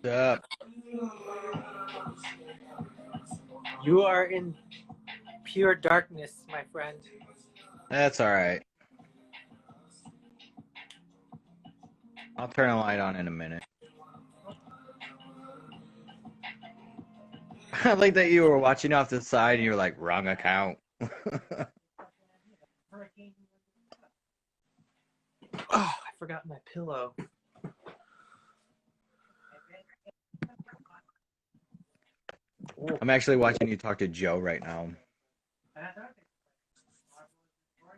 Up. You are in pure darkness, my friend. That's all right. I'll turn a light on in a minute. I like that you were watching off the side and you were like, wrong account. Oh, I forgot my pillow. I'm actually watching you talk to Joe right now.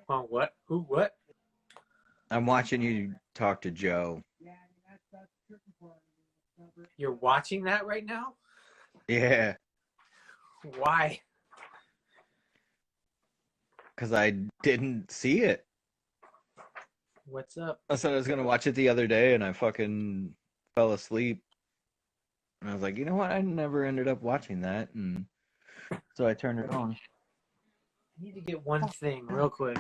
Oh, what? Who? What? I'm watching you talk to Joe. You're watching that right now? Yeah. Why? Because I didn't see it. What's up? I said I was going to watch it the other day and I fucking fell asleep. And I was like, you know what? I never ended up watching that. And so I turned it on. I need to get one thing real quick.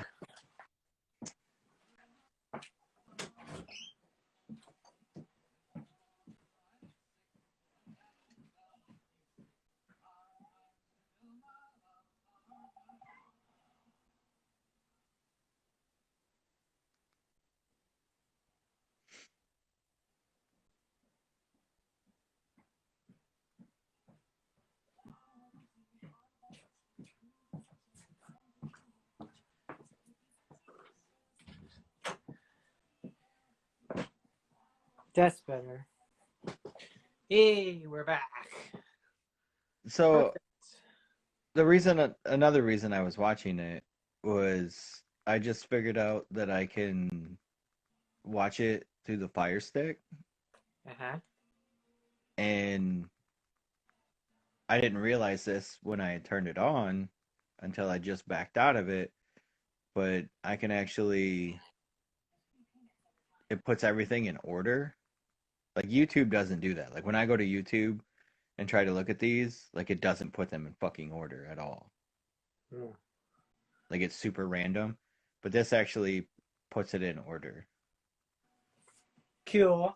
That's better. Hey, we're back. So another reason I was watching it was I just figured out that I can watch it through the Fire Stick. Uh-huh. And I didn't realize this when I had turned it on until I just backed out of it. But I can actually, it puts everything in order. Like YouTube doesn't do that. Like when I go to YouTube and try to look at these, like it doesn't put them in fucking order at all. Mm. Like it's super random. But this actually puts it in order. Cool.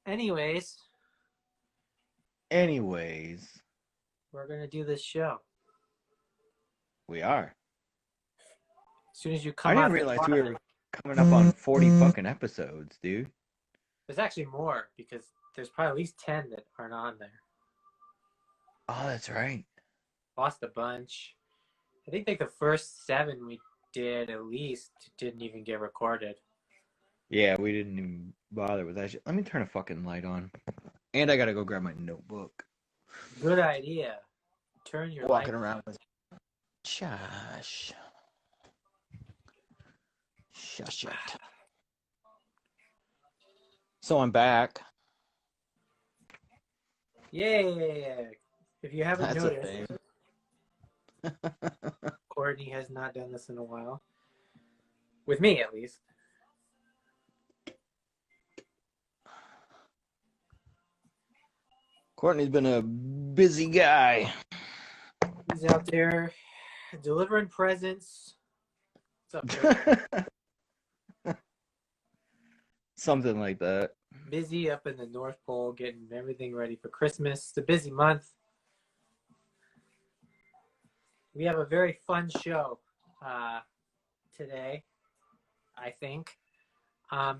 Anyways, we're gonna do this show. We are. As soon as you come I out didn't realize we were coming up on 40 fucking episodes, dude. There's actually more because there's probably at least 10 that aren't on there. Oh, that's right. Lost a bunch. I think like the first 7 we did at least didn't even get recorded. Yeah, we didn't even bother with that shit. Let me turn a fucking light on. And I gotta go grab my notebook. Good idea. Turn your Walking light around with Shush. Shush it. So I'm back. Yay! If you haven't That's noticed, Courtney has not done this in a while. With me, at least. Courtney's been a busy guy. He's out there delivering presents. What's up, Something like that. Busy up in the North Pole, getting everything ready for Christmas. It's a busy month. We have a very fun show today, I think. I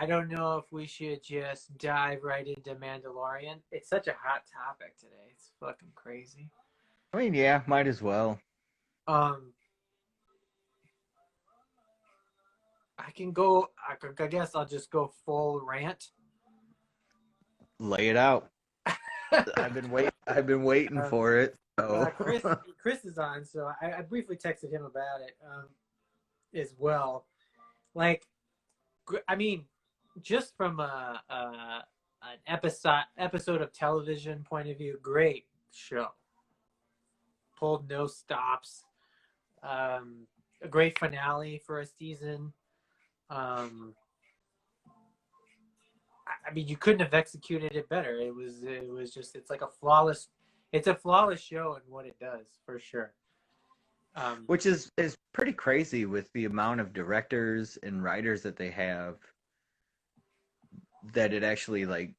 don't know if we should just dive right into Mandalorian. It's such a hot topic today. It's fucking crazy. I mean, yeah, might as well. I can go. I guess I'll just go full rant. Lay it out. I've been waiting for it. So. Chris is on, so I briefly texted him about it as well. Like, I mean, just from an episode of television point of view, great show. Pulled no stops. A great finale for a season. I mean, you couldn't have executed it better. It was just, it's a flawless show in what it does, for sure. Which is pretty crazy with the amount of directors and writers that they have, that it actually like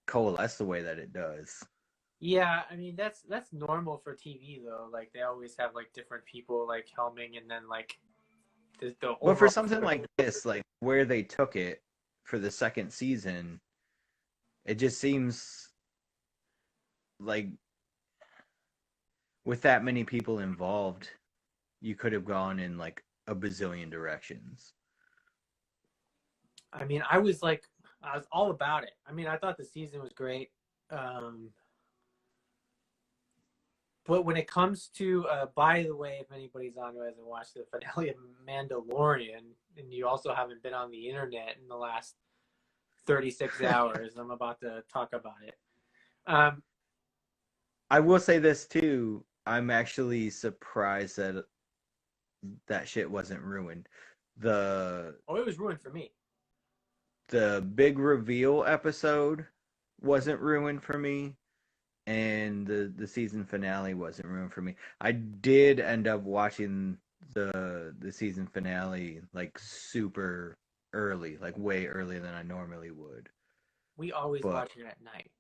coalesce the way that it does. Yeah, I mean that's normal for TV though. Like they always have like different people like helming, and then like the But for overall something script. like this, like where they took it for the second season, it just seems like with that many people involved, you could have gone in like a bazillion directions. I mean, I was all about it. I mean, I thought the season was great. Um, but when it comes to, by the way, if anybody's on who hasn't watched the finale of Mandalorian, and you also haven't been on the internet in the last 36 hours, I'm about to talk about it. Um, I will say this too. I'm actually surprised that that shit wasn't ruined. The oh, it was ruined for me. the big reveal episode wasn't ruined for me, and the season finale wasn't ruined for me. I did end up watching the season finale like super early, like way earlier than I normally would. We always But watch it at night.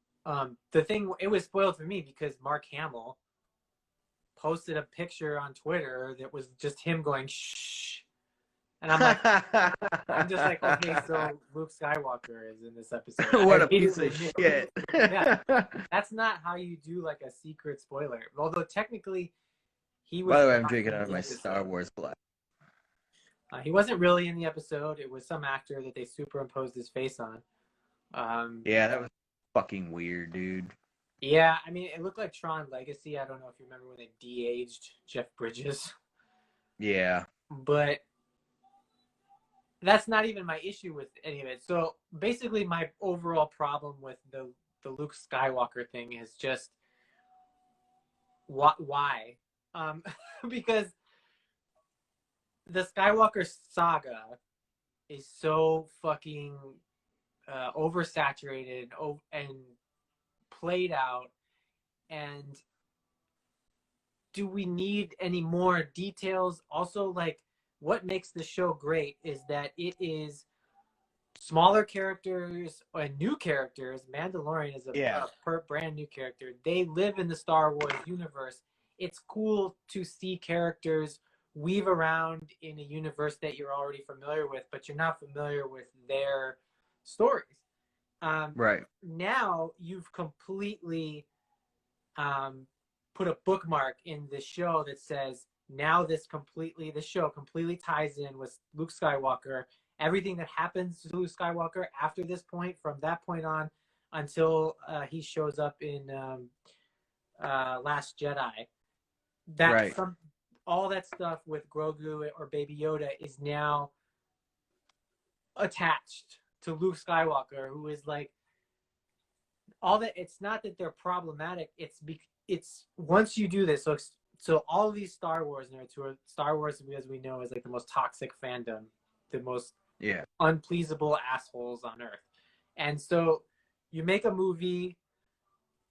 The thing, it was spoiled for me because Mark Hamill posted a picture on Twitter that was just him going shh, and I'm just like, okay, so Luke Skywalker is in this episode. I what a piece immediately of knew. shit. Yeah, that's not how you do like a secret spoiler. Although technically, he was By the way, I'm not drinking in out of the my Star episode. Wars glass. He wasn't really in the episode. It was some actor that they superimposed his face on. Yeah, that was fucking weird, dude. Yeah, I mean, it looked like Tron Legacy. I don't know if you remember when they de-aged Jeff Bridges, Yeah. but that's not even my issue with any of it. So basically, my overall problem with the Luke Skywalker thing is just why, um, because the Skywalker saga is so fucking oversaturated and played out, and do we need any more details? Also, like, what makes the show great is that it is smaller characters and new characters. Mandalorian is Yeah. a brand new character. They live in the Star Wars universe. It's cool to see characters weave around in a universe that you're already familiar with, but you're not familiar with their stories. Right. Now you've completely put a bookmark in the show that says now the show completely ties in with Luke Skywalker. Everything that happens to Luke Skywalker after this point, from that point on until he shows up in Last Jedi, Right. all that stuff with Grogu or Baby Yoda is now attached to Luke Skywalker, who is like all that. It's not that they're problematic. It's once you do this, so all of these Star Wars nerds who are Star Wars, as we know, is like the most toxic fandom, the most Yeah. unpleasable assholes on earth. And so you make a movie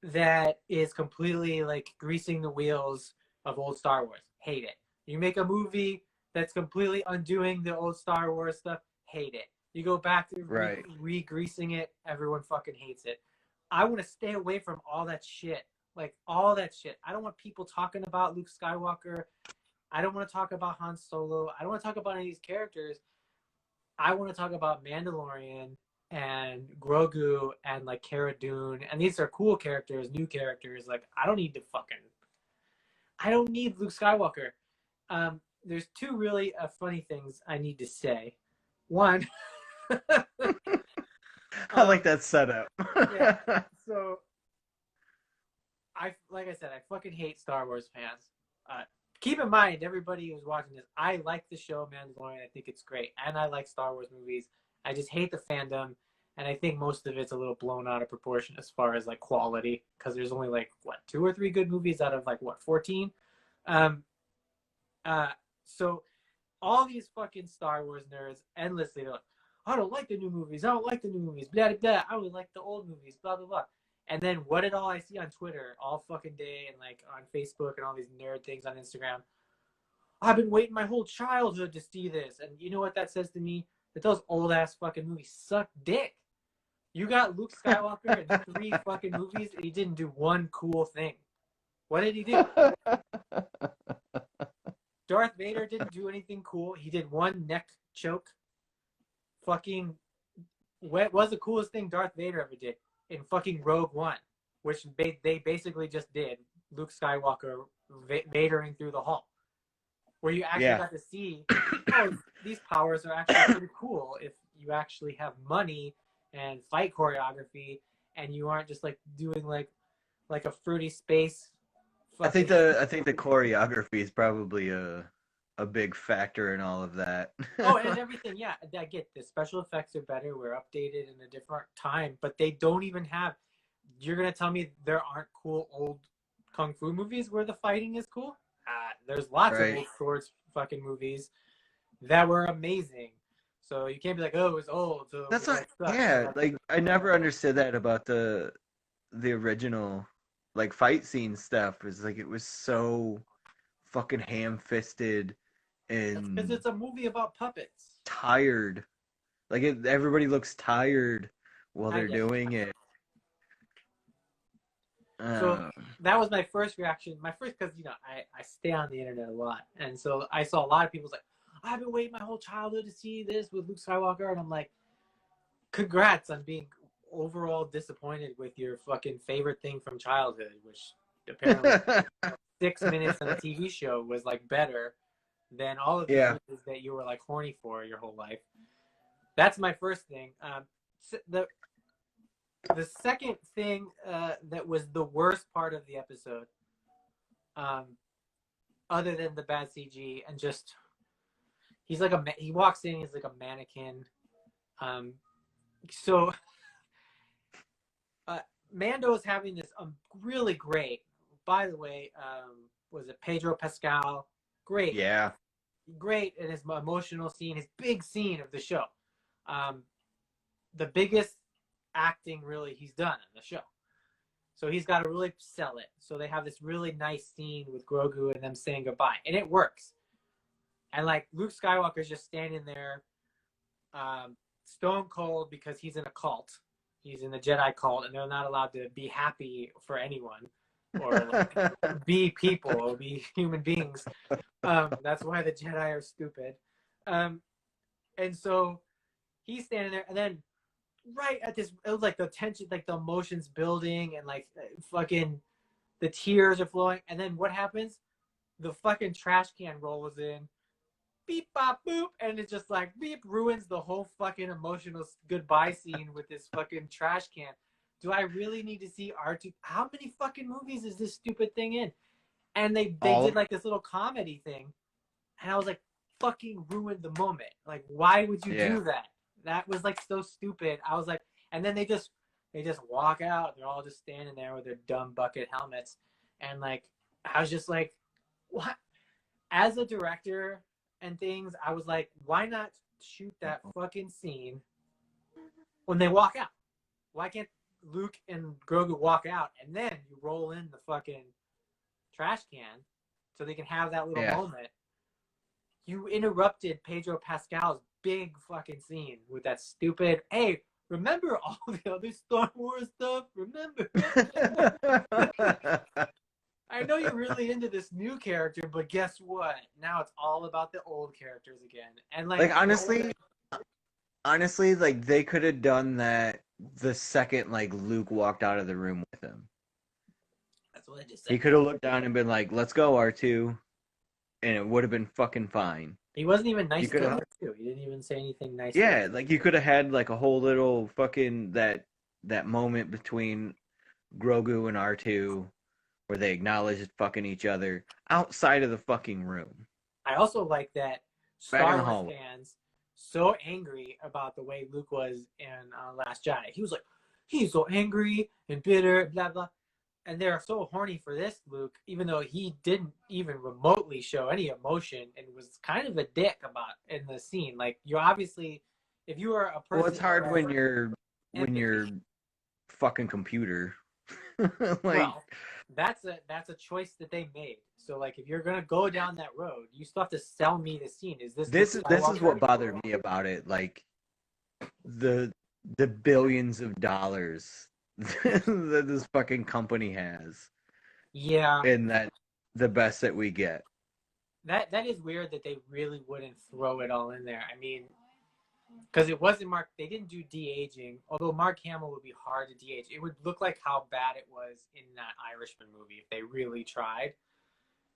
that is completely like greasing the wheels of old Star Wars. Hate it. You make a movie that's completely undoing the old Star Wars stuff. Hate it. You go back to Right. re-greasing it. Everyone fucking hates it. I want to stay away from all that shit. Like all that shit. I don't want people talking about Luke Skywalker. I don't want to talk about Han Solo. I don't want to talk about any of these characters. I want to talk about Mandalorian and Grogu and like Cara Dune. And these are cool characters, new characters. Like I don't need Luke Skywalker. There's two really funny things I need to say. One, I like that setup. yeah. So like I said, I fucking hate Star Wars fans. Keep in mind, everybody who's watching this, I like the show Mandalorian. I think it's great, and I like Star Wars movies. I just hate the fandom, and I think most of it's a little blown out of proportion as far as like quality, because there's only like what 2 or 3 good movies out of like what 14. Um, so all these fucking Star Wars nerds endlessly, they're like, I don't like the new movies. I don't like the new movies. Blah, blah, blah. I would like the old movies. Blah, blah, blah. And then what did all I see on Twitter all fucking day and like on Facebook and all these nerd things on Instagram? I've been waiting my whole childhood to see this. And you know what that says to me? That those old ass fucking movies suck dick. You got Luke Skywalker in 3 fucking movies, and he didn't do one cool thing. What did he do? Darth Vader didn't do anything cool. He did one neck choke. Fucking, what was the coolest thing Darth Vader ever did? In fucking Rogue One, which they basically just did. Luke Skywalker Vadering through the hall. Where you actually got to see, oh, these powers are actually pretty cool if you actually have money and fight choreography, and you aren't just like doing like a fruity space. I think the choreography is probably a big factor in all of that. Oh, and everything, yeah. I get the special effects are better. We're updated in a different time, but they don't even have. You're gonna tell me there aren't cool old kung fu movies where the fighting is cool? There's lots of old swords fucking movies that were amazing. So you can't be like, oh, it was old. So that's not. Yeah, like I never understood that about the original like fight scene stuff. It's like it was so fucking ham-fisted and because it's a movie about puppets. Tired, like everybody looks tired while they're doing it. So that was my first reaction. My first, because I stay on the internet a lot, and so I saw a lot of people's like, I've been waiting my whole childhood to see this with Luke Skywalker, and I'm like, congrats on being overall disappointed with your fucking favorite thing from childhood, which apparently 6 minutes on a TV show was like better than all of the movies that you were like horny for your whole life. That's my first thing. The second thing that was the worst part of the episode, other than the bad CG and just he walks in, he's like a mannequin. So Mando's having this really great. By the way, was it Pedro Pascal? Great, great in his emotional scene, his big scene of the show. The biggest acting really he's done on the show, so he's got to really sell it. So they have this really nice scene with Grogu and them saying goodbye, and it works. And like Luke Skywalker's just standing there, stone cold, because he's in a cult. He's in the Jedi cult, and they're not allowed to be happy for anyone or like, be people or be human beings. That's why the Jedi are stupid. And so he's standing there, and then right at this, it was like the tension, like the emotions building, and like fucking the tears are flowing. And then what happens? The fucking trash can rolls in, beep, bop, boop, and it just like beep, ruins the whole fucking emotional goodbye scene with this fucking trash can. Do I really need to see R2? How many fucking movies is this stupid thing in? And they did like this little comedy thing, and I was like, fucking ruined the moment. Like, why would you do that? That was like so stupid. I was like, and then they just walk out. They're all just standing there with their dumb bucket helmets, and like I was just like, what? As a director and things, I was like, why not shoot that fucking scene when they walk out? Why can't Luke and Grogu walk out and then you roll in the fucking trash can so they can have that little moment? You interrupted Pedro Pascal's big fucking scene with that stupid, hey, remember all the other Star Wars stuff? Remember? I know you're really into this new character, but guess what? Now it's all about the old characters again. And like honestly, like they could have done that the second like Luke walked out of the room with him. That's what I just said. He could have looked down and been like, "Let's go, R2," and it would have been fucking fine. He wasn't even nice to her too. He didn't even say anything nice. Yeah, like you could have had like a whole little fucking that moment between Grogu and R2 where they acknowledge fucking each other outside of the fucking room. I also like that Star Wars fans so angry about the way Luke was in Last Jedi. He was like, he's so angry and bitter, blah blah. And they're so horny for this Luke, even though he didn't even remotely show any emotion and was kind of a dick about in the scene. Like, you obviously, if you are a person, well, it's hard when you're fucking computer. Well, that's a choice that they made. So like, if you're gonna go down that road, you still have to sell me the scene. Is this This Luke is what Skywalker? bothered me about it. Like the billions of dollars that this fucking company has, Yeah, and that the best that we get. that is weird that they really wouldn't throw it all in there. I mean, because it wasn't Mark. They didn't do de-aging. Although Mark Hamill would be hard to de-age. It would look like how bad it was in that Irishman movie if they really tried.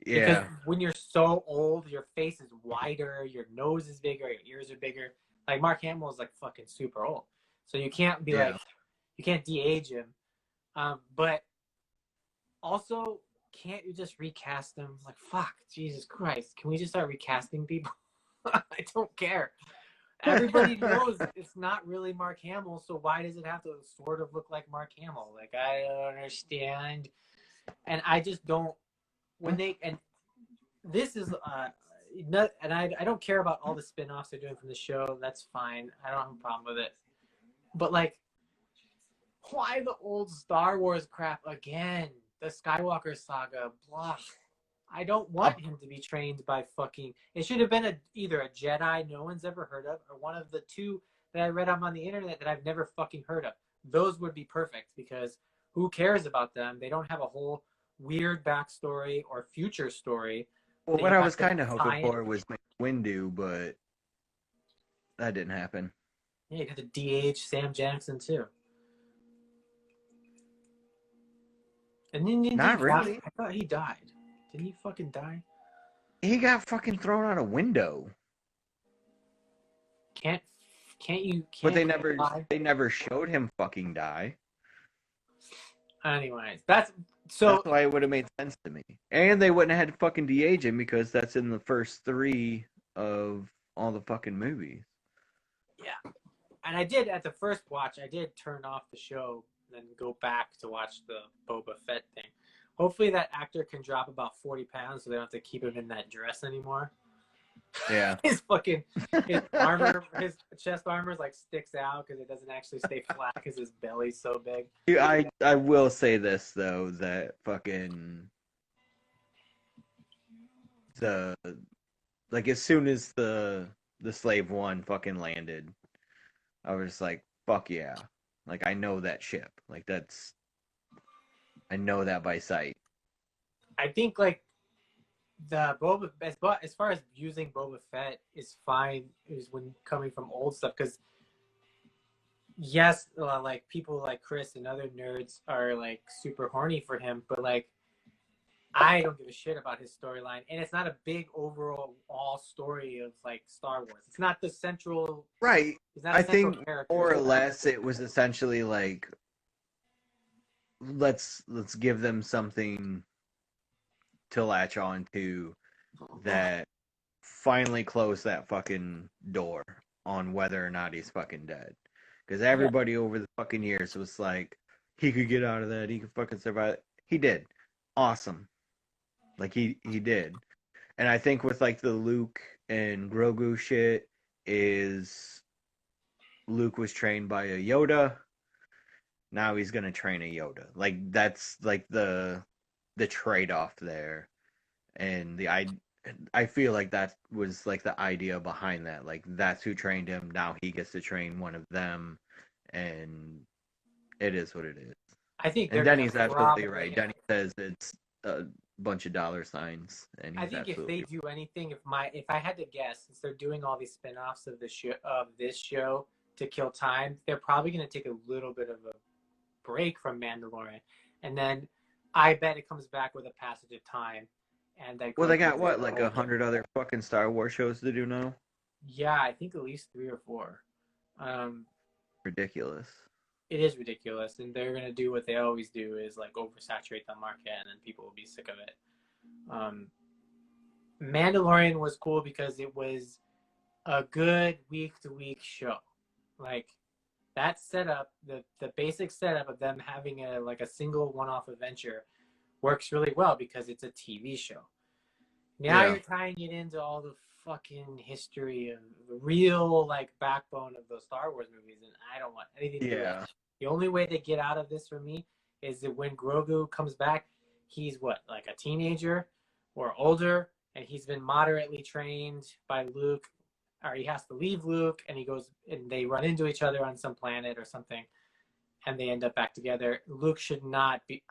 Because Yeah, when you're so old, your face is wider, your nose is bigger, your ears are bigger. Like Mark Hamill is like fucking super old, so you can't be like, yeah. you can't de-age him. But also, can't you just recast them? Like, fuck, Jesus Christ, can we just start recasting people? I don't care. Everybody knows it's not really Mark Hamill, so why does it have to sort of look like Mark Hamill? Like, I don't understand, and I just don't. When they and this is not, and I don't care about all the spin-offs they're doing from the show. That's fine. I don't have a problem with it. But like, why the old Star Wars crap again? The Skywalker saga, blah. I don't want him to be trained by fucking. It should have been either a Jedi no one's ever heard of, or one of the two that I read on the internet that I've never fucking heard of. Those would be perfect because who cares about them? They don't have a whole weird backstory or future story. Well, That what you I have was to kind of hoping tie in. for was Windu, but that didn't happen. Yeah, you got the DH Sam Jackson too. And then didn't he Not die? really. I thought he died. Didn't he fucking die? He got fucking thrown out a window. Can't you But can't die? they never showed him fucking die. Anyways, that's That's so why it would have made sense to me. And they wouldn't have had to fucking de-age him because that's in the first 3 of all the fucking movies. yeah. And I did at the first watch, I did turn off the show and then go back to watch the Boba Fett thing. Hopefully that actor can drop about 40 pounds so they don't have to keep him in that dress anymore. Yeah. his fucking his armor, his chest armor like sticks out because it doesn't actually stay flat because his belly's so big. I will say this though, that fucking the like as soon as the Slave One fucking landed, I was like, fuck yeah. Like I know that ship. Like I know that by sight. I think like the Boba as far as using Boba Fett is fine is when coming from old stuff because yes, like people like Chris and other nerds are like super horny for him, but like I don't give a shit about his storyline, and it's not a big overall all story of like Star Wars. It's not the central. Right. It's not I a central think character. more or less it was essentially like let's give them something to latch on to that finally close that fucking door on whether or not he's fucking dead. Because everybody over the fucking years was like, he could get out of that, he could fucking survive. He did. Awesome. Like he did. And I think with like the Luke and Grogu shit is Luke was trained by a Yoda. Now he's gonna train a Yoda. Like that's like the trade off there. And I feel like that was like the idea behind that. Like that's who trained him. Now he gets to train one of them, and it is what it is. I think And they're Denny's gonna absolutely probably. right. Denny says it's a bunch of dollar signs, and I he's think if they absolutely do anything, if I had to guess, since they're doing all these spin-offs of this show to kill time, they're probably gonna take a little bit of a break from Mandalorian, and then I bet it comes back with a passage of time. And well, they got what, like 100 other fucking Star Wars shows to do now? Yeah, I think at least 3 or 4. Ridiculous. It is ridiculous, and they're gonna do what they always do: is like oversaturate the market, and then people will be sick of it. Mandalorian was cool because it was a good week-to-week show. Like that setup, the basic setup of them having a single one-off adventure works really well because it's a TV show. Now you're tying it into all the fucking history of the real like backbone of those Star Wars movies, and I don't want anything to do with it. The only way they get out of this for me is that when Grogu comes back, he's what, like a teenager, or older, and he's been moderately trained by Luke, or he has to leave Luke, and he goes and they run into each other on some planet or something, and they end up back together. Luke should not be.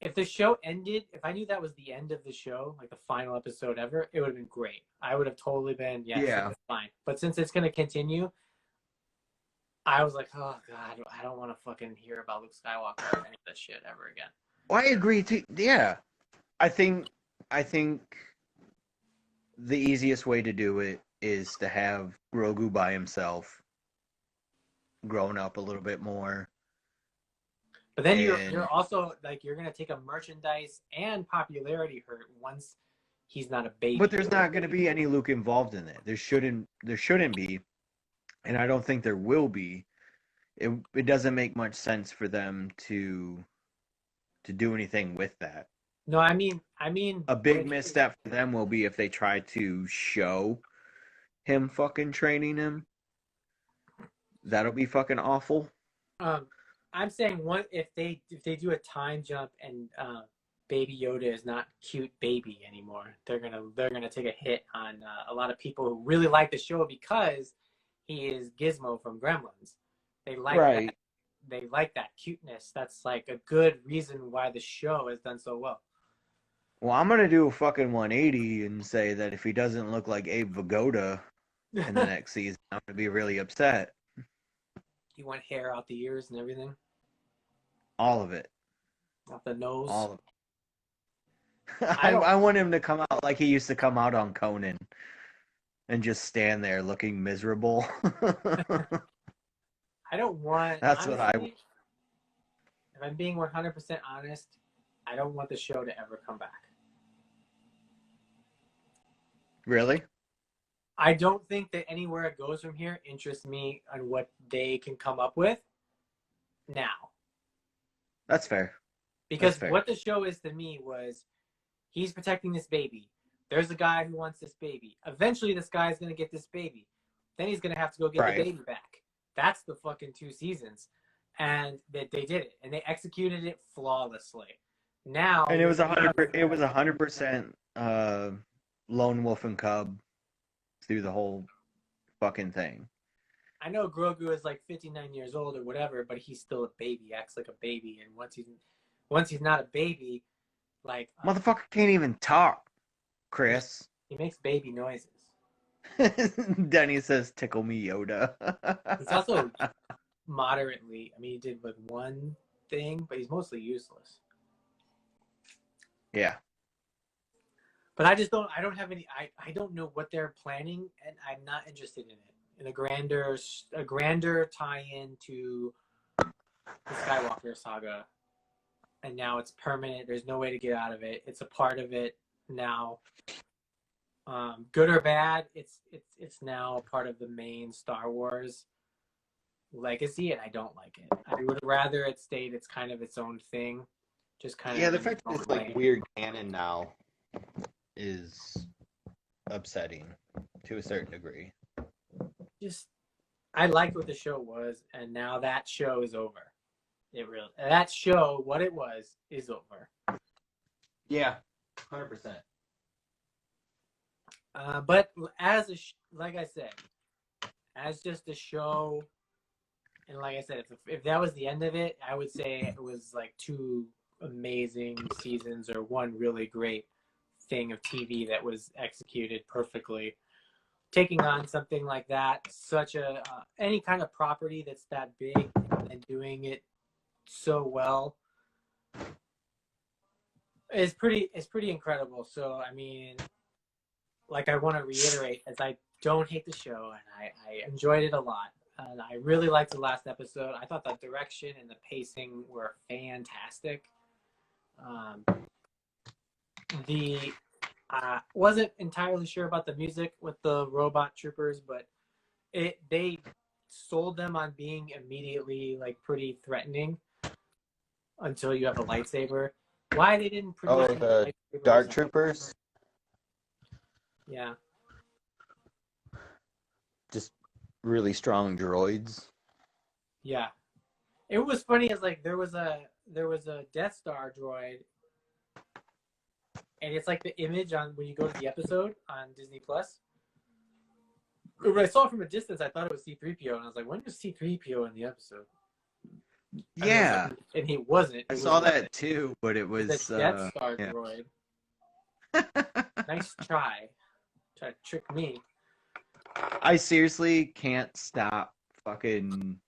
If the show ended, if I knew that was the end of the show, like the final episode ever, it would have been great. I would have totally been, yes, that's fine. But since it's going to continue, I was like, oh God, I don't want to fucking hear about Luke Skywalker or any of that shit ever again. Well, I agree too. Yeah, I think the easiest way to do it is to have Grogu by himself, grown up a little bit more. But then you're also like you're gonna take a merchandise and popularity hurt once he's not a baby. But there's not gonna be any Luke involved in it. There shouldn't be, and I don't think there will be. It doesn't make much sense for them to do anything with that. No, I mean a big misstep for them will be if they try to show him fucking training him. That'll be fucking awful. I'm saying if they do a time jump and Baby Yoda is not cute baby anymore, they're gonna take a hit on a lot of people who really like the show because he is Gizmo from Gremlins. They like that. They like that cuteness. That's like a good reason why the show has done so well. Well, I'm gonna do a fucking 180 and say that if he doesn't look like Abe Vigoda in the next season, I'm gonna be really upset. You want hair out the ears and everything? All of it. Off the nose? All of it. I want him to come out like he used to come out on Conan and just stand there looking miserable. I don't want... That's honestly, what I... If I'm being 100% honest, I don't want the show to ever come back. Really? I don't think that anywhere it goes from here interests me on what they can come up with now. That's fair. Because what the show is to me was he's protecting this baby. There's a guy who wants this baby. Eventually, this guy's going to get this baby. Then he's going to have to go get the baby back. That's the fucking 2 seasons. And that they did it. And they executed it flawlessly. Now... And it was 100% lone wolf and cub through the whole fucking thing. I know Grogu is like 59 years old or whatever, but he's still a baby. He acts like a baby. And once he's not a baby, like... Motherfucker can't even talk, Chris. He makes baby noises. Denny says, tickle me, Yoda. He's also moderately... I mean, he did like one thing, but he's mostly useless. Yeah. But I don't have any... I don't know what they're planning, and I'm not interested in it. In a grander tie-in to the Skywalker saga. And now it's permanent. There's no way to get out of it. It's a part of it now. Good or bad, it's now a part of the main Star Wars legacy, and I don't like it. I would rather it stayed it's kind of its own thing. Just kind of... Yeah, the fact that it's like weird canon now is upsetting to a certain degree. I liked what the show was, and now that show is over. That show, what it was, is over. Yeah, 100%. But like I said, as just a show, and like I said, if that was the end of it, I would say it was like 2 amazing seasons or 1 really great thing of TV that was executed perfectly. Taking on something like that, such a any kind of property that's that big and doing it so well is pretty incredible. So I mean, like I want to reiterate, as I don't hate the show and I enjoyed it a lot, and I really liked the last episode. I thought the direction and the pacing were fantastic. Wasn't entirely sure about the music with the robot troopers, but they sold them on being immediately like pretty threatening until you have a lightsaber. Why they didn't produce the Dark Troopers? Yeah. Just really strong droids. Yeah. It was funny as like there was a Death Star droid and it's like the image on when you go to the episode on Disney Plus. When I saw it from a distance, I thought it was C-3PO, and I was like, when was C-3PO in the episode? Yeah, And he wasn't. I It saw was that too, but it was the Death Star yeah. droid. Nice try. Try to trick me. I seriously can't stop fucking.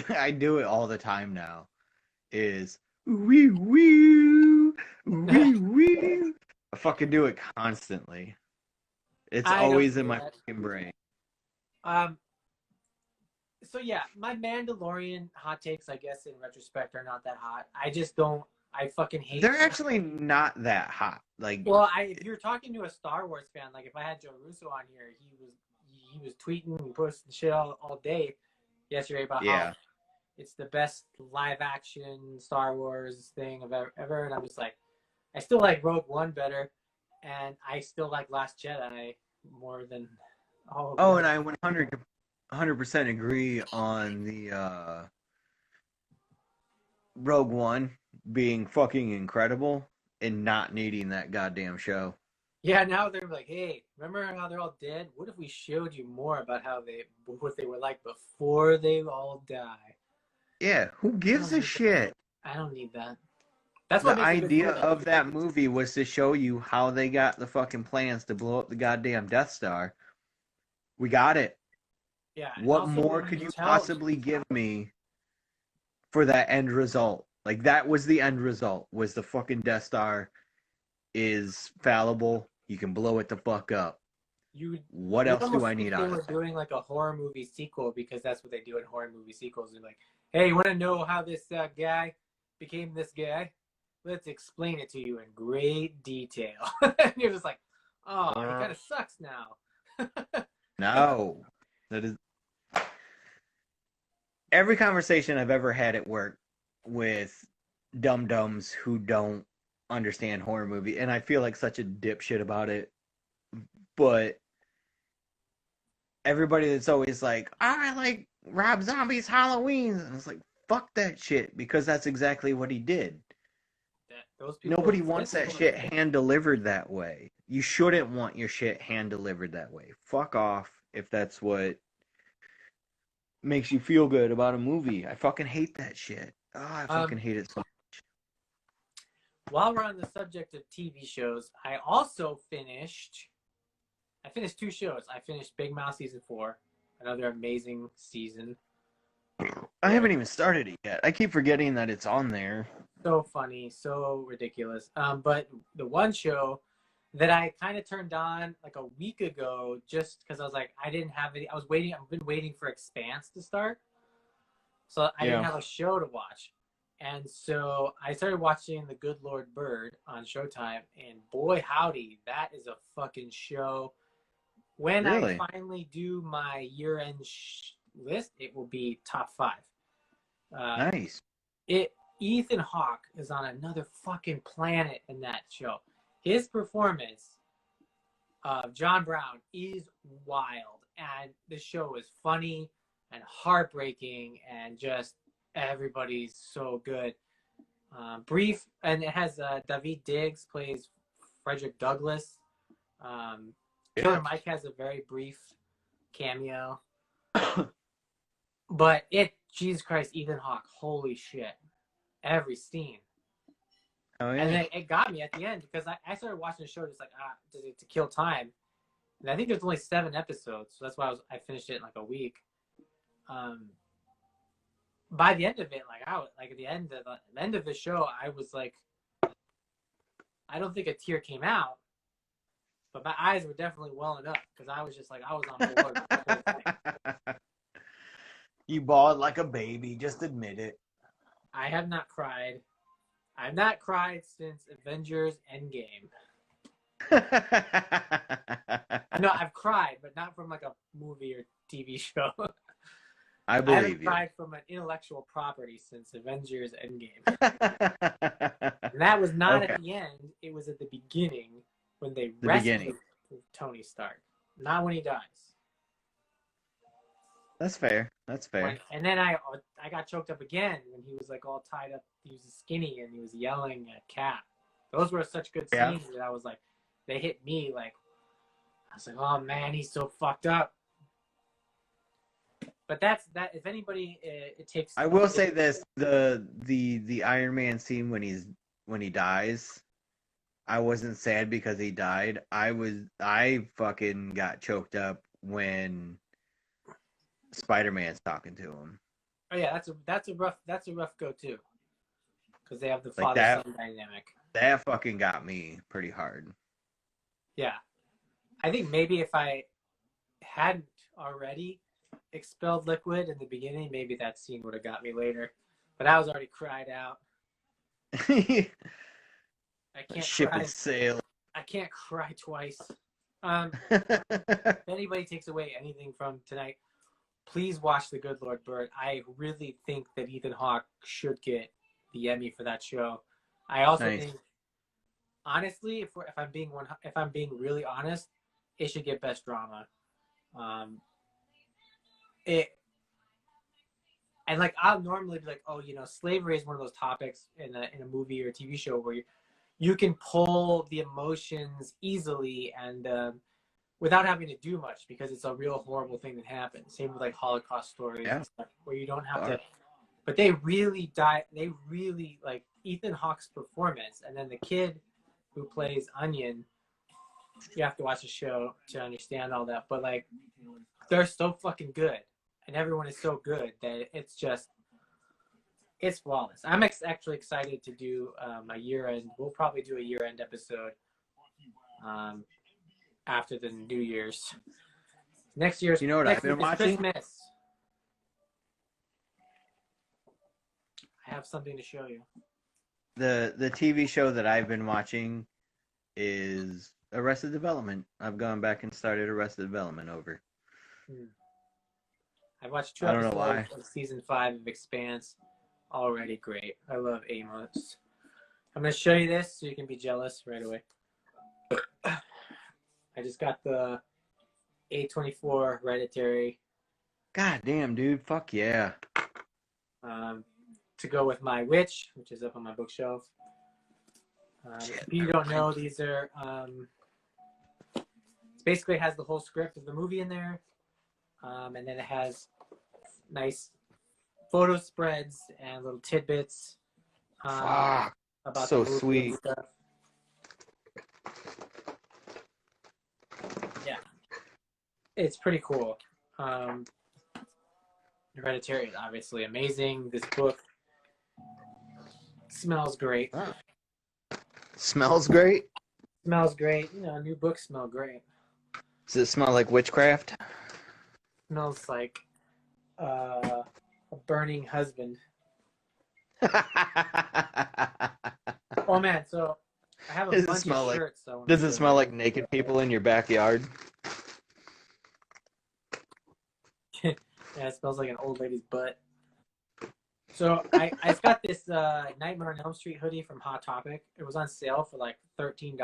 I do it all the time now. Is wee wee wee wee. I fucking do it constantly. It's always in my fucking brain. So yeah, my Mandalorian hot takes, I guess, in retrospect, are not that hot. I just don't. I fucking hate. They're actually not that hot. Like, well, if you're talking to a Star Wars fan, like if I had Joe Russo on here, he was tweeting and posting shit all day yesterday about how it's the best live action Star Wars thing of ever, and I'm just like, I still like Rogue One better, and I still like Last Jedi more than all of them. Oh, and I 100% agree on the Rogue One being fucking incredible and not needing that goddamn show. Yeah, now they're like, hey, remember how they're all dead? What if we showed you more about what they were like before they all die? Yeah, who gives a shit? I don't need that. That's what the idea of that movie was to show you how they got the fucking plans to blow up the goddamn Death Star. We got it. Yeah. What more could you possibly give me for that end result? Like, that was the end result, was the fucking Death Star is fallible. You can blow it the fuck up. What else do I need on it? They were doing like a horror movie sequel, because that's what they do in horror movie sequels. They're like, hey, you want to know how this guy became this guy? Let's explain it to you in great detail. And you're just like, oh, it kind of sucks now. No. That is... Every conversation I've ever had at work with dum-dums who don't understand horror movie, and I feel like such a dipshit about it, but everybody that's always like, I like Rob Zombie's Halloween, and it's like, fuck that shit, because that's exactly what he did. Nobody wants that shit hand delivered that way. You shouldn't want your shit hand delivered that way. Fuck off if that's what makes you feel good about a movie. I fucking hate that shit. Oh, I fucking hate it so much. While we're on the subject of TV shows, I also finished 2 shows. I finished Big Mouth Season 4, another amazing season. I haven't even started it yet. I keep forgetting that it's on there. So funny, so ridiculous. But the one show that I kind of turned on like a week ago, just because I was like, I didn't have any. I've been waiting for Expanse to start, so I didn't have a show to watch, and so I started watching The Good Lord Bird on Showtime, and boy howdy, that is a fucking show. When I finally do my year-end list, it will be top 5. Nice. Ethan Hawke is on another fucking planet in that show. His performance of John Brown is wild, and the show is funny and heartbreaking, and just everybody's so good. Brief, and it has David Diggs plays Frederick Douglass. Killer Mike has a very brief cameo. But Jesus Christ, Ethan Hawke, holy shit. Every scene. Oh, yeah. And then it got me at the end, because I started watching the show just like to kill time. And I think there's only 7 episodes, so that's why I finished it in like a week. By the end of it, at the end of the show, I was like, I don't think a tear came out, but my eyes were definitely welling up, because I was just like, I was on board with the whole thing. You bawled like a baby. Just admit it. I have not cried. I've not cried since Avengers Endgame. No, I've cried, but not from like a movie or TV show. I believe haven't cried from an intellectual property since Avengers Endgame. And that was not at the end. It was at the beginning, when they rescued Tony Stark. Not when he dies. That's fair. That's fair. And then I got choked up again when he was like all tied up. He was skinny and he was yelling at Cap. Those were such good Yeah. scenes that I was like, they hit me like, I was like, oh man, he's so fucked up. But that's that. If anybody, it takes. I will say this: the Iron Man scene when he dies, I wasn't sad because he died. I fucking got choked up when Spider-Man's talking to him. Oh yeah, that's a rough go too, because they have the Like father-son dynamic. That fucking got me pretty hard. Yeah, I think maybe if I hadn't already expelled liquid in the beginning, maybe that scene would have got me later. But I was already cried out. I can't Ship cry. is sailed. I can't cry twice. If anybody takes away anything from tonight, please watch The Good Lord Bird. I really think that Ethan Hawke should get the Emmy for that show. I also think, honestly, if I'm being really honest, it should get Best Drama. And like I'll normally be like, oh, slavery is one of those topics in a movie or a TV show where you can pull the emotions easily and without having to do much because it's a real horrible thing that happened. Same with like Holocaust stories and stuff where you don't have to. But they really They really like Ethan Hawke's performance, and then the kid who plays Onion. You have to watch the show to understand all that, but like they're so fucking good, and everyone is so good that it's flawless. I'm actually excited to do a year-end. We'll probably do a year-end episode after the New Year's. Next year's. You know what I've been watching? Christmas. I have something to show you. The TV show that I've been watching is Arrested Development. I've gone back and started Arrested Development over. I've watched 2 episodes of season 5 of Expanse. Already great. I love Amos. I'm going to show you this so you can be jealous right away. I just got the A24 Hereditary. God damn, dude. Fuck yeah. To go with My Witch, which is up on my bookshelf. If you don't know, these are... it basically has the whole script of the movie in there. And then it has nice photo spreads and little tidbits about so the movie sweet and stuff. Yeah, it's pretty cool. Hereditary is obviously amazing. This book smells great. Smells great? Smells great. New books smell great. Does it smell like witchcraft? Smells like a burning husband. Oh man, so I have a bunch of shirts. Does it smell like naked people in your backyard? Yeah, it smells like an old lady's butt. So I got this Nightmare on Elm Street hoodie from Hot Topic. It was on sale for like $13.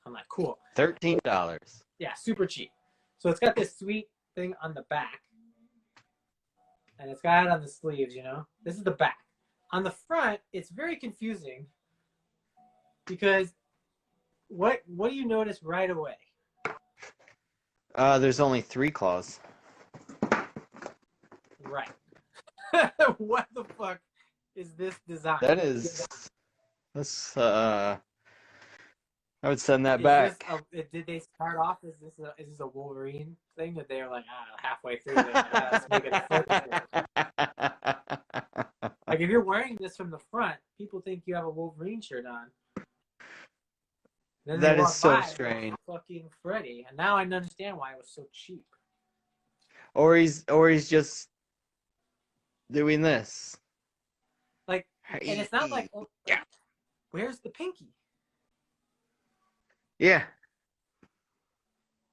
I'm like, cool. $13. Yeah, super cheap. So it's got this sweet thing on the back. And it's got it on the sleeves, This is the back. On the front, it's very confusing because what do you notice right away? There's only 3 claws. Right. What the fuck is this design? That's I would send that back. Did they start off is this a Wolverine thing that they were like, halfway through they're like, let's make it a focus. Like if you're wearing this from the front, people think you have a Wolverine shirt on. Then that is so strange. Fucking Freddy, and now I understand why it was so cheap. Or he's just doing this. Like, and it's not like, where's the pinky? Yeah.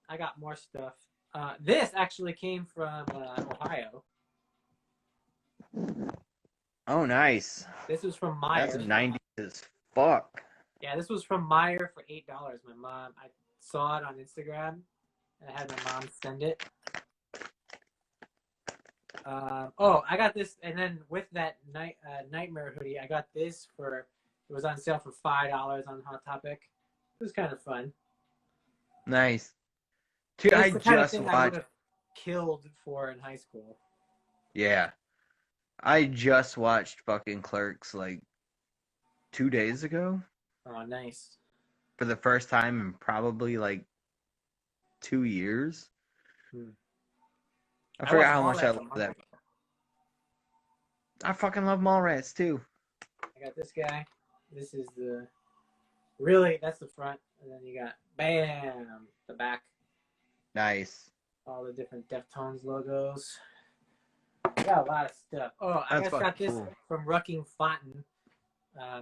I got more stuff. This actually came from Ohio. Oh, nice. This was from Meyer. That's 90s as fuck. Yeah, this was from Meyer for $8. My mom, I saw it on Instagram, and I had my mom send it. I got this, and then with that Nightmare hoodie, I got this for It was on sale for $5 on Hot Topic. It was kind of fun. Nice. Dude, It's I the kind of just thing I would watched. have killed for in high school. Yeah, I just watched fucking Clerks like 2 days ago Oh, nice. for the first time in probably like 2 years. Hmm. I I forgot watched how much I Mallrats a love month that. ago. I fucking love Mallrats too. I got this guy. This is the really that's the front, and then you got bam the back. Nice. All the different Deftones logos. I got a lot of stuff. Oh, I That's just fucking got this cool. from Rucking Fountain.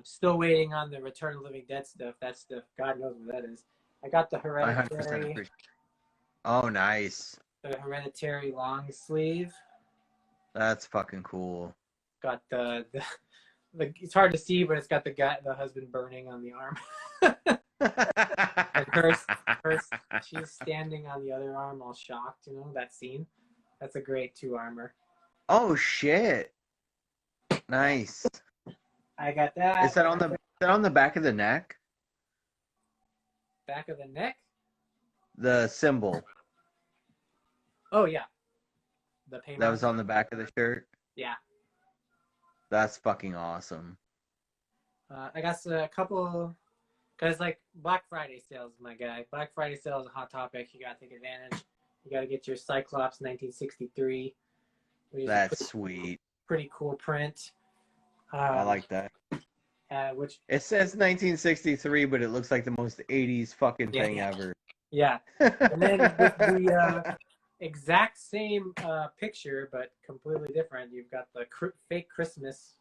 Still waiting on the Return of the Living Dead stuff. That stuff, God knows what that is. I got the 100% Hereditary, appreciate. Oh, nice. long sleeve. That's fucking cool. Got the it's hard to see, but it's got the husband burning on the arm. And her, she's standing on the other arm, all shocked. You know that scene. That's a great 2 armor. Oh shit! Nice. I got that. Is that on the back of the neck? Back of the neck? The symbol Oh yeah, the that was payment. on the back of the shirt. Yeah. That's fucking awesome. I got a couple, because like Black Friday sales, my guy. Black Friday sales is a hot topic. You gotta take advantage. You gotta get your Cyclops 1963, which is That's sweet. pretty cool print. I like that. Which It says 1963, but it looks like the most 80s fucking Yeah, thing yeah. ever. yeah, and then with the exact same picture but completely different, you've got the fake Christmas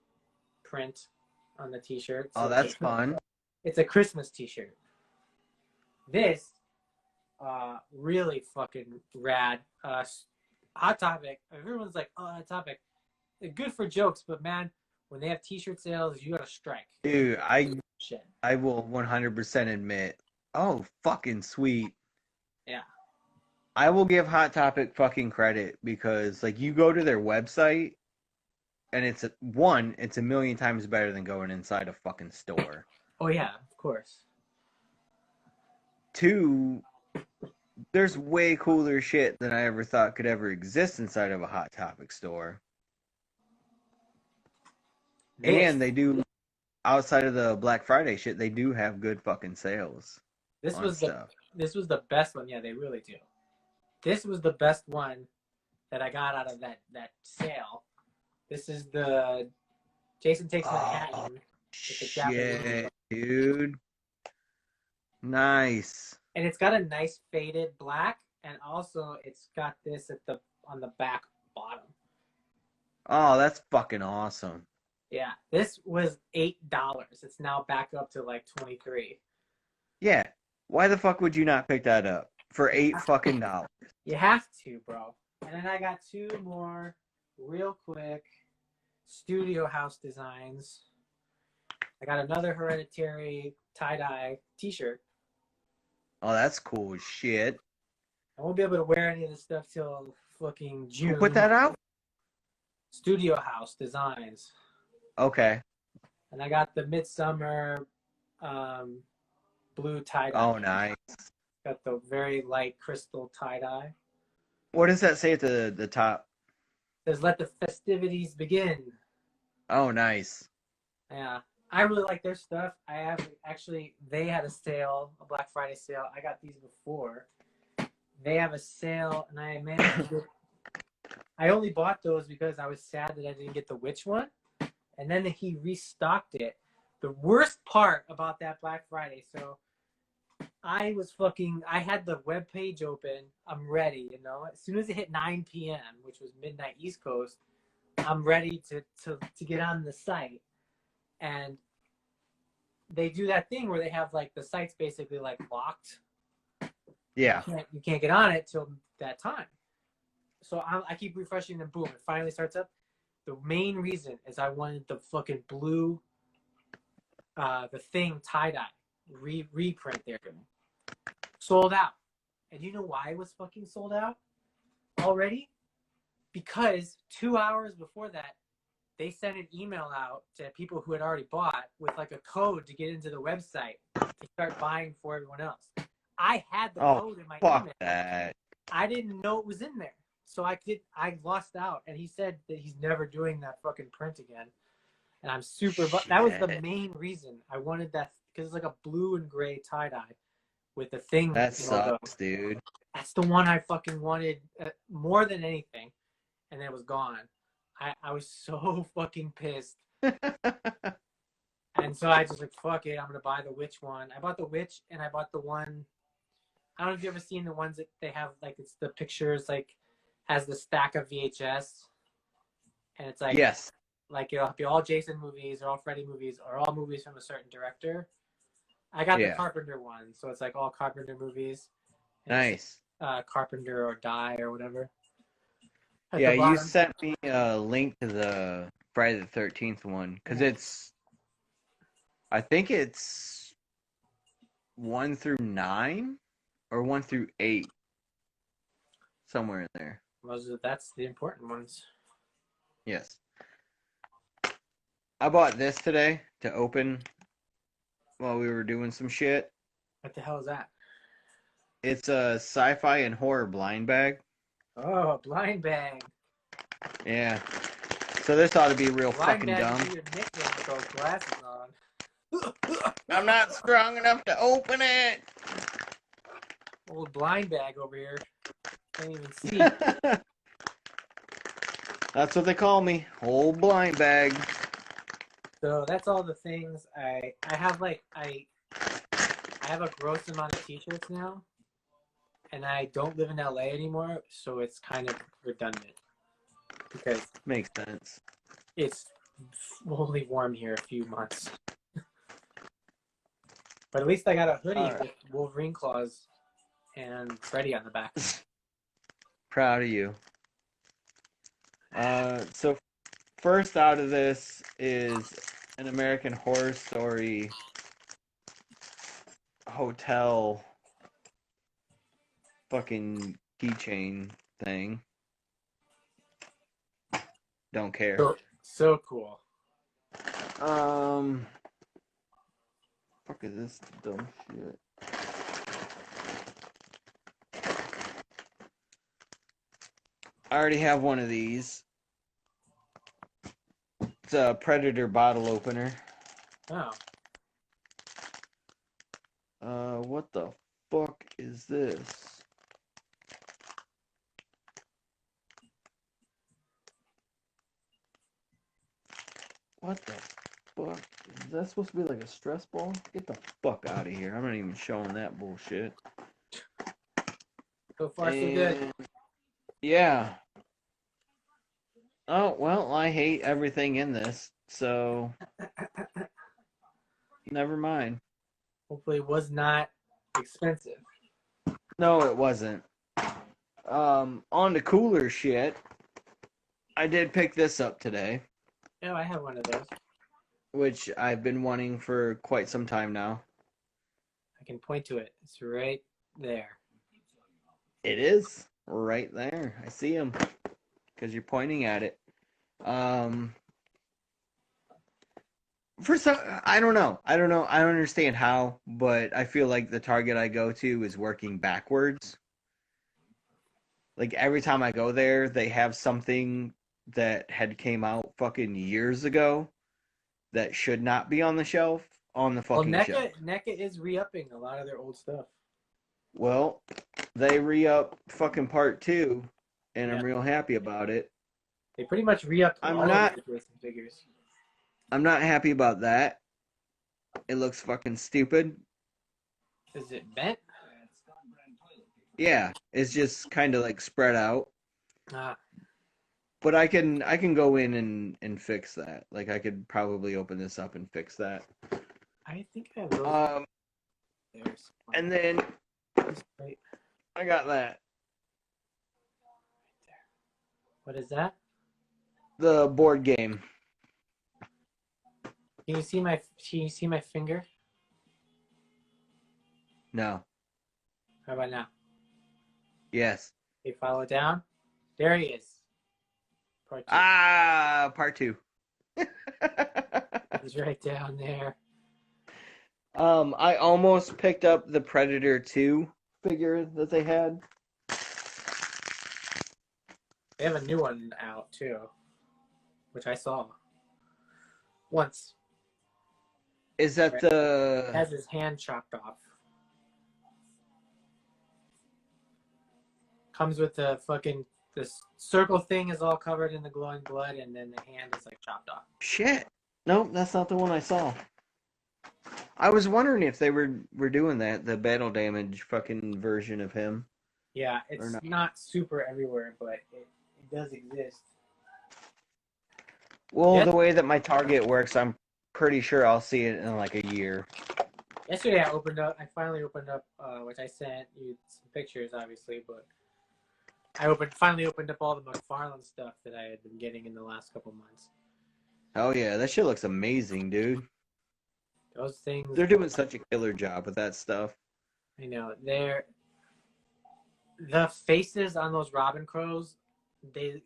print on the T-shirt. Oh, that's fun. It's a Christmas T-shirt. This really fucking rad. Hot Topic. Everyone's like, oh, Hot Topic. They're good for jokes, but man, when they have T-shirt sales, you gotta strike. Dude, Shit. I will 100% admit. Oh, fucking sweet. Yeah. I will give Hot Topic fucking credit because like you go to their website and it's a million times better than going inside a fucking store. Oh yeah, of course. 2, there's way cooler shit than I ever thought could ever exist inside of a Hot Topic store. And they do, outside of the Black Friday shit, they do have good fucking sales. This was the best one. Yeah, they really do. This was the best one that I got out of that sale. This is the Jason Takes Manhattan. Shit, dude. Nice. And it's got a nice faded black, and also it's got this on the back bottom. Oh, that's fucking awesome. Yeah, this was $8. It's now back up to like $23. Yeah. Why the fuck would you not pick that up for $8 fucking dollars? You have to, bro. And then I got 2 more real quick Studio House designs. I got another Hereditary tie-dye t-shirt. Oh, that's cool as shit. I won't be able to wear any of this stuff till fucking June. Who put that out? Studio House designs. Okay. And I got the Midsummer blue tie-dye. Oh, nice. Got the very light crystal tie-dye. What does that say at the top? It says, "Let the festivities begin." Oh, nice. Yeah. I really like their stuff. They had a sale, a Black Friday sale. I got these before. They have a sale, and I managed to I only bought those because I was sad that I didn't get the witch one. And then he restocked it. The worst part about that Black Friday, so I had the web page open. I'm ready, you know. As soon as it hit 9 p.m., which was midnight East Coast, I'm ready to get on the site. And they do that thing where they have like the site's basically like locked. Yeah. You can't get on it till that time. So I keep refreshing and boom, it finally starts up. The main reason is I wanted the fucking blue, the thing tie-dye reprint there. Sold out. And you know why it was fucking sold out already? Because 2 hours before that, they sent an email out to people who had already bought with like a code to get into the website to start buying for everyone else. I had the Oh, code in my fuck email. that. I didn't know it was in there. So I lost out. And he said that he's never doing that fucking print again. And I'm super, that was the main reason I wanted that, because it's like a blue and gray tie-dye with the thing That logo. sucks, dude. That's the one I fucking wanted more than anything. And then it was gone. I was so fucking pissed. And so I just like, fuck it, I'm gonna buy the witch one. I bought the witch, and I bought the one. I don't know if you've ever seen the ones that they have, like it's the pictures like has the stack of VHS, and it's like yes, like it'll be all Jason movies or all Freddy movies or all movies from a certain director. I got the Carpenter one, so it's like all Carpenter movies. Nice. Carpenter or Die or whatever. Yeah, you sent me a link to the Friday the 13th one, because I think it's 1 through 9 or 1 through 8, somewhere in there. That's the important ones. Yes. I bought this today to open while we were doing some shit. What the hell is that? It's a sci-fi and horror blind bag. Oh, a blind bag. Yeah. So this ought to be real blind fucking dumb. With those glasses on. I'm not strong enough to open it. Old blind bag over here. Can't even see. That's what they call me. Old blind bag. So that's all the things I have. Like I have a gross amount of t-shirts now, and I don't live in LA anymore, so it's kind of redundant because makes sense. It's only warm here a few months, but at least I got a hoodie with Wolverine claws and Freddy on the back. Proud of you. So first out of this is an American Horror Story hotel fucking keychain thing. Don't care. So cool. Fuck is this dumb shit? I already have one of these. It's a Predator bottle opener. Oh. What the fuck is this? What the fuck? Is that supposed to be like a stress ball? Get the fuck out of here. I'm not even showing that bullshit. So far, so good. Yeah. Oh, well, I hate everything in this, so never mind. Hopefully it was not expensive. No, it wasn't. On to cooler shit. I did pick this up today. Oh, I have one of those. Which I've been wanting for quite some time now. I can point to it. It's right there. It is right there. I see him because you're pointing at it. For some, I don't know. I don't understand how, but I feel like the Target I go to is working backwards. Like every time I go there, they have something that had came out fucking years ago that should not be on the shelf on the fucking shelf. NECA is re-upping a lot of their old stuff. Well, they re-up fucking part 2, and I'm real happy about it. They pretty much re-upped all of the Jason figures. I'm not happy about that. It looks fucking stupid. Is it bent? Yeah, it's just kind of like spread out. But I can go in and fix that. Like I could probably open this up and fix that. I think I will. And then I got that. What is that? The board game. Can you see my finger? No. How about now? Yes. Okay, follow down. There he is. Part 2. He's right down there. I almost picked up the Predator 2 figure that they had. They have a new one out too, which I saw once. Is that Right? the... Has his hand chopped off. Comes with the fucking this circle thing is all covered in the glowing blood, and then the hand is like chopped off. Shit. Nope, that's not the one I saw. I was wondering if they were doing that, the battle damage fucking version of him. Yeah, Or it's not. not super everywhere, but it does exist. Well, Yes, the way that my Target works, I'm pretty sure I'll see it in like a year. yesterday I finally opened up, which I sent you some pictures, obviously, but I finally opened up all the McFarlane stuff that I had been getting in the last couple months. Oh yeah, that shit looks amazing, dude. Those things, They're doing such a killer job with that stuff. I know, the faces on those Robin Crows, they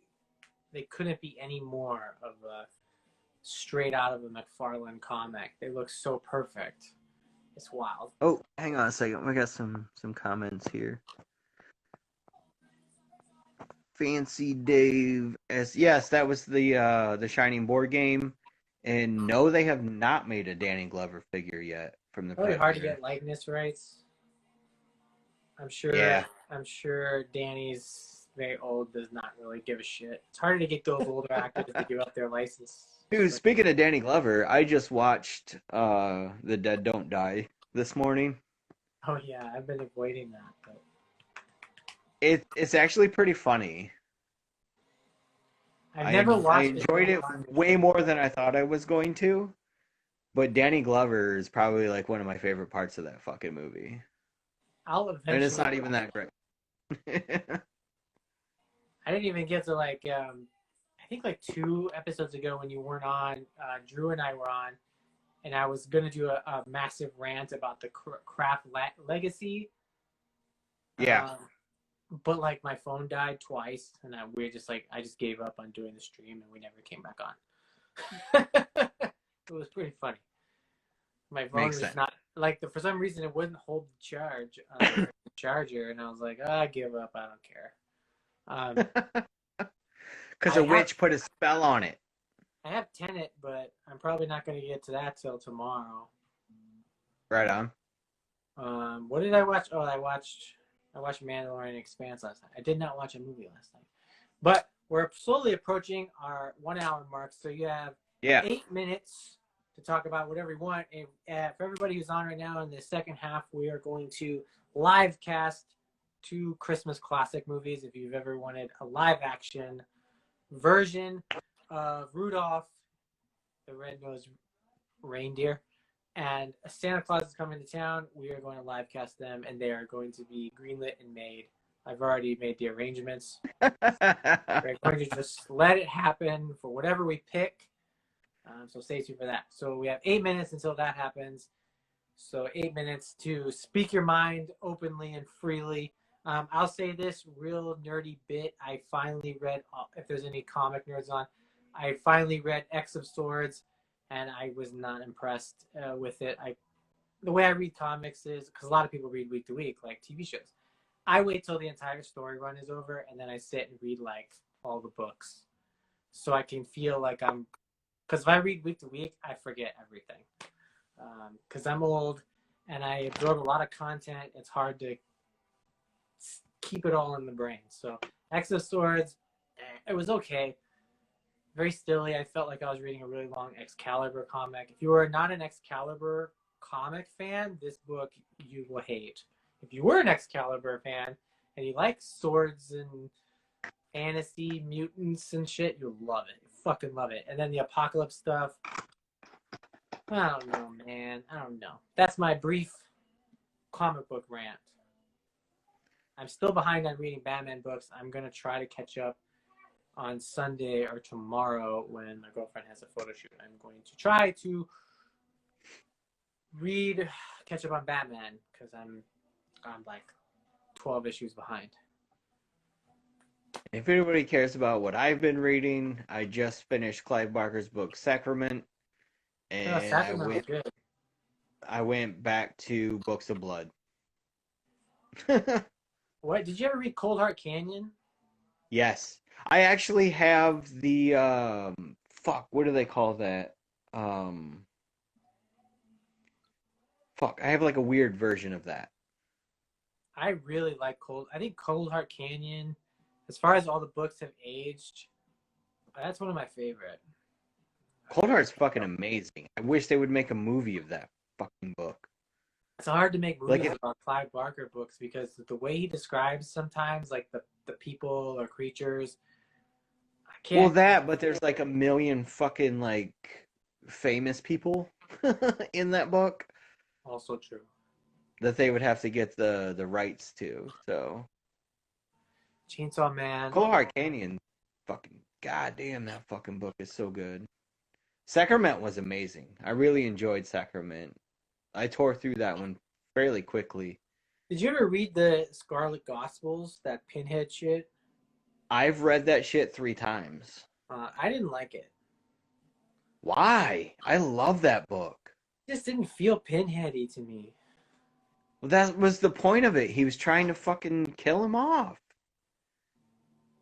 couldn't be any more of a straight out of a McFarlane comic. They look so perfect. It's wild. Oh, hang on a second. We got some comments here. Fancy Dave S. Yes, that was the Shining board game. And no, they have not made a Danny Glover figure yet from the Probably hard to Predator. get likeness rights. I'm Yeah. sure Danny's very old, does not really give a shit. It's harder to get those older actors to give up their license. Dude, speaking of Danny Glover, I just watched The Dead Don't Die this morning. Oh yeah, I've been avoiding that. But It's actually pretty funny. I've never I watched it. enjoyed it way more than I thought I was going to. But Danny Glover is probably like one of my favorite parts of that fucking movie. I'll And it's eventually. not even that great. I didn't even get to I think like 2 episodes ago when you weren't on, Drew and I were on, and I was gonna do a massive rant about the craft legacy. Yeah. But like my phone died twice, and I just gave up on doing the stream, and we never came back on. It was pretty funny. My phone Makes was sense. not for some reason it wouldn't hold the charge on the charger, and I was like, I give up. I don't care. Because a witch put a spell on it. I have Tenet, but I'm probably not going to get to that till tomorrow. Right on. What did I watch? Oh, I watched Mandalorian Expanse last night. I did not watch a movie last night. But we're slowly approaching our 1 hour mark, so you have 8 minutes to talk about whatever you want. And for everybody who's on right now in the second half, we are going to live cast 2 Christmas classic movies. If you've ever wanted a live action version of Rudolph, the red-nosed reindeer, and Santa Claus is coming to town, we are going to live cast them, and they are going to be greenlit and made. I've already made the arrangements. We're going to just let it happen for whatever we pick. So stay tuned for that. So we have 8 minutes until that happens. So 8 minutes to speak your mind openly and freely. I'll say this real nerdy bit. I finally read, if there's any comic nerds on, I finally read X of Swords, and I was not impressed with it. The way I read comics is, because a lot of people read week to week, like TV shows. I wait till the entire story run is over, and then I sit and read like all the books, so I can feel like I'm. Because if I read week to week, I forget everything. Because I'm old, and I absorb a lot of content. It's hard to keep it all in the brain. So X of Swords, it was okay. Very stilly. I felt like I was reading a really long Excalibur comic. If you are not an Excalibur comic fan, this book you will hate. If you were an Excalibur fan and you like swords and fantasy, mutants and shit, you'll love it. You fucking love it. And then the Apocalypse stuff, I don't know, man. I don't know. That's my brief comic book rant. I'm still behind on reading Batman books. I'm going to try to catch up on Sunday or tomorrow when my girlfriend has a photo shoot. I'm going to try to catch up on Batman, because I'm like 12 issues behind. If anybody cares about what I've been reading, I just finished Clive Barker's book Sacrament, No, and Sacrament was good. I went back to Books of Blood. What did you ever read Cold Heart Canyon? Yes. I actually have the fuck, what do they call that? Um Fuck, I have like a weird version of that. I really like Cold. I think Cold Heart Canyon, as far as all the books have aged, that's one of my favorite. Cold Heart's fucking amazing. I wish they would make a movie of that fucking book. It's hard to make Like movies about Clive Barker books because the way he describes sometimes like the people or creatures, I well can't. that, but there's like a million fucking like famous people in that book Also true. that they would have to get the rights to. So Chainsaw Man. Cold Heart Canyon, fucking goddamn, that fucking book is so good. Sacrament was amazing. I really enjoyed Sacrament. I tore through that one fairly quickly. Did you ever read the Scarlet Gospels, that Pinhead shit? I've read that shit 3 times. I didn't like it. Why? I love that book. It just didn't feel Pinheady to me. Well, that was the point of it. He was trying to fucking kill him off.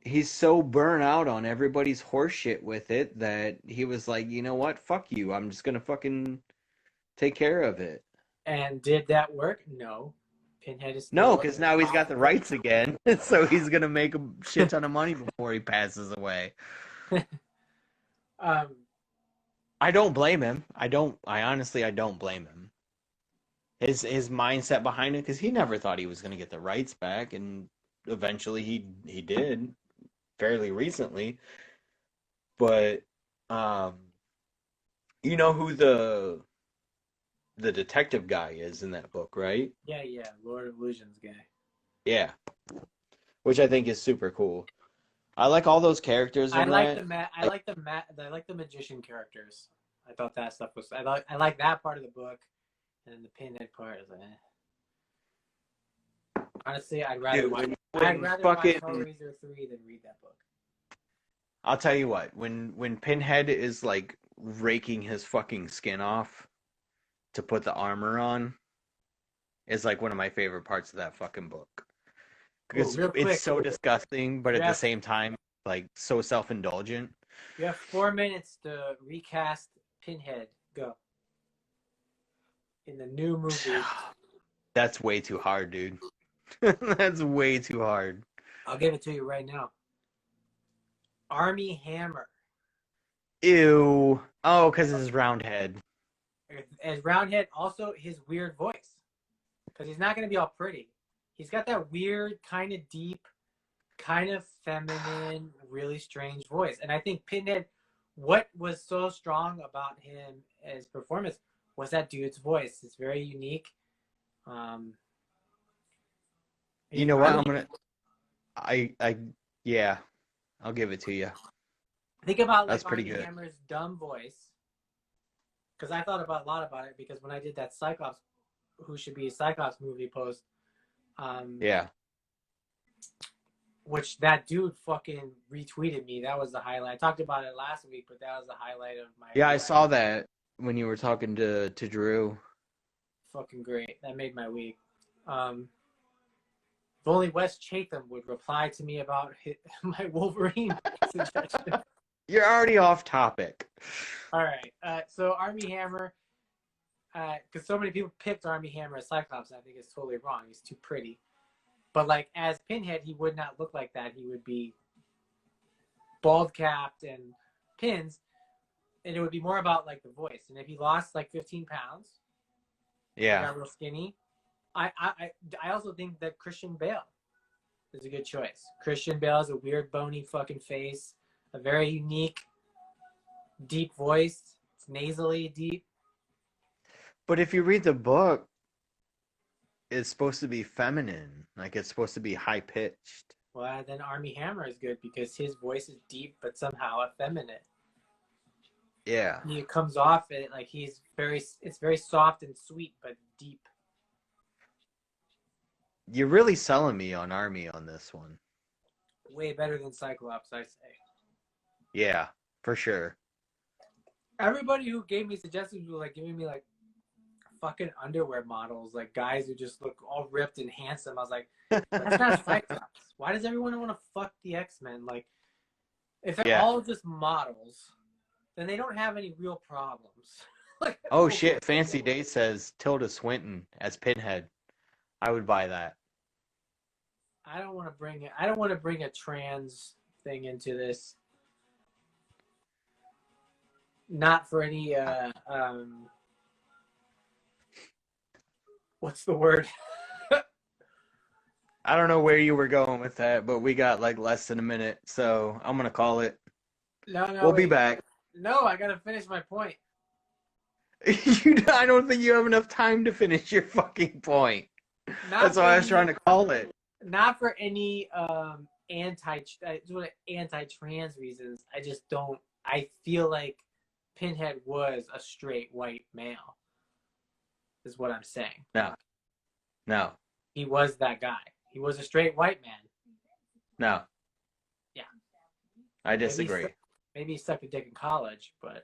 He's so burnt out on everybody's horseshit with it that he was like, you know what? Fuck you. I'm just gonna fucking take care of it. And did that work? No. Pinhead is No, still. because now he's got the rights again, so he's gonna make a shit ton of money before he passes away. um, I don't blame him. I honestly, I don't blame him. His mindset behind it, because he never thought he was gonna get the rights back, and eventually he did, fairly recently. But um, you know who the detective guy is in that book, right? yeah, Lord of Illusions guy. Yeah, which I think is super cool. I like all those characters I in like that. I like the magician characters. I thought that stuff was. I like that part of the book, and then the Pinhead part is like. Honestly, Dude, I'd rather watch fucking, Hellraiser 3 than read that book. I'll tell you what, when Pinhead is like raking his fucking skin off to put the armor on, is like one of my favorite parts of that fucking book. Oh, Because real it's quick. so disgusting, but You at the have, same time, like so self-indulgent. you have 4 minutes to recast Pinhead. Go. In the new movie. That's way too hard, dude. That's way too hard. I'll give it to you right now. Army Hammer. Ew. Oh, because his round head. As Roundhead, also his weird voice. Because he's not going to be all pretty. He's got that weird, kind of deep, kind of feminine, really strange voice. And I think Pinhead, what was so strong about him as performance was that dude's voice. It's very unique. You know what? Yeah, I'll give it to you. Think about like That's pretty Armie good. Hammer's dumb voice, because I thought about a lot about it. Because when I did that Cyclops, who should be a Cyclops movie post, Yeah. which that dude fucking retweeted me. That was the highlight. I talked about it last week, but that was the highlight of my. Yeah, I saw that when you were talking to Drew. Fucking great. That made my week. If only Wes Chatham would reply to me about my Wolverine suggestion. You're already off topic. All right. So Armie Hammer, because so many people picked Armie Hammer as Cyclops, I think it's totally wrong. He's too pretty. But like as Pinhead, he would not look like that. He would be bald capped and pins, and it would be more about like the voice. And if he lost like 15 pounds, Yeah. got real skinny. I also think that Christian Bale is a good choice. Christian Bale has a weird bony fucking face, a very unique, deep voice. It's nasally deep. But if you read the book, it's supposed to be feminine. Like it's supposed to be high pitched. Well, then Armie Hammer is good because his voice is deep but somehow effeminate. Yeah. He comes off it like it's very soft and sweet but deep. You're really selling me on Army on this one. way better than Cyclops, I say. Yeah, for sure. Everybody who gave me suggestions were like giving me like fucking underwear models, like guys who just look all ripped and handsome. I was like, that's not Cyclops. Why does everyone want to fuck the X-Men? Like, if they're all just models, then they don't have any real problems. Like, oh shit, Fancy Day says Tilda Swinton as Pinhead. I would buy that. I don't want to bring a trans thing into this. Not for any what's the word? I don't know where you were going with that, but we got like less than a minute, so I'm gonna call it. No, we'll be back. No, I gotta finish my point. I don't think you have enough time to finish your fucking point. That's why I was trying to call it. Not for any anti-trans reasons. I just don't. I feel like Pinhead was a straight white male. Is what I'm saying. No. He was that guy. He was a straight white man. No. Yeah. I disagree. Maybe he sucked a dick in college, but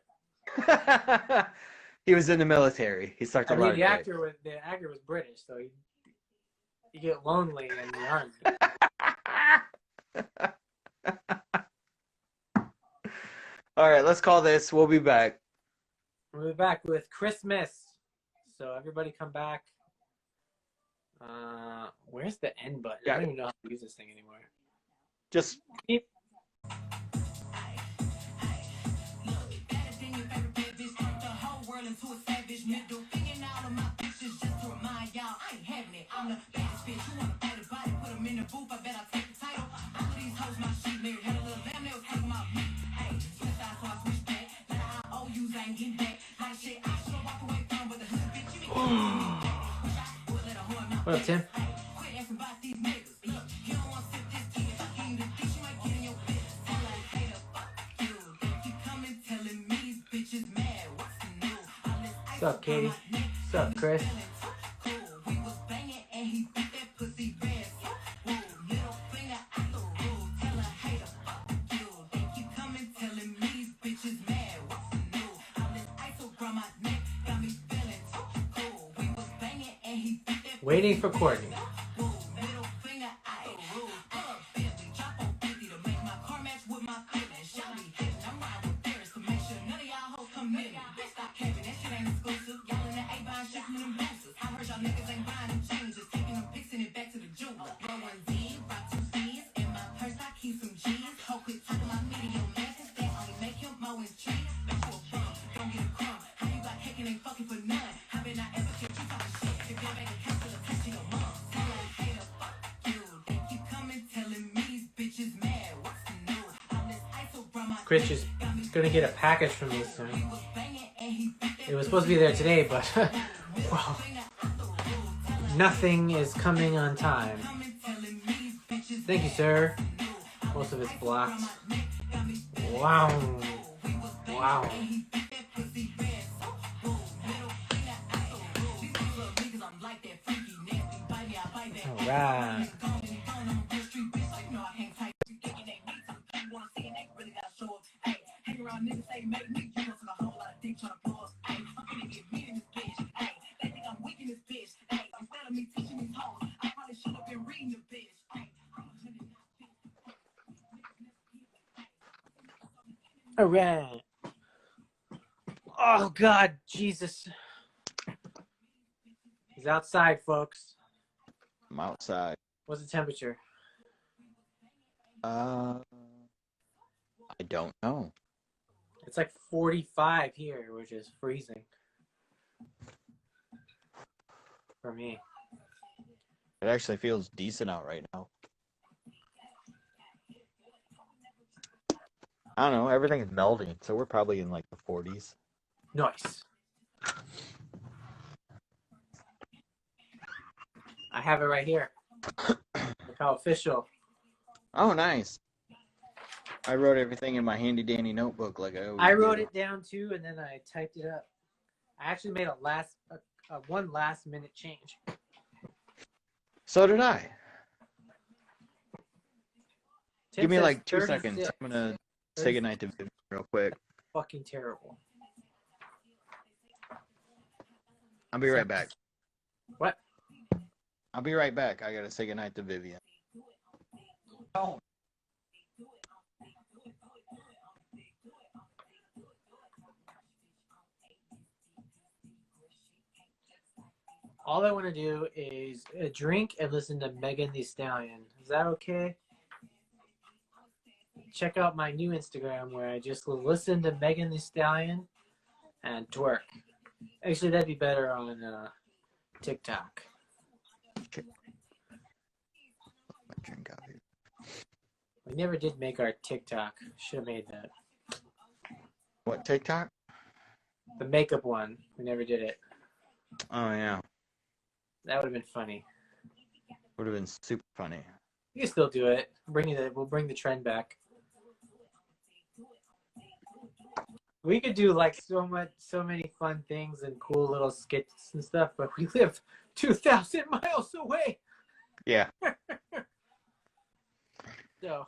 he was in the military. He sucked a lot of dick. The actor was British, so you get lonely in the army. All right, let's call this. We'll be back. We'll be back with Christmas. So everybody come back. Where's the end button? I don't even know how to use this thing anymore. Just What up, Tim? What's up, Katie? What's up, Chris? Waiting for Courtney. Chris is gonna get a package from me soon. It was supposed to be there today, but well, nothing is coming on time. Thank you, sir. Most of it's blocked. Wow. Wow. All right. All right. Oh, God, Jesus. He's outside, folks. I'm outside. What's the temperature? I don't know. It's like 45 here, which is freezing. For me. It actually feels decent out right now. I don't know. Everything is melting, so we're probably in like the 40s. Nice. I have it right here. Look how official. Oh, nice. I wrote everything in my handy dandy notebook like I wrote it down too, and then I typed it up. I actually made one last minute change. So did I. Give me says like 2 36. seconds. I'm gonna say goodnight to Vivian real quick. Fucking terrible. I'll be right back. What? I'll be right back. I gotta say goodnight to Vivian. Oh. All I want to do is drink and listen to Megan Thee Stallion. Is that okay? Check out my new Instagram where I just listen to Megan Thee Stallion and twerk. Actually, that'd be better on TikTok. My drink out here. We never did make our TikTok. Should have made that. What, TikTok? The makeup one. We never did it. Oh yeah. That would have been funny. Would have been super funny. You can still do it. We'll bring the trend back. We could do like so many fun things and cool little skits and stuff, but we live 2,000 miles away. Yeah. So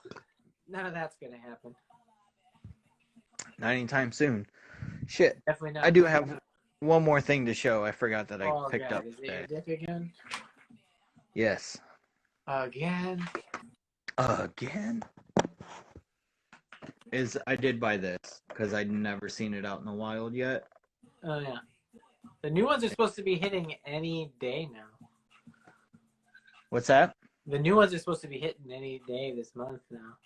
none of that's gonna happen. Not anytime soon. Shit. Definitely not. I do have one more thing to show. I forgot that I picked up Is today. it your dick again? Yes. Again? I did buy this because I'd never seen it out in the wild yet. Oh yeah. The new ones are supposed to be hitting any day now. What's that? The new ones are supposed to be hitting any day this month now.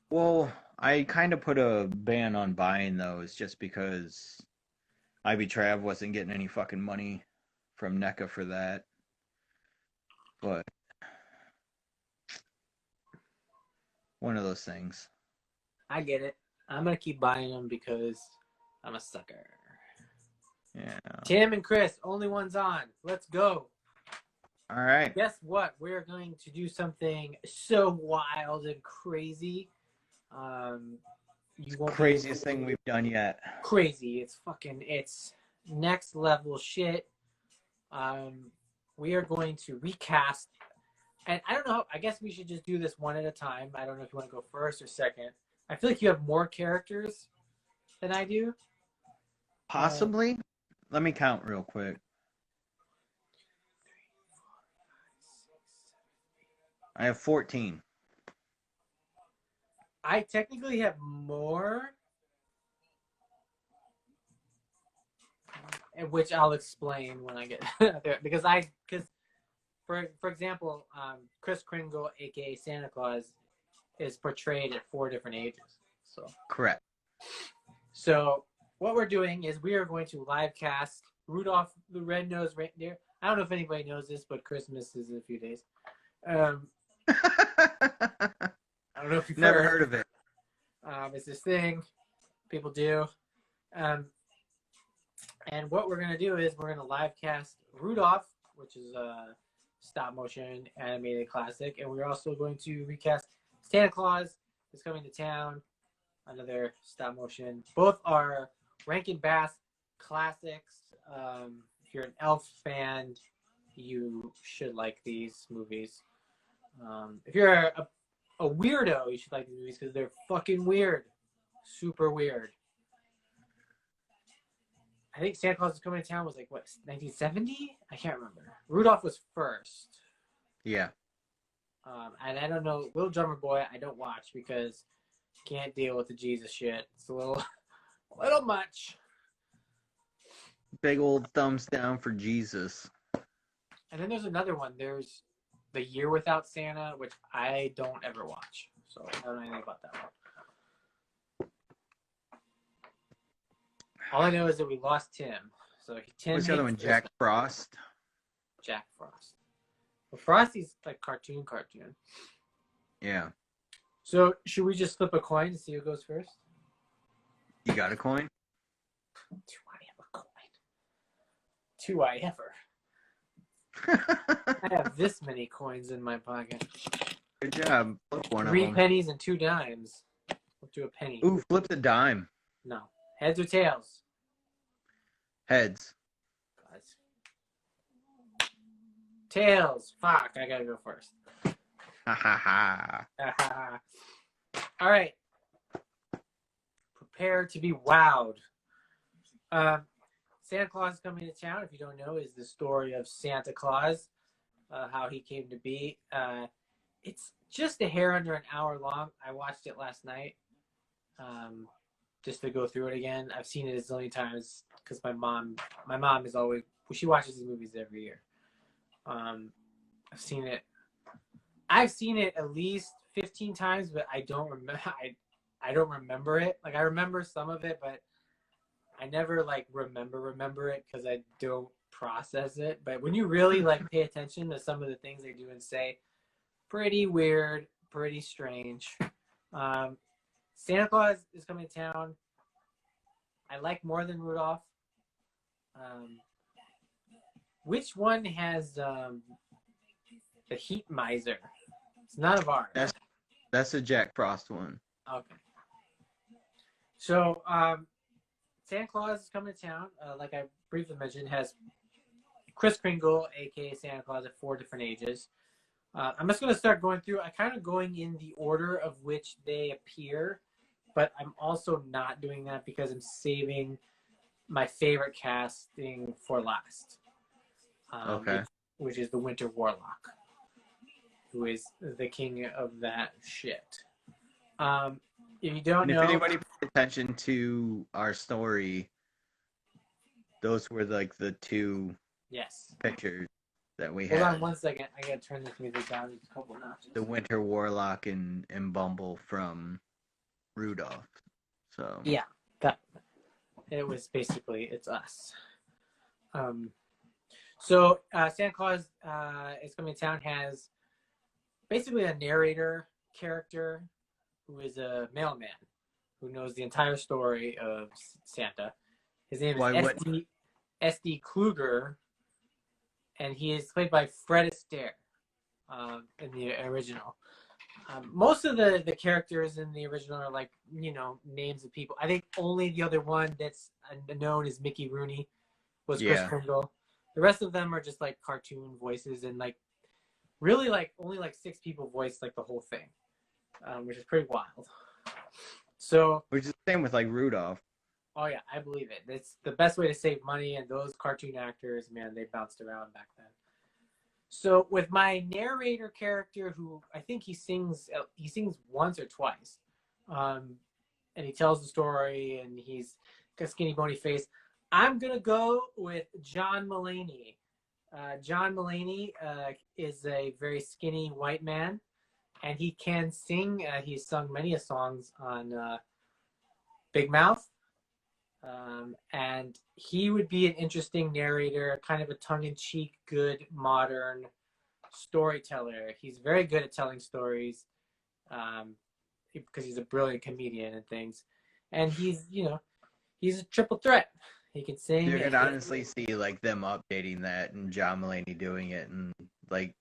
Well, I kind of put a ban on buying those just because Ivy Trav wasn't getting any fucking money from NECA for that. But one of those things. I get it. I'm gonna keep buying them because I'm a sucker. Yeah. Tim and Chris, only ones on. Let's go. All right. Guess what? We're going to do something so wild and crazy. You won't Craziest thing we've done yet. Crazy. It's next level shit. We are going to recast, and I don't know. I guess we should just do this one at a time. I don't know if you want to go first or second. I feel like you have more characters than I do. Possibly. Let me count real quick. I have 14. I technically have more, which I'll explain when I get there. Because for example, Chris Kringle, aka Santa Claus, is portrayed at 4 different ages. So Correct. So what we're doing is we are going to live cast Rudolph the Red-Nosed Reindeer. I don't know if anybody knows this, but Christmas is in a few days. I don't know if you've Never heard of it. It's this thing people do. And what we're going to do is we're going to live cast Rudolph, which is a stop motion animated classic. And we're also going to recast Santa Claus is Coming to Town, another stop motion. Both are Rankin Bass classics. If you're an Elf fan, you should like these movies. If you're a weirdo, you should like these movies because they're fucking weird. Super weird. I think Santa Claus is Coming to Town was like, what, 1970? I can't remember. Rudolph was first. Yeah. And I don't know, Little Drummer Boy, I don't watch because can't deal with the Jesus shit. It's a little much. Big old thumbs down for Jesus. And then there's another one. There's The Year Without Santa, which I don't ever watch. So I don't know anything about that one. All I know is that we lost Tim. So Tim. What's the other one? Jack Frost? Jack Frost. Well, Frosty's like cartoon. Yeah. So should we just flip a coin to see who goes first? You got a coin? Do I have a coin? Do I ever? I have this many coins in my pocket. Good job. Flip one 3 of them. pennies and 2 dimes. Let's do a penny. Ooh, flip the dime. No. Heads or tails? Heads. Guys. Tails. Fuck, I gotta go first. Ha ha ha. All right. Prepare to be wowed. Santa Claus Coming to Town, if you don't know, is the story of Santa Claus, how he came to be. It's just a hair under an hour long. I watched it last night just to go through it again. I've seen it a zillion times because my mom is always, she watches these movies every year. I've seen it at least 15 times, but I don't remember. I don't remember it. Like, I remember some of it, but I never like remember it because I don't process it. But when you really like pay attention to some of the things they do and say, pretty weird, pretty strange. Santa Claus is Coming to Town. I like more than Rudolph. Which one has the Heat Miser? It's none of ours. That's a Jack Frost one. Okay. So, Santa Claus is Coming to Town, like I briefly mentioned, has Kris Kringle, aka Santa Claus, at 4 different ages. I'm just going to start going through. I'm kind of going in the order of which they appear, but I'm also not doing that because I'm saving my favorite casting for last. Okay. Which is the Winter Warlock, who is the king of that shit. If you don't know, if anybody paid attention to our story, those were like the two pictures that we had. Hold on 1 second. I gotta turn this music down a couple notches. The Winter Warlock and Bumble from Rudolph. So yeah, it was basically it's us. So Santa Claus is Coming to Town has basically a narrator character who is a mailman who knows the entire story of Santa. His name is S.D. Kluger, and he is played by Fred Astaire in the original. Most of the characters in the original are like, names of people. I think only the other one that's known as Mickey Rooney was Kris Kringle. The rest of them are just like cartoon voices, and like really like only like 6 people voiced like the whole thing, which is pretty wild. So, which is the same with like Rudolph. Oh yeah, I believe it. It's the best way to save money, and those cartoon actors, man, they bounced around back then. So with my narrator character, who I think he sings once or twice, and he tells the story, and he's got a skinny, bony face. I'm gonna go with John Mulaney. John Mulaney is a very skinny white man, and he can sing. He's sung many songs on Big Mouth, and he would be an interesting narrator, kind of a tongue-in-cheek, good, modern storyteller. He's very good at telling stories because he's a brilliant comedian and things, and he's a triple threat. He can sing. You could honestly see like them updating that and John Mulaney doing it, and like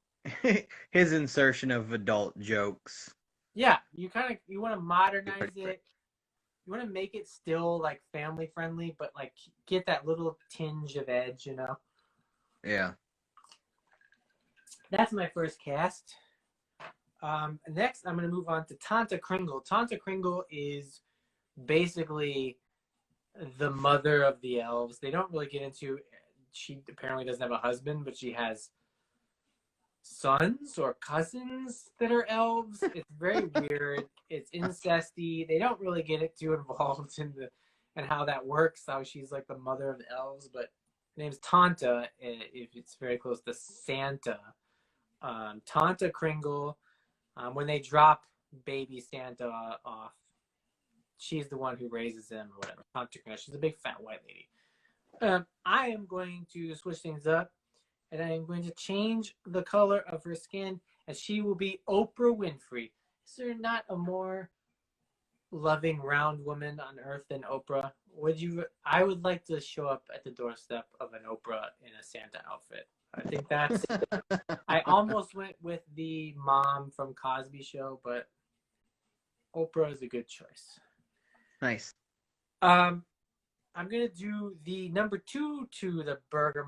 his insertion of adult jokes. Yeah, you want to modernize it. You want to make it still like family friendly, but like get that little tinge of edge, Yeah. That's my first cast. Next, I'm going to move on to Tanta Kringle. Tanta Kringle is basically the mother of the elves. They don't really get into. She apparently doesn't have a husband, but she has sons or cousins that are elves. It's very weird. It's incesty. They don't really get too involved in how that works. How she's like the mother of the elves, but her name's Tanta. If it's very close to Santa, Tanta Kringle. When they drop baby Santa off, she's the one who raises him or whatever. Tanta Kringle. She's a big fat white lady. I am going to switch things up, and I am going to change the color of her skin, and she will be Oprah Winfrey. Is there not a more loving, round woman on earth than Oprah? I would like to show up at the doorstep of an Oprah in a Santa outfit. I think that's. I almost went with the mom from Cosby Show, but Oprah is a good choice. Nice. I'm gonna do the number 2 to the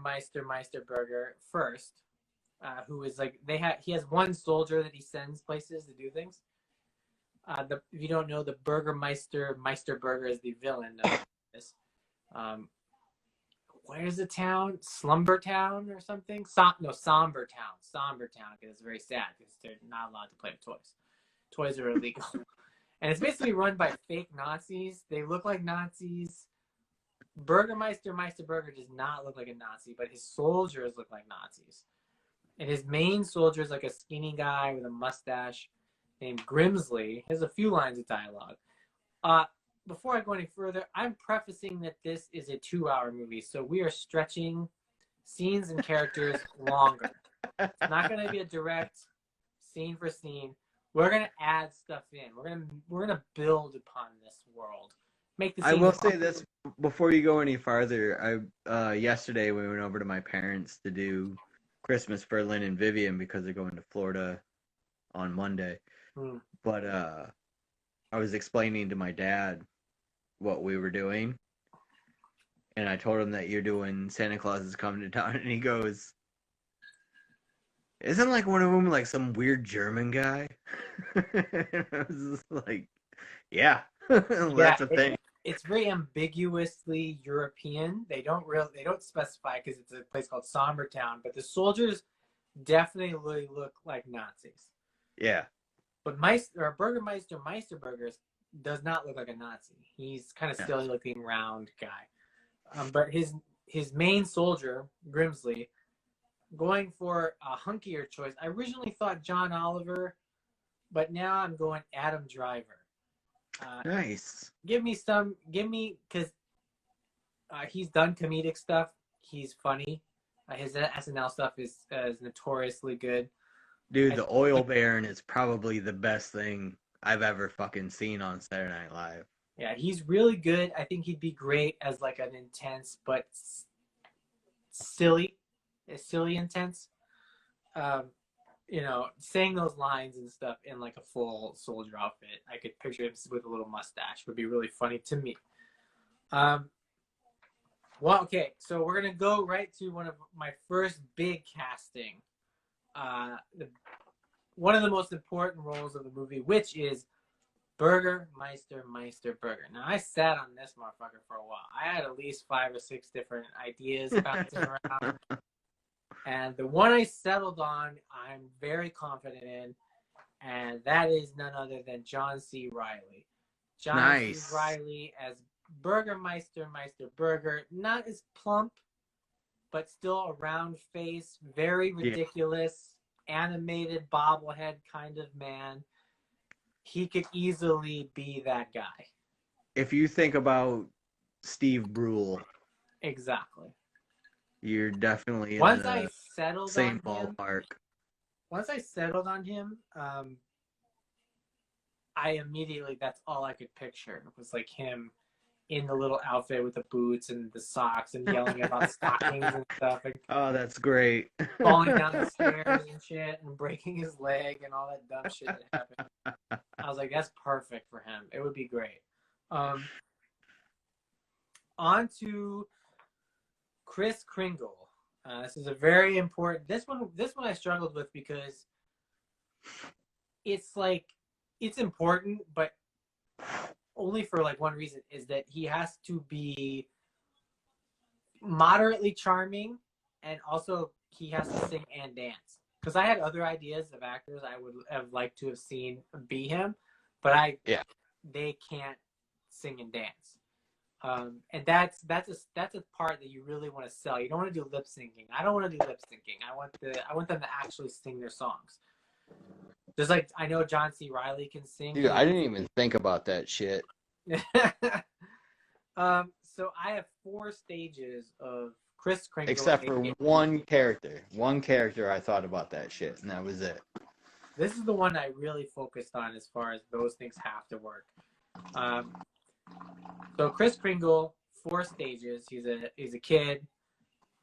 Meister Burger first, who is like he has one soldier that he sends places to do things. If you don't know, the Burgermeister, Meister Burger is the villain of this. Where's the town? Slumber Town or something? Somber Town. Somber Town, because it's very sad because they're not allowed to play with toys. Toys are illegal. And it's basically run by fake Nazis. They look like Nazis. Burgermeister, Meister Burger does not look like a Nazi, but his soldiers look like Nazis. And his main soldier is like a skinny guy with a mustache named Grimsley. He has a few lines of dialogue. Before I go any further, I'm prefacing that this is a 2-hour movie, so we are stretching scenes and characters longer. It's not going to be a direct scene for scene. We're going to add stuff in. We're gonna build upon this world. Make the. I will say this before you go any farther. Yesterday we went over to my parents to do Christmas for Lynn and Vivian because they're going to Florida on Monday. But I was explaining to my dad what we were doing, and I told him that you're doing Santa Claus is Coming to Town, and he goes, "Isn't like one of them like some weird German guy?" And I was just like, "Yeah, that's a thing." It's very ambiguously European. They don't specify because it's a place called Somber Town, but the soldiers definitely look like Nazis. Yeah. But Burgermeister Meister Burgers does not look like a Nazi. He's kind of silly looking round guy. But his main soldier, Grimsley, going for a hunkier choice. I originally thought John Oliver, but now I'm going Adam Driver. Nice. Because he's done comedic stuff. He's funny. His SNL stuff is notoriously good. Dude, the Oil Baron is probably the best thing I've ever fucking seen on Saturday Night Live. Yeah, he's really good. I think he'd be great as like an intense but silly intense. Saying those lines and stuff in like a full soldier outfit. I could picture him with a little mustache. Would be really funny to me. Okay, so we're gonna go right to one of my first big casting. One of the most important roles of the movie, which is Burgermeister Meister Burger. Now, I sat on this motherfucker for a while. I had at least 5 or 6 different ideas bouncing around. And the one I settled on, I'm very confident in, and that is none other than John C. Reilly. John C. Reilly as Burgermeister Meister Burger, not as plump, but still a round face, very ridiculous, animated bobblehead kind of man. He could easily be that guy. If you think about Steve Brule. Exactly. You're definitely in the same ballpark. Once I settled on him, I immediately, that's all I could picture. It was like him in the little outfit with the boots and the socks and yelling about stockings and stuff. And that's great. Falling down the stairs and shit and breaking his leg and all that dumb shit that happened. I was like, that's perfect for him. It would be great. On to Kris Kringle. This is a very important. This one I struggled with because it's important, but only for like one reason, is that he has to be moderately charming, and also he has to sing and dance. Because I had other ideas of actors I would have liked to have seen be him, but they can't sing and dance. And that's a part that you really want to sell. You don't want to do lip syncing. I don't want to do lip syncing. I want them to actually sing their songs. Just like I know John C. Reilly can sing. Dude, I didn't even think about that shit. So I have 4 stages of Kris Kringle. Except for one character. One character I thought about that shit, and that was it. This is the one I really focused on as far as those things have to work. So Kris Kringle, 4 stages. He's a kid,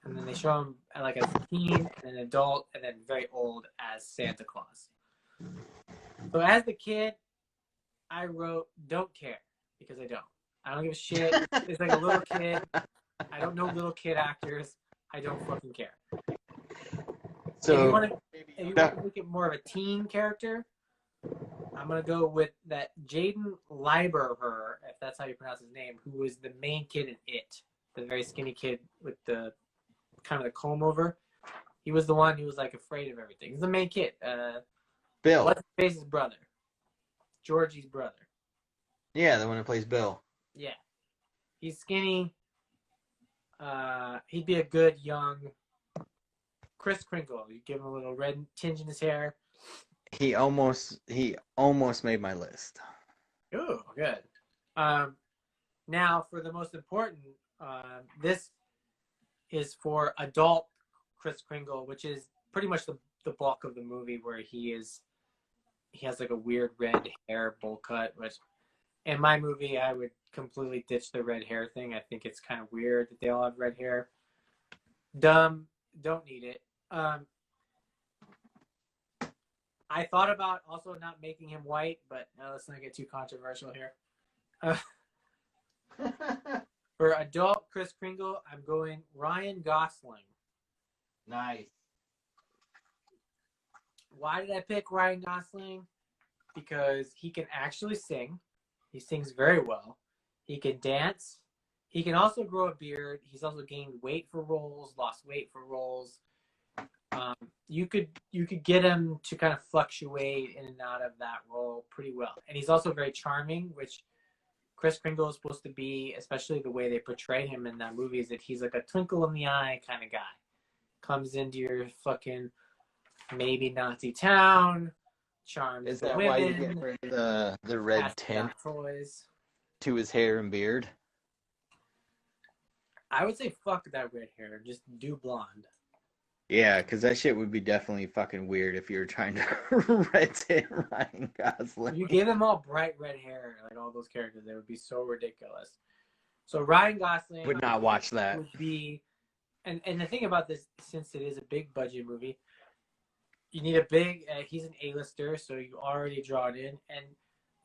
and then they show him like as a teen, and an adult, and then very old as Santa Claus. So as the kid, I wrote don't care, because I don't give a shit. It's like a little kid. I don't know little kid actors. I don't fucking care. So if you want to make it more of a teen character, I'm gonna go with that Jaden Lieberher, if that's how you pronounce his name, who was the main kid in It, the very skinny kid with the kind of the comb over. He was the one who was like afraid of everything. He's the main kid. Bill. What's his face's brother? Georgie's brother. Yeah, the one who plays Bill. Yeah, he's skinny. He'd be a good young Chris Kringle. You give him a little red tinge in his hair. He almost made my list. Ooh, good. Now for the most important, this is for adult Chris Kringle, which is pretty much the bulk of the movie, where he has like a weird red hair bowl cut, which in my movie I would completely ditch the red hair thing. I think it's kind of weird that they all have red hair. Dumb, don't need it. I thought about also not making him white, but let's not get too controversial here. For adult Chris Kringle, I'm going Ryan Gosling. Nice. Why did I pick Ryan Gosling? Because he can actually sing. He sings very well. He can dance. He can also grow a beard. He's also gained weight for roles, lost weight for roles. You could get him to kind of fluctuate in and out of that role pretty well. And he's also very charming, which Chris Kringle is supposed to be, especially the way they portray him in that movie, is that he's like a twinkle in the eye kind of guy. Comes into your fucking maybe Nazi town, charms Is the that women, why you get rid of the red tint toys to his hair and beard? I would say fuck that red hair. Just do blonde. Yeah, because that shit would be definitely fucking weird if you were trying to red tint Ryan Gosling. If you gave them all bright red hair, like all those characters, they would be so ridiculous. So Ryan Gosling Would not watch that. would be, and the thing about this, since it is a big budget movie, you need a big. He's an A-lister, so you already draw it in. And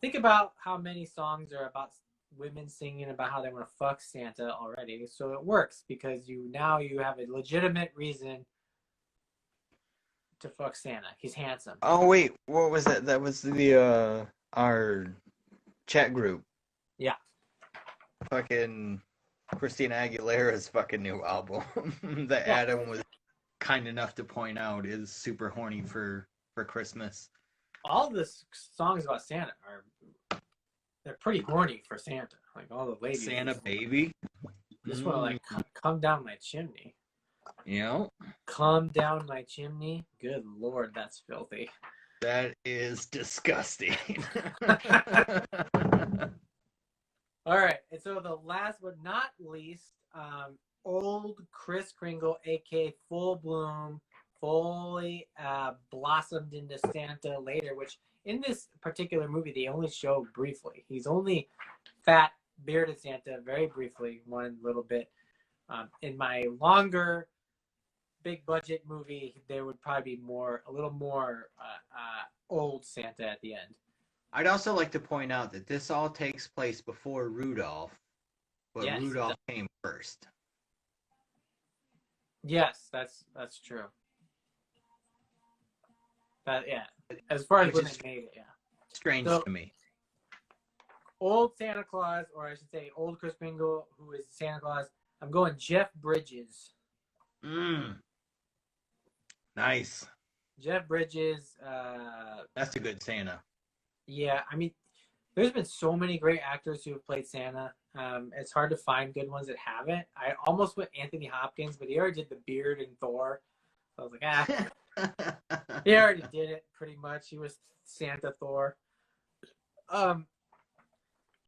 think about how many songs are about women singing about how they want to fuck Santa already. So it works because you have a legitimate reason to fuck Santa. He's handsome. Oh wait, what was that? That was the our chat group. Yeah. Fucking Christina Aguilera's fucking new album that Adam was kind enough to point out is super horny for Christmas. All the songs about Santa they're pretty horny for Santa. Like all the ladies. Santa baby. Just want to like come down my chimney. You know? Come down my chimney. Good Lord, that's filthy. That is disgusting. All right, and so the last but not least, old Chris Kringle, aka full bloom, fully blossomed into Santa later, which in this particular movie they only show briefly. He's only fat, bearded Santa very briefly, one little bit. In my longer, big budget movie, there would probably be a little more old Santa at the end. I'd also like to point out that this all takes place before Rudolph, but yes, Rudolph came first. Yes, that's true. As far as when they made it, yeah. Strange to me. Old Santa Claus, or I should say old Chris Kringle, who is Santa Claus, I'm going Jeff Bridges. Nice. Jeff Bridges. That's a good Santa. Yeah, I mean, there's been so many great actors who have played Santa. It's hard to find good ones that haven't. I almost went Anthony Hopkins, but he already did the beard in Thor. So I was like, he already did it pretty much. He was Santa Thor.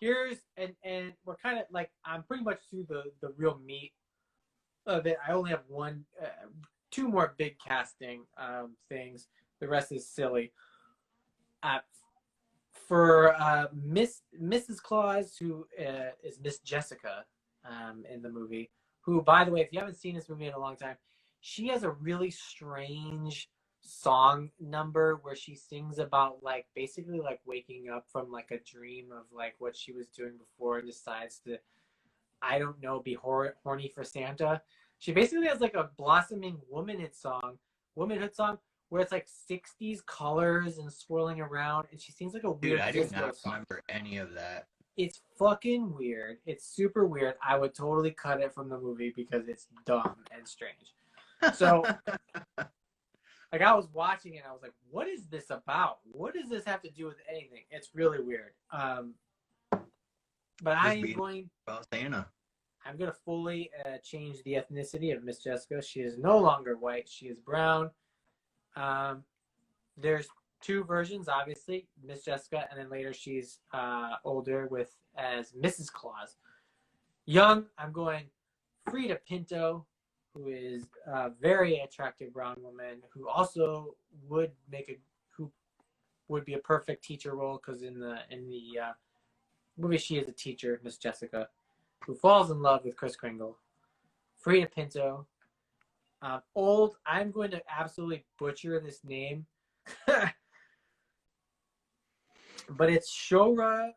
Here's and we're kind of like I'm pretty much through the real meat of it. I only have two more big casting things. The rest is silly. For Mrs. Claus, who is Miss Jessica in the movie, who, by the way, if you haven't seen this movie in a long time, she has a really strange song number where she sings about like basically like waking up from like a dream of like what she was doing before and decides to, I don't know, be horny for Santa. She basically has like a blossoming womanhood song where it's like 60s colors and swirling around, and she sings like a Dude, weird I do disco not song. remember any of that. It's fucking weird. It's super weird. I would totally cut it from the movie because it's dumb and strange. So, like, I was watching it, and I was like, "What is this about? What does this have to do with anything?" It's really weird. But I am going. About Santa. I'm going to fully change the ethnicity of Miss Jessica. She is no longer white. She is brown. There's two versions, obviously, Miss Jessica, and then later she's older as Mrs. Claus. Young, I'm going Frida Pinto, who is a very attractive brown woman who also would be a perfect teacher role because in the movie she is a teacher, Miss Jessica, who falls in love with Kris Kringle. Frida Pinto. Old, I'm going to absolutely butcher this name. But it's Shohara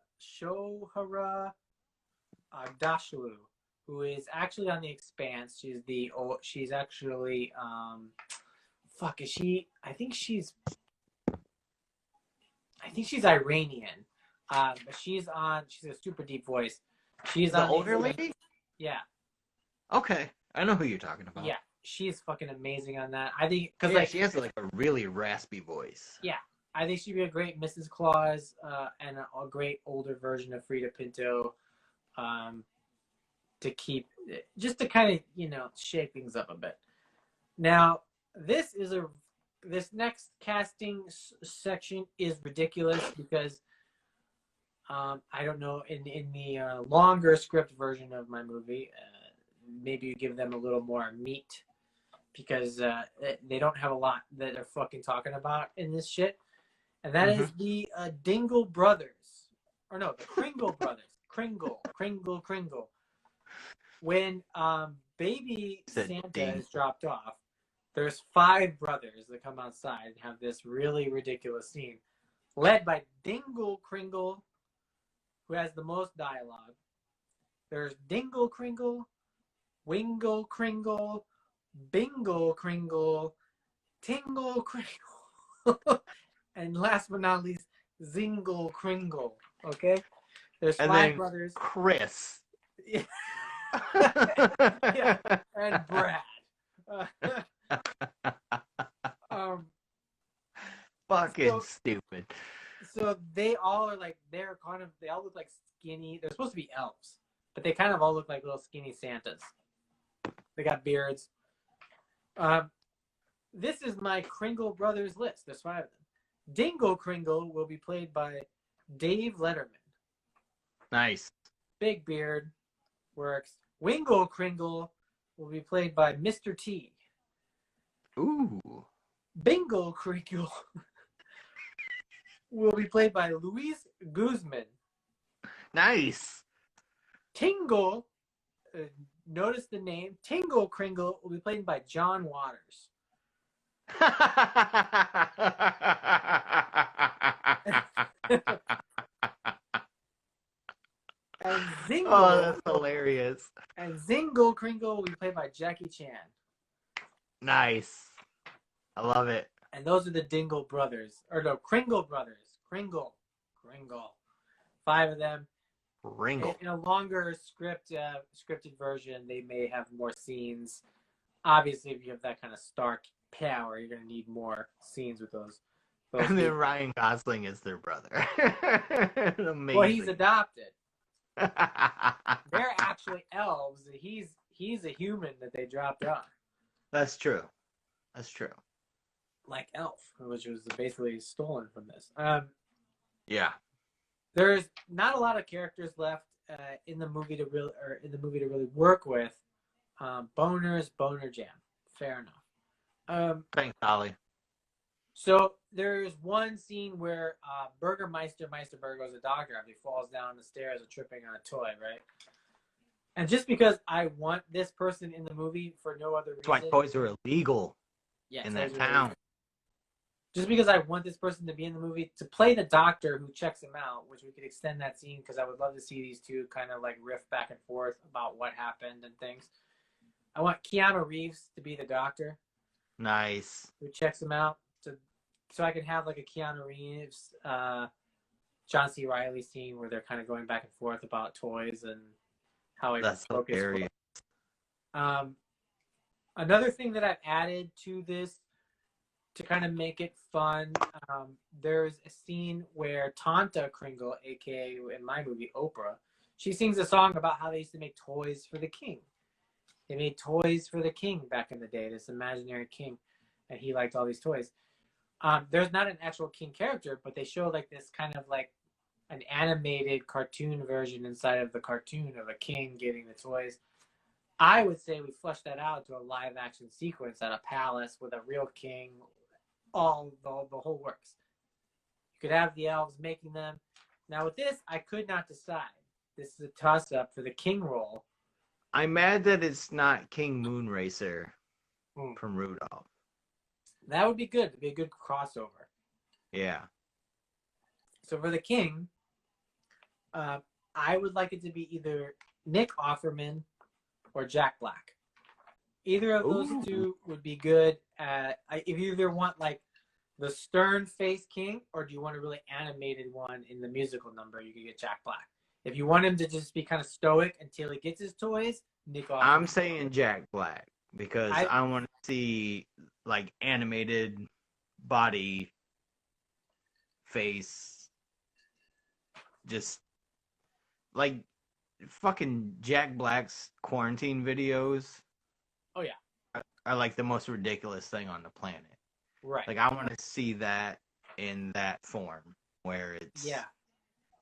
Aghdashloo, who is actually on The Expanse. She's actually is she? I think she's Iranian. But she's a super deep voice. She's the on older lady? Yeah. Okay. I know who you're talking about. Yeah. She's fucking amazing on that. I think because she has like a really raspy voice. Yeah, I think she'd be a great Mrs. Claus and a great older version of Frida Pinto, to kind of shake things up a bit. Now this next casting section is ridiculous because I don't know in the longer script version of my movie, maybe you give them a little more meat. Because they don't have a lot that they're fucking talking about in this shit. And that is the Dingle brothers. Or no, the Kringle brothers. Kringle. When baby Santa is dropped off, there's 5 brothers that come outside and have this really ridiculous scene. Led by Dingle Kringle, who has the most dialogue. There's Dingle Kringle, Wingle Kringle, Bingle Kringle, Tingle Kringle, and last but not least, Zingle Kringle. Okay? There's 5 brothers. Chris. Yeah. Yeah. And Brad. Fucking stupid. So they all are like, they all look like skinny. They're supposed to be elves, but they kind of all look like little skinny Santas. They got beards. This is my Kringle brothers list. There's 5 of them. Dingle Kringle will be played by Dave Letterman. Nice. Big beard. Works. Wingle Kringle will be played by Mr. T. Ooh. Bingle Kringle will be played by Luis Guzman. Nice. Tingle, notice the name. Tingle Kringle will be played by John Waters. And Zingle, oh, that's hilarious. And Zingle Kringle will be played by Jackie Chan. Nice. I love it. And those are the Dingle brothers. Or no, Kringle brothers. Kringle. 5 of them. Kringle. In a longer scripted version, they may have more scenes. Obviously, if you have that kind of star power, you're going to need more scenes with those and then Ryan Gosling is their brother. Amazing. Well, he's adopted. They're actually elves. He's a human that they dropped off. That's true. Like Elf, which was basically stolen from this. Yeah. There's not a lot of characters left in the movie to really work with. Boner Jam. Fair enough. Thanks, Holly. So there's one scene where Meister Burger's a doctor after he falls down the stairs or tripping on a toy, right? And just because I want this person in the movie for no other reason. That's why toys are illegal in that town. Illegal. Just because I want this person to be in the movie to play the doctor who checks him out, which we could extend that scene because I would love to see these two kind of like riff back and forth about what happened and things. I want Keanu Reeves to be the doctor. Nice. Who checks him out. so I can have like a Keanu Reeves, John C. Reilly scene where they're kind of going back and forth about toys and how he That's broke his foot. hilarious. Another thing that I've added to this to kind of make it fun, there's a scene where Tanta Kringle, aka in my movie Oprah, she sings a song about how they used to make toys for the king. They made toys for the king back in the day, this imaginary king, and he liked all these toys. There's not an actual king character, but they show like this kind of like an animated cartoon version inside of the cartoon of a king getting the toys. I would say we flesh that out to a live action sequence at a palace with a real king, all the whole works. You could have the elves making them. Now with this, I could not decide. This is a toss up for the king role. I'm mad that it's not King Moonracer from Rudolph. That would be good. It'd be a good crossover. Yeah. So for the king, I would like it to be either Nick Offerman or Jack Black. Either of those two would be good. If you either want like the stern face king, or do you want a really animated one in the musical number, you could get Jack Black. If you want him to just be kind of stoic until he gets his toys, Nick Offerman. I'm saying Jack Black because I want to see like animated body, face, just like fucking Jack Black's quarantine videos. Oh yeah, are like the most ridiculous thing on the planet. Right. Like I want to see that in that form where it's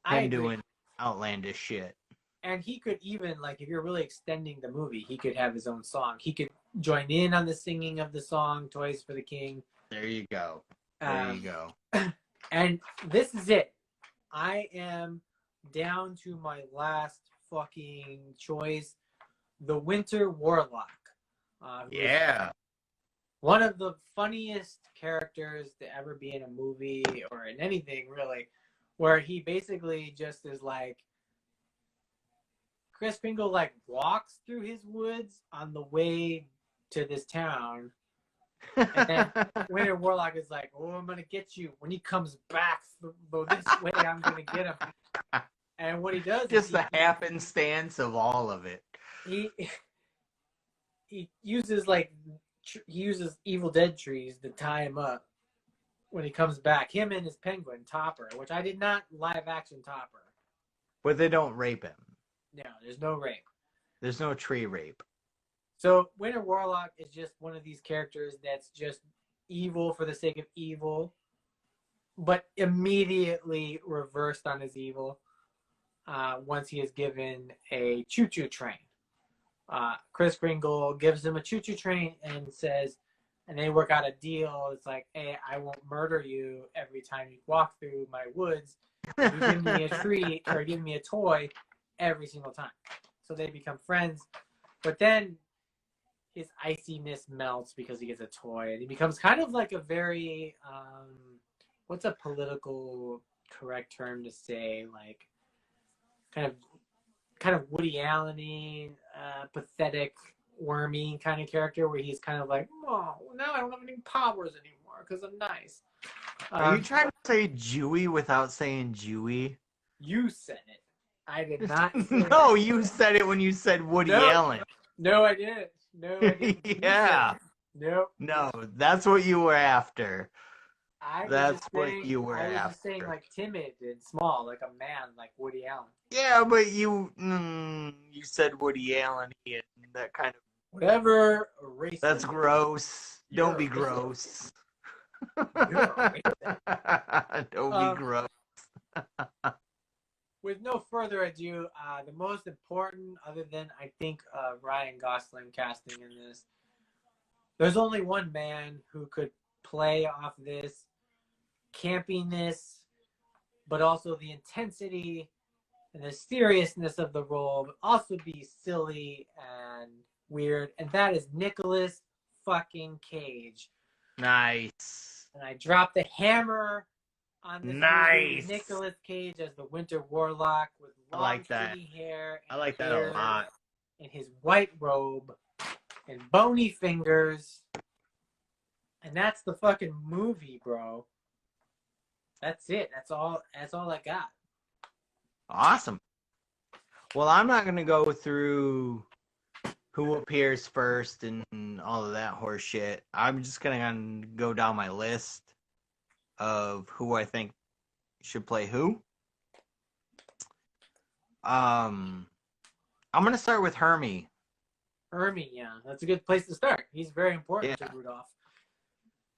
him doing outlandish shit. And he could even, like, if you're really extending the movie, he could have his own song. He could join in on the singing of the song Toys for the King. There you go. There you go. And this is it. I am down to my last fucking choice, the Winter Warlock. Yeah. One of the funniest characters to ever be in a movie or in anything, really, where he basically just is like, Kris Kringle like walks through his woods on the way to this town, and then Winter Warlock is like, "Oh, I'm gonna get you." When he comes back this way, I'm gonna get him. And what he does just is the happenstance of all of it. He uses he uses Evil Dead trees to tie him up. When he comes back, him and his penguin Topper, which I did not live action Topper. But they don't rape him. No, there's no rape. There's no tree rape. So Winter Warlock is just one of these characters that's just evil for the sake of evil, but immediately reversed on his evil once he is given a choo-choo train. Kris Kringle gives him a choo-choo train and says, and they work out a deal. It's like, hey, I won't murder you every time you walk through my woods. You give me a treat or give me a toy every single time. So they become friends. But then his iciness melts because he gets a toy. And he becomes kind of like a very, what's a political correct term to say? Like, kind of Woody Allen-y, pathetic, wormy kind of character where he's kind of like, oh, now I don't have any powers anymore because I'm nice. Are you trying to say Jewy without saying Jewy? You said it. I did not say No, you said it when you said Woody Allen. No, I didn't. No, I didn't. Yeah. Nope. No, that's what you were after. That's what you were after. I was after. just saying like timid and small, like a man, like Woody Allen. Yeah, but you said Woody Allen and that kind of... Whatever. Racist. That's gross. Don't be gross. Don't be gross. With no further ado, the most important, other than I think Ryan Gosling casting in this, there's only one man who could play off this campiness, but also the intensity and the seriousness of the role, but also be silly and weird, and that is Nicolas fucking Cage. Nice. And I dropped the hammer on this movie, Nicolas Cage as the Winter Warlock with long shitty hair. I like that a lot. In his white robe and bony fingers. And that's the fucking movie, bro. That's it. That's all. That's all I got. Awesome. Well, I'm not gonna go through who appears first and all of that horse shit. I'm just gonna go down my list of who I think should play who. I'm gonna start with Hermie. Hermie, yeah, that's a good place to start. He's very important Yeah. to Rudolph.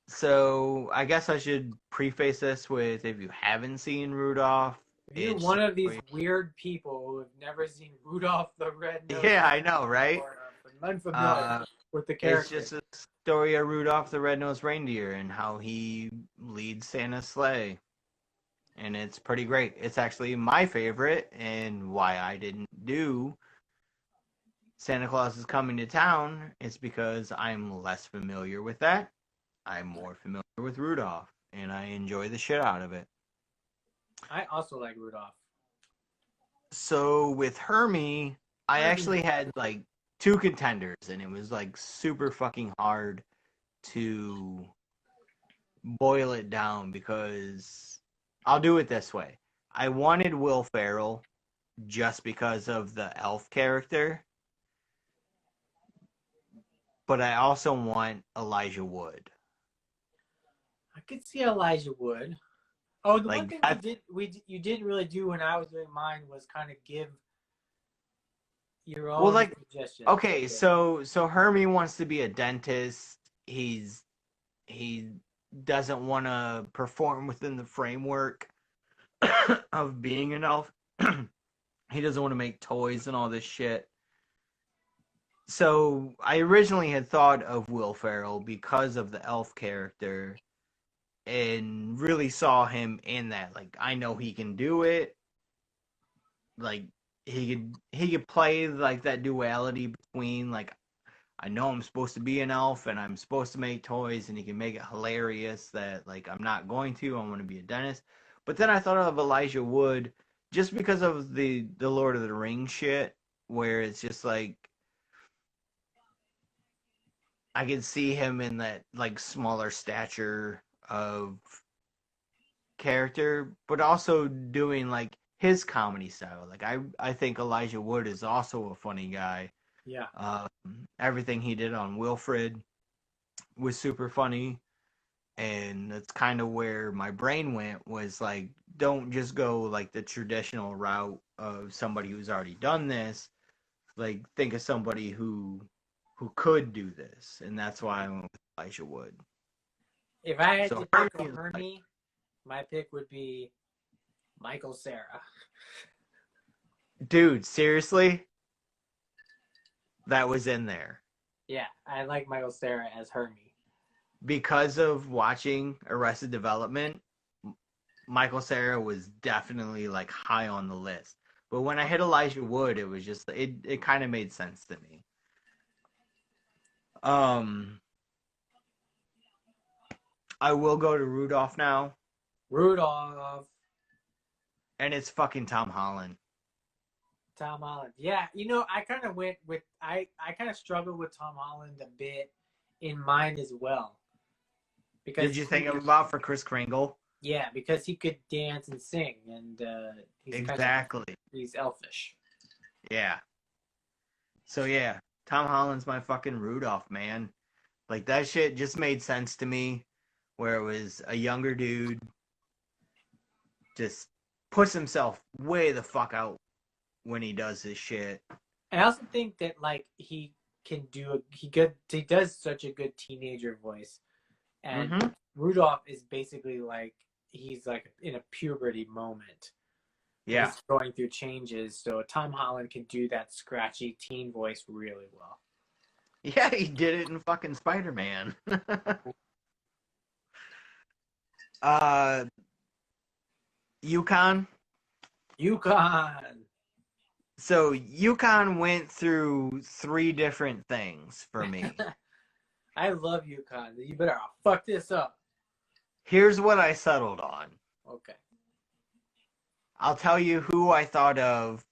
So I guess I should preface this with, if you haven't seen Rudolph, If you're it's one of these weird people who have never seen Rudolph the Red-Nosed yeah, I know, right? or unfamiliar with the character. It's just a story of Rudolph the Red-Nosed Reindeer and how he leads Santa's sleigh. And it's pretty great. It's actually my favorite, and why I didn't do Santa Claus is Coming to Town is because I'm less familiar with that. I'm more familiar with Rudolph, and I enjoy the shit out of it. I also like Rudolph. So with Hermie, I actually had like two contenders, and it was like super fucking hard to boil it down because I'll do it this way. I wanted Will Ferrell just because of the elf character, but I also want Elijah Wood. I could see Elijah Wood. Oh, the Like, one thing you didn't really do when I was doing mine was kind of give your own suggestions. Okay, so Hermie wants to be a dentist. He doesn't want to perform within the framework of being an elf. He doesn't want to make toys and all this shit. So I originally had thought of Will Ferrell because of the elf character, and really saw him in that. Like, I know he can do it. Like, he could play like that duality between, like, I know I'm supposed to be an elf and I'm supposed to make toys, and he can make it hilarious that, like, I'm not going to. I want to be a dentist. But then I thought of Elijah Wood just because of the Lord of the Rings shit, where it's just like I could see him in that, like, smaller stature of character, but also doing like his comedy style. Like, I think Elijah Wood is also a funny guy. Yeah. Everything he did on Wilfred was super funny, and that's kind of where my brain went, was like, don't just go like the traditional route of somebody who's already done this. Like, think of somebody who could do this, and that's why I went with Elijah Wood. If I had So to pick a Hermie, Hermie, my pick would be Michael Cera. dude, seriously, that was in there. Yeah, I like Michael Cera as Hermie. Because of watching Arrested Development, Michael Cera was definitely like high on the list. But when I hit Elijah Wood, it was just it kind of made sense to me. I will go to Rudolph now, Rudolph. and it's fucking Tom Holland. Tom Holland. Yeah, I kind of went with I kind of struggled with Tom Holland a bit in mine as well. Because Did you think about for Kris Kringle? Yeah, because he could dance and sing, and he's exactly. He's elfish. Yeah. So yeah, Tom Holland's my fucking Rudolph, man. Like, that shit just made sense to me, where it was a younger dude just puts himself way the fuck out when he does this shit. I also think that, like, he does such a good teenager voice, and Rudolph is basically like he's like in a puberty moment. Yeah, he's going through changes, so Tom Holland can do that scratchy teen voice really well. Yeah, he did it in fucking Spider-Man. Yukon. So Yukon went through 3 different things for me. I love Yukon. You better fuck this up. Here's what I settled on. Okay. I'll tell you who I thought of,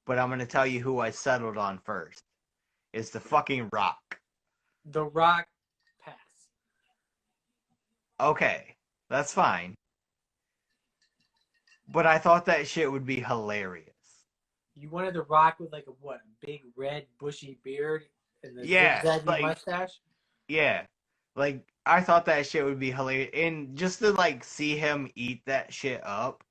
but I'm going to tell you who I settled on first. It's the fucking Rock. The Rock pass. Okay, that's fine. but I thought that shit would be hilarious. You wanted The Rock with like a big red bushy beard and the Yeah, zigzaggy like mustache? yeah, like I thought that shit would be hilarious, and just to like see him eat that shit up,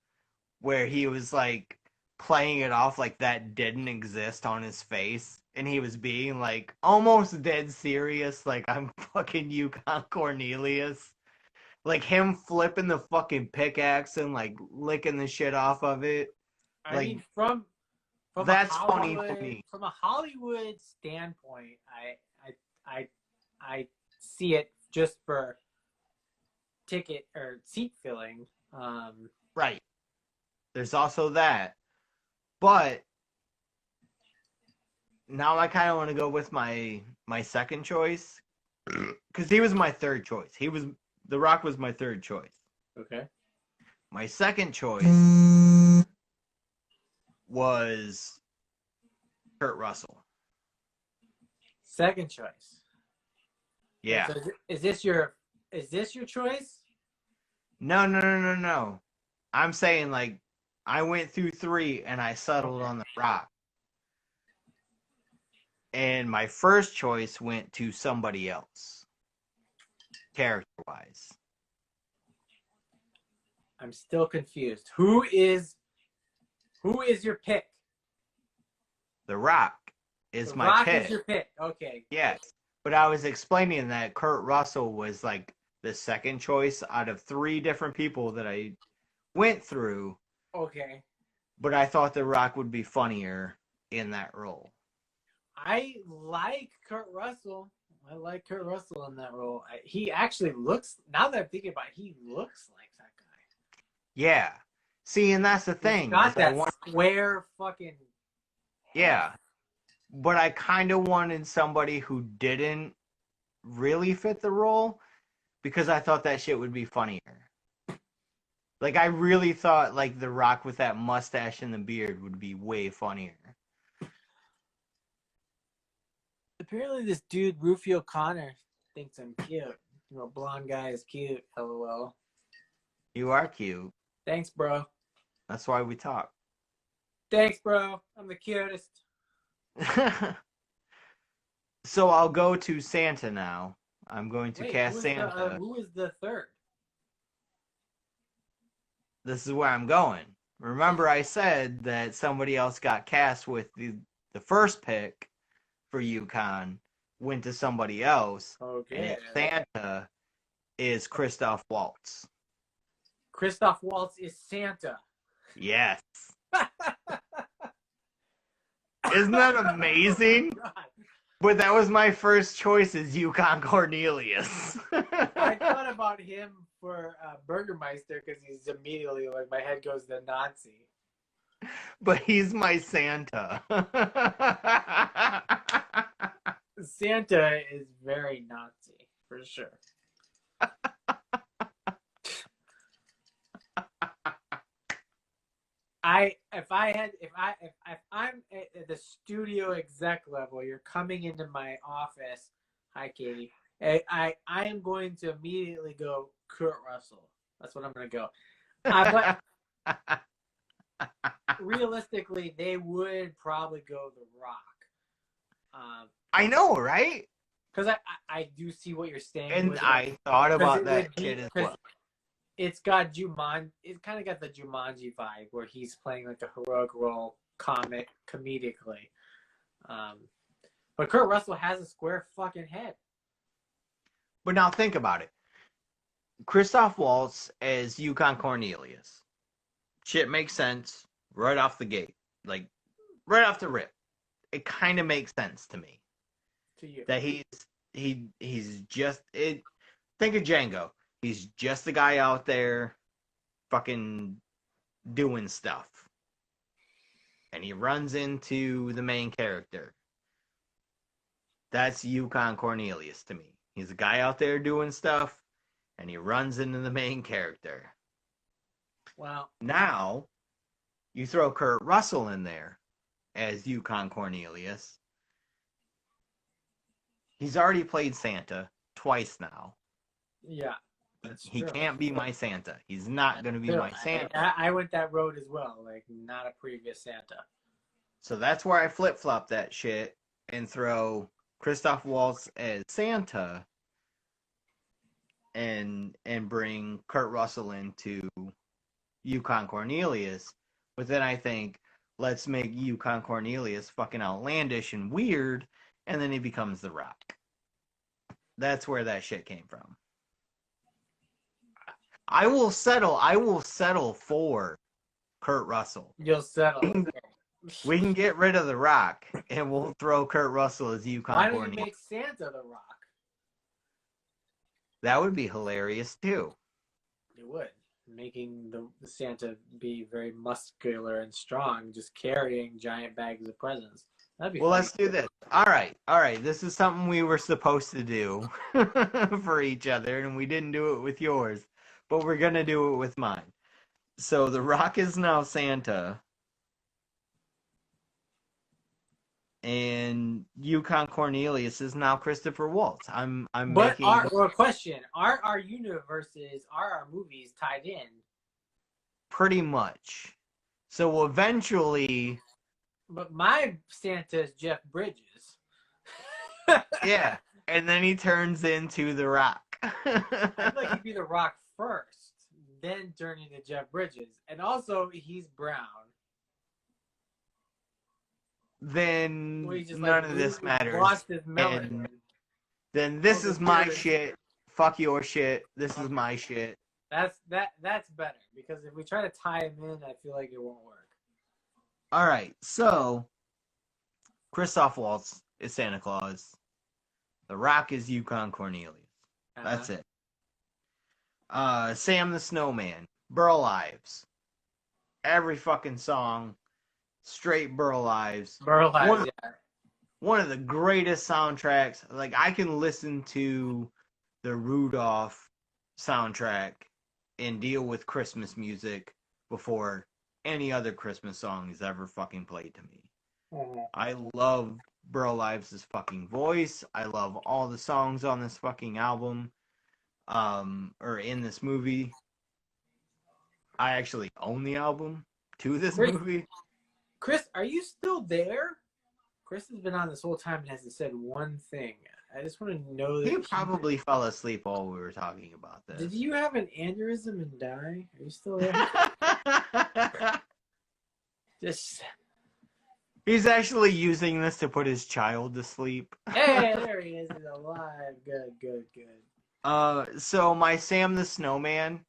where he was like playing it off like that didn't exist on his face, and he was being like almost dead serious, like I'm fucking Yukon Cornelius. Like him flipping the fucking pickaxe and like licking the shit off of it. I Like mean, from a that's funny to Hollywood me. standpoint, I I see it just for ticket or seat filling. Right. There's also that. But now I kind of want to go with my second choice cuz he was my third choice. The Rock was my third choice. Okay. My second choice was Kurt Russell. Second choice. Wait, Yeah. so is this your choice? No, no, no, no, no. I'm saying like I went through 3 and I settled Okay. on The Rock. And my first choice went to somebody else, character wise. I'm still confused. Who is your pick? The Rock The is my Rock is pick. your pick. Okay. Yes. But I was explaining that Kurt Russell was like the second choice out of 3 different people that I went through. Okay. But I thought The Rock would be funnier in that role. I like Kurt Russell. I like Kurt Russell in that role. He actually looks. Now that I'm thinking about it, he looks like that guy. Yeah. See, and that's the He's thing. got Is I that want, square fucking head. yeah. But I kind of wanted somebody who didn't really fit the role because I thought that shit would be funnier. Like I really thought like The Rock with that mustache and the beard would be way funnier. Apparently, this dude Rufio Connor thinks I'm cute. Blonde guy is cute. LOL. You are cute. Thanks, bro. That's why we talk. Thanks, bro. I'm the cutest. So I'll go to Santa now. I'm going to Wait, cast Santa. who was the third? This is where I'm going. Remember I said that somebody else got cast with the first pick for Yukon went to somebody else. Okay. And Santa is Christoph Waltz. Christoph Waltz is Santa. Yes. Isn't that amazing? Oh, But that was my first choice is Yukon Cornelius. I thought about him for Burgermeister because he's immediately like my head goes to Nazi. But he's my Santa. Santa is very Nazi for sure. If I'm at the studio exec level, you're coming into my office. Hi, Katie. I am going to immediately go Kurt Russell. That's what I'm going to go. But realistically, they would probably go The Rock. I know, right? Because I do see what you're saying. And I thought about that kid as well. It's got Jumanji. It's kind of got the Jumanji vibe where he's playing like a heroic role, comedically. But Kurt Russell has a square fucking head. But now think about it. Christoph Waltz as Yukon Cornelius. Shit makes sense right off the gate. Like, right off the rip. It kind of makes sense to me. To you. That he's just... Think of Django. He's just a guy out there fucking doing stuff. And he runs into the main character. That's Yukon Cornelius to me. He's a guy out there doing stuff, and he runs into the main character. Well, now, you throw Kurt Russell in there as Yukon Cornelius. He's already played Santa twice now. Yeah. That's He true. can't be my Santa. He's not going to be True. my Santa. I went that road as well. Like, not a previous Santa. So that's where I flip-flop that shit and throw Christoph Waltz as Santa and bring Kurt Russell into Yukon Cornelius. But then I think, let's make Yukon Cornelius fucking outlandish and weird, and then he becomes The Rock. That's where that shit came from. I will settle for Kurt Russell. You'll settle. We can get rid of The Rock, and we'll throw Kurt Russell as Yukon Why don't Cornelius. you make Santa the Rock? That would be hilarious too. It would. Making the Santa be very muscular and strong, just carrying giant bags of presents. That'd be Well, funny. let's do this. All right. This is something we were supposed to do for each other, and we didn't do it with yours, but we're gonna do it with mine. So The Rock is now Santa, and Yukon Cornelius is now Christopher Waltz. I'm But making question: Are our universes, are our movies tied in? pretty much. So eventually, But my Santa is Jeff Bridges. yeah, and then he turns into The Rock. I'd like he'd be the Rock first, then turn into Jeff Bridges, and also he's brown. Then Well, he just, none like, of this matters. Lost his And melanin. then this Oh, is my weird. shit. Fuck your shit. This is my shit. That's better, because if we try to tie him in, I feel like it won't work. All right, so Christoph Waltz is Santa Claus. The Rock is Yukon Cornelius. That's it. Sam the Snowman, Burl Ives. Every fucking song, straight Burl Ives. Burl Ives, yeah. One of the greatest soundtracks. Like, I can listen to the Rudolph soundtrack and deal with Christmas music before any other Christmas song is ever fucking played to me. Mm-hmm. I love Burl Ives' fucking voice. I love all the songs on this fucking album, or in this movie. I actually own the album to this movie. Chris, are you still there? Chris has been on this whole time and hasn't said one thing. I just want to know that He probably fell asleep while we were talking about this. Did you have an aneurysm and die? Are you still there? Just. He's actually using this to put his child to sleep. Hey, there he is. He's alive. Good. So my Sam the Snowman,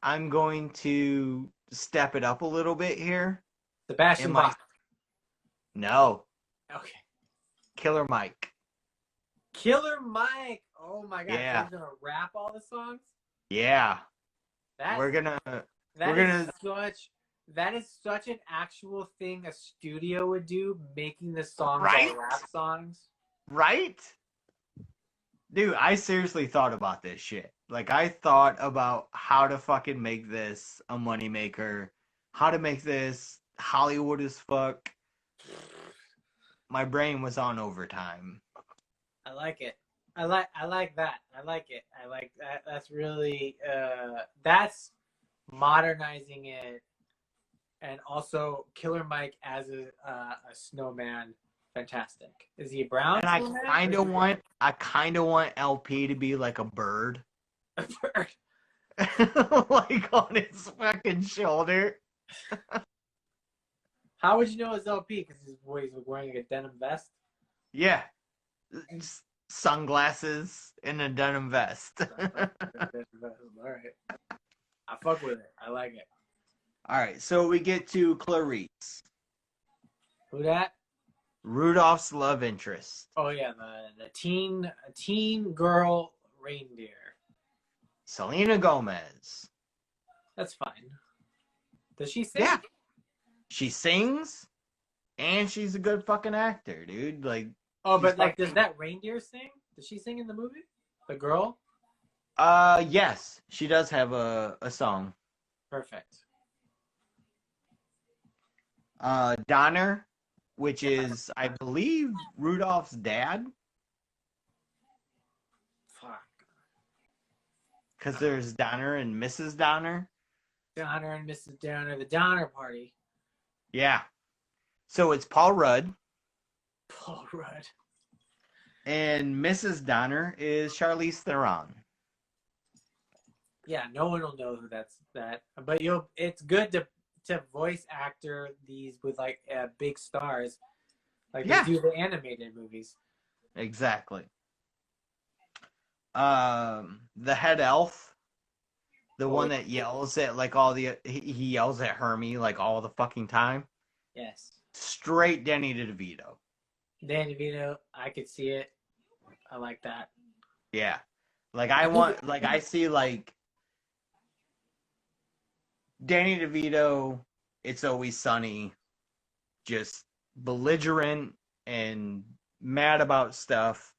I'm going to step it up a little bit here. Sebastian Bach. No. Okay. Killer Mike. Killer Mike. Oh my God. Yeah. He's gonna rap all the songs. Yeah. That is such an actual thing a studio would do, making the songs all rap songs. Right? Dude, I seriously thought about this shit. Like, I thought about how to fucking make this a moneymaker, how to make this Hollywood as fuck. My brain was on overtime. I like it. I like that. I like it. I like that. That's really that's modernizing it, and also Killer Mike as a snowman. Fantastic. Is he a brown? And I kind of want LP to be like a bird. A bird. Like on his fucking shoulder. How would you know it's LP? Because he's wearing like a denim vest? Yeah. Sunglasses and a denim vest. All right. I fuck with it. I like it. All right, so we get to Clarice. Who that? Rudolph's love interest. Oh yeah, the teen girl reindeer. Selena Gomez. That's fine. Does she sing? Yeah. She sings, and she's a good fucking actor, dude. Like. Oh, but like, does that reindeer sing? Does she sing in the movie? The girl? Yes, she does have a song. Perfect. Donner, which is, I believe, Rudolph's dad. Fuck. Because there's Donner and Mrs. Donner. Donner and Mrs. Donner, the Donner Party. Yeah. So it's Paul Rudd. Paul Rudd. And Mrs. Donner is Charlize Theron. Yeah, no one will know who that. But it's good to voice actor these with like big stars, like they do the animated movies. Exactly. The head elf, the one that yells at like he yells at Hermie like all the fucking time. Yes. Straight Danny DeVito. Danny DeVito, I could see it. I like that. Yeah. Like I see like Danny DeVito, It's Always Sunny, just belligerent and mad about stuff,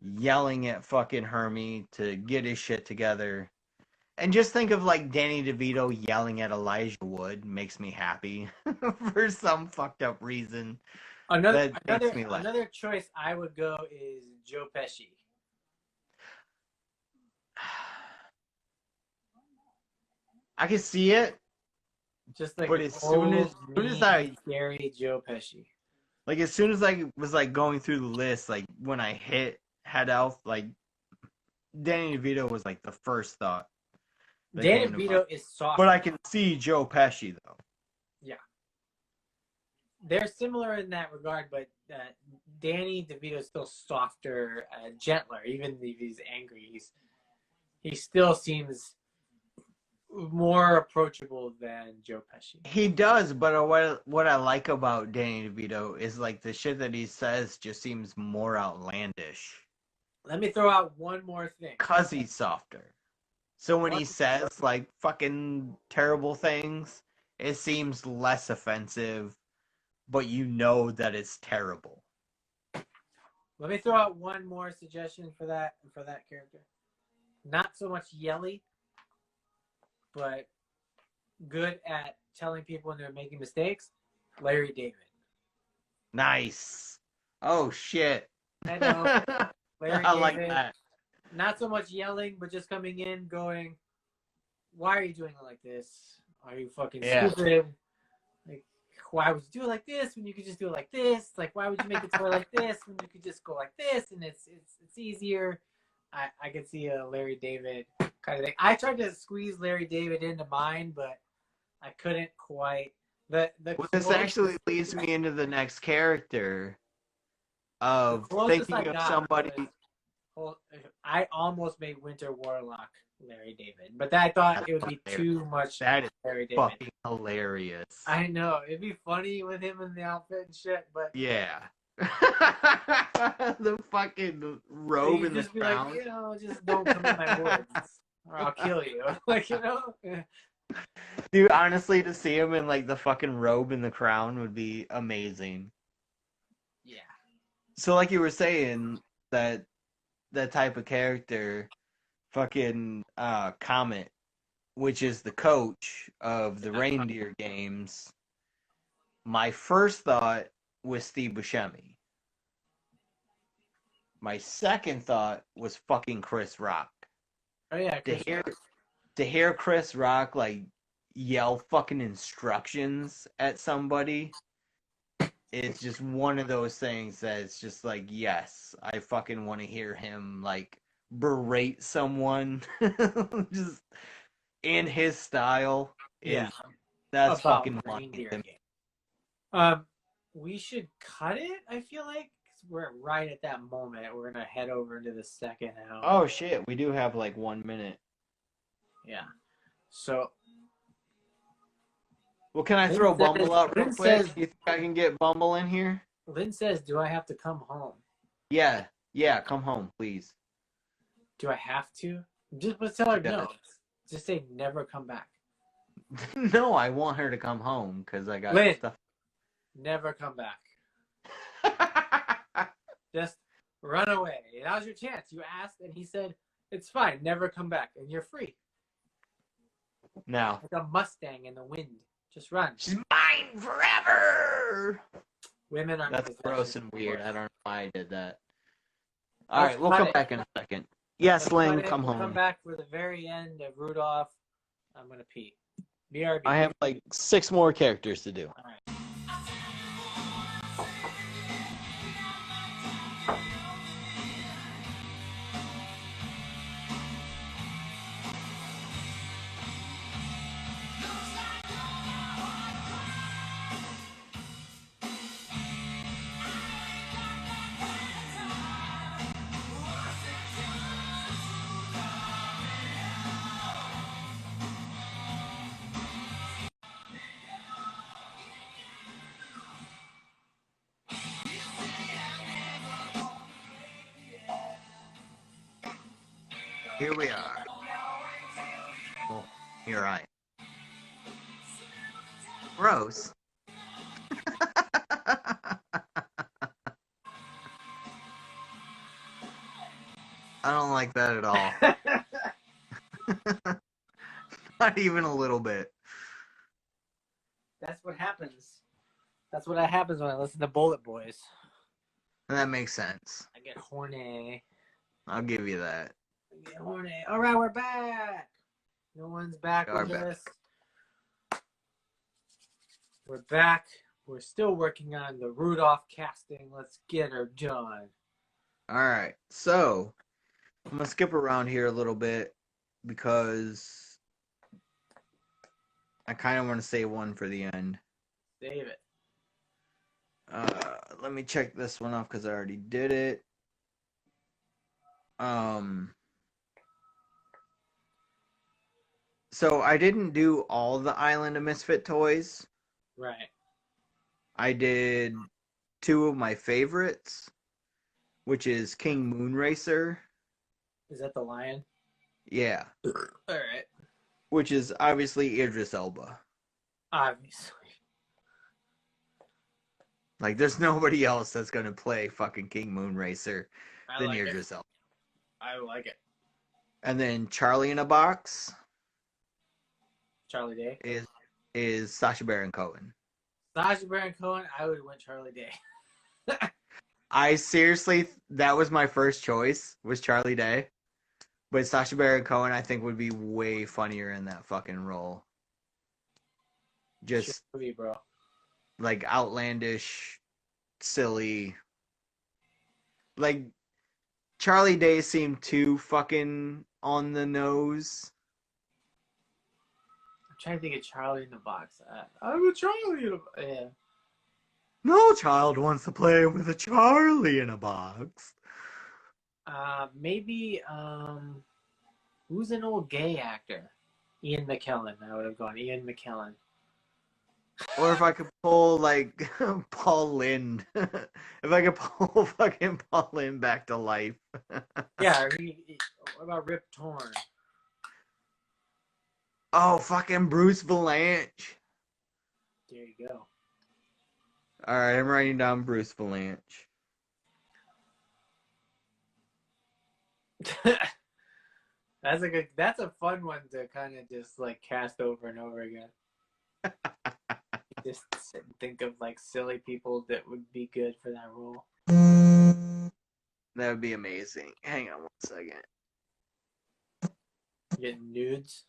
yelling at fucking Hermie to get his shit together. And just think of like Danny DeVito yelling at Elijah Wood makes me happy for some fucked up reason. Another choice I would go is Joe Pesci. I can see it. Just like but as soon as I scary Joe Pesci. Like as soon as I was like going through the list, like when I hit head elf, like Danny DeVito was like the first thought. Danny DeVito is soft. But I can see Joe Pesci though. Yeah. They're similar in that regard, but Danny DeVito is still softer, gentler. Even if he's angry, he still seems more approachable than Joe Pesci. He does, but what I like about Danny DeVito is like the shit that he says just seems more outlandish. Let me throw out one more thing. 'Cause he's softer. So when he says like fucking terrible things, it seems less offensive, but you know that it's terrible. Let me throw out one more suggestion for that character. Not so much yelly, but good at telling people when they're making mistakes. Larry David. Nice. Oh shit. I know. Larry I David, like that. Not so much yelling, but just coming in going, why are you doing it like this? Are you fucking stupid? Like, why would you do it like this when you could just do it like this? Like, why would you make it toy like this when you could just go like this and it's easier? I could see a Larry David kind of thing. I tried to squeeze Larry David into mine, but I couldn't quite. This actually leads me into the next character of thinking of somebody. I almost made Winter Warlock Larry David, but I thought it would be too much. That is Larry David. Fucking hilarious. I know it'd be funny with him in the outfit and shit, but yeah. The fucking robe and the crown. Like, just don't come in my woods, or I'll kill you. Like, Dude, honestly, to see him in like the fucking robe and the crown would be amazing. Yeah. So, like you were saying, that type of character, fucking Comet, which is the coach of the Reindeer games. My first thought was Steve Buscemi. My second thought was fucking Chris Rock. Oh yeah, to hear Chris Rock like yell fucking instructions at somebody, it's just one of those things that it's just like, yes, I fucking want to hear him like berate someone just in his style. Yeah, that's fucking Reindeer game. We should cut it, I feel like. We're right at that moment. We're going to head over into the second hour. Oh, shit. We do have like 1 minute. Yeah. So. Well, can I throw Bumble out real quick? You think I can get Bumble in here? Lynn says, do I have to come home? Yeah, come home, please. Do I have to? Just tell her no. Just say never come back. No, I want her to come home because I got Lynn, stuff. Never come back. Just run away. Now's your chance. You asked, and he said, it's fine. Never come back. And you're free. No. Like a Mustang in the wind. Just run. She's mine forever. Women are. That's gross and weird. I don't know why I did that. All right, we'll come back in a second. Yes, That's about Lynn, it. come We'll come home. back for the very end of Rudolph. I'm gonna pee. BRB. I have like 6 more characters to do. All right. Here we are. Well, here I am. Gross. I don't like that at all. Not even a little bit. That's what happens. That's what happens when I listen to Bullet Boys. And that makes sense. I get horny. I'll give you that. I get horny. All right, we're back. No one's back with us. We're back. We're still working on the Rudolph casting. Let's get her done. All right. So, I'm going to skip around here a little bit because I kind of want to save one for the end. Save it. Let me check this one off because I already did it. So I didn't do all the Island of Misfit toys. Right. I did 2 of my favorites, which is King Moonracer. Is that the lion? Yeah. All right. Which is obviously Idris Elba. Obviously. Like, there's nobody else that's going to play fucking King Moonracer than Idris Elba. I like it. And then Charlie in a Box. Charlie Day. Is Sacha Baron Cohen. Sacha Baron Cohen, I would win Charlie Day. I seriously, that was my first choice, was Charlie Day. But Sacha Baron Cohen, I think, would be way funnier in that fucking role. Just, movie, bro. like, outlandish, silly. Like, Charlie Day seemed too fucking on the nose. I'm trying to think of Charlie in the Box. I'm a Charlie in a Box. Yeah. No child wants to play with a Charlie in a box. Maybe, who's an old gay actor? Ian McKellen. I would have gone Ian McKellen. Or if I could pull, like, Paul Lynde. If I could pull fucking Paul Lynde back to life. Yeah, what about Rip Torn? Oh, fucking Bruce Valanche. There you go. Alright, I'm writing down Bruce Valanche. That's a fun one to kind of just like cast over and over again. Just sit and think of like silly people that would be good for that role. That would be amazing. Hang on one second. Getting nudes.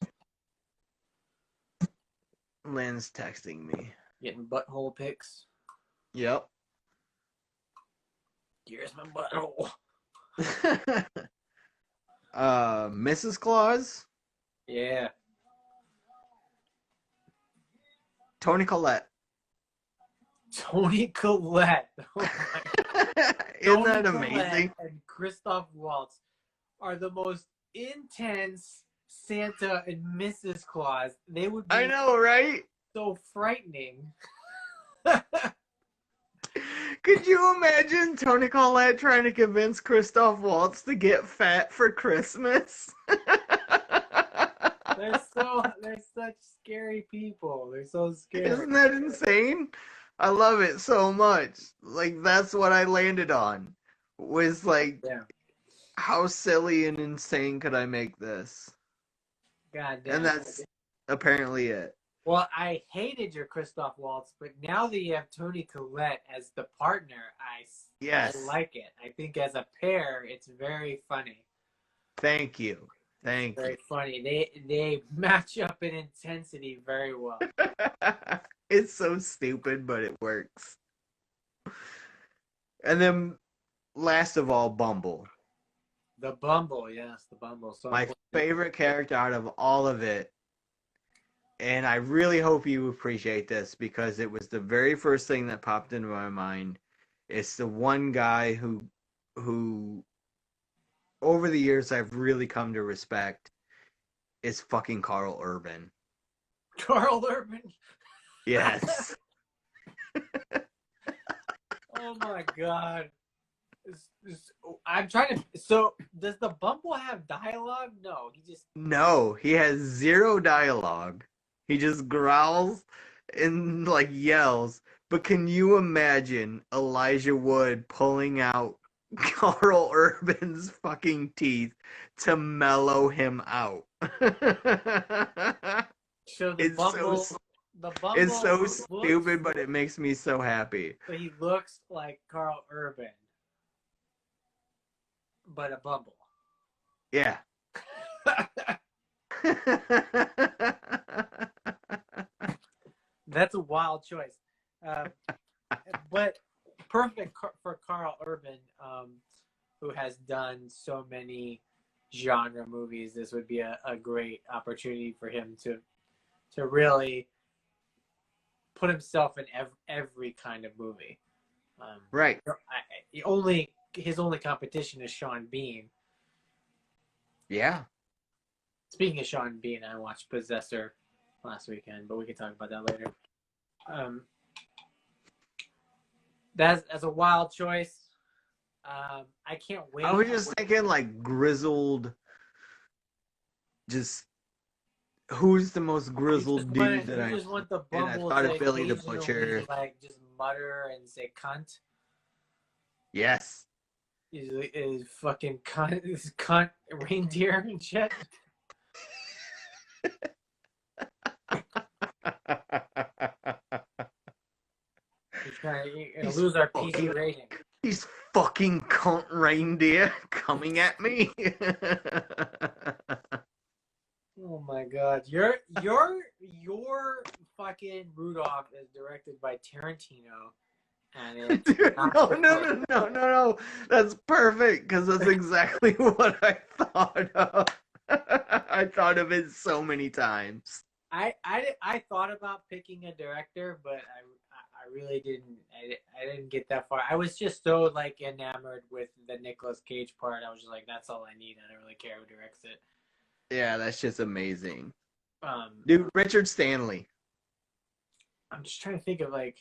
Lynn's texting me. Getting butthole pics. Yep. Here's my butthole. Mrs. Claus? Yeah. Toni Collette. Toni Collette. Oh my Isn't Toni that Collette amazing? and Christoph Waltz are the most intense Santa and Mrs. Claus. They would be I know, right? so frightening. Could you imagine Toni Collette trying to convince Christoph Waltz to get fat for Christmas? They're such scary people. They're so scary. Isn't that insane? I love it so much. Like, that's what I landed on. Was like, Yeah. How silly and insane could I make this? God damn. And that's apparently it. Well, I hated your Christoph Waltz, but now that you have Toni Collette as the partner, I Yes. like it. I think as a pair, it's very funny. Thank you. It's Thank you. very funny. They match up in intensity very well. It's so stupid, but it works. And then, last of all, Bumble. The Bumble, yes, the Bumble. So My favorite character out of all of it. And I really hope you appreciate this because it was the very first thing that popped into my mind. It's the one guy who over the years I've really come to respect is fucking Carl Urban. Carl Urban. Yes. Oh my god. I'm trying to. So, does the Bumble have dialogue? No, he just. No, he has zero dialogue. He just growls and like yells. But can you imagine Elijah Wood pulling out Carl Urban's fucking teeth to mellow him out? So the It's Bumble. so The Bumble. it's so looks, stupid, but it makes me so happy. So he looks like Carl Urban, but a Bumble. Yeah. That's a wild choice. But perfect for Carl Urban, who has done so many genre movies. This would be a great opportunity for him to really put himself in every kind of movie. Right. His only competition is Sean Bean. Yeah. Speaking of Sean Bean, I watched Possessor last weekend, but we can talk about that later. That's a wild choice. I can't wait. I was just thinking like grizzled, just who's the most grizzled dude that I just want the and I Bumble thought to of Billy the occasionally, Butcher. like just mutter and say cunt. Yes. Is fucking cunt reindeer and shit. You're gonna lose our PC rating. He's fucking cunt reindeer coming at me. Oh my god, your fucking Rudolph is directed by Tarantino, and it's Dude, no. That's perfect because that's exactly what I thought of. I thought of it so many times. I thought about picking a director, but I really didn't. I didn't get that far. I was just so like enamored with the Nicolas Cage part. I was just like, that's all I need. I don't really care who directs it. Yeah, that's just amazing. Dude, Richard Stanley. I'm just trying to think of like.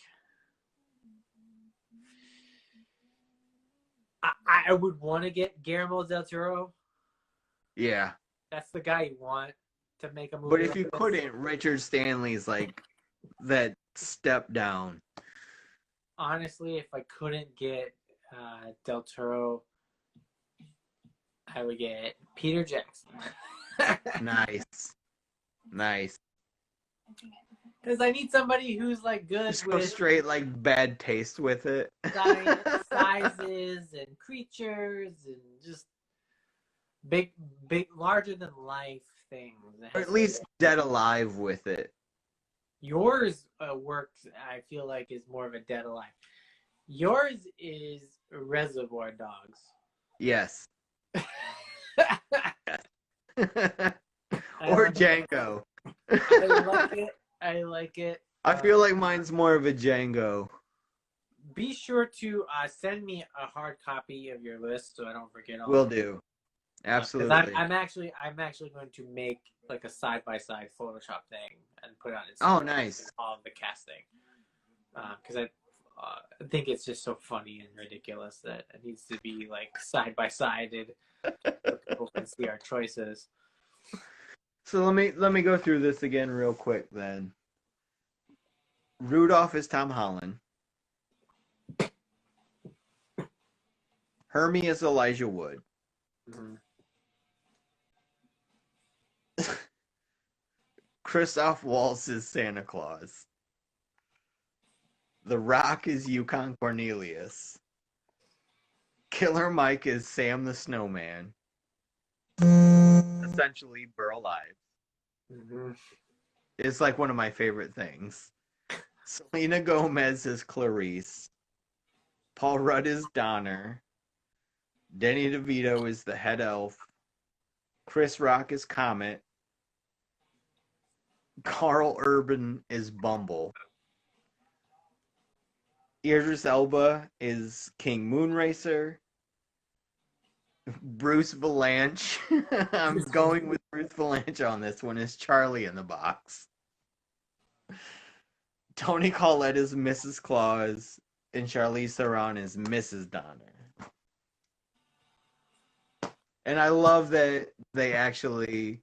I would want to get Guillermo del Toro. Yeah. That's the guy you want to make a movie. But if you couldn't, Richard Stanley's like that step down. Honestly, if I couldn't get Del Toro, I would get Peter Jackson. Nice. Because I need somebody who's like good Just with go straight like bad taste with it. sizes and creatures and just big, larger than life things. Or at least Dead Alive with it. Yours works, I feel like, is more of a Dead Alive. Yours is Reservoir Dogs. Yes. Or Django. I like it. I feel like mine's more of a Django. Be sure to send me a hard copy of your list so I don't forget all. Will do. Absolutely. I'm actually going to make like a side-by-side Photoshop thing and put it on it. Oh, nice. All of the casting. Because I think it's just so funny and ridiculous that it needs to be like side-by-sided so people can see our choices. So let me go through this again real quick then. Rudolph is Tom Holland. Hermie is Elijah Wood. Mm-hmm. Christoph Waltz is Santa Claus. The Rock is Yukon Cornelius. Killer Mike is Sam the Snowman. essentially Burl Ives. Mm-hmm. It's like one of my favorite things. Selena Gomez is Clarice. Paul Rudd is Donner. Danny DeVito is the head elf. Chris Rock is Comet. Carl Urban is Bumble. Idris Elba is King Moonracer. Bruce Valanche. I'm going with Bruce Valanche on this one. Is Charlie in the Box. Toni Collette is Mrs. Claus. And Charlize Theron is Mrs. Donner. And I love that they actually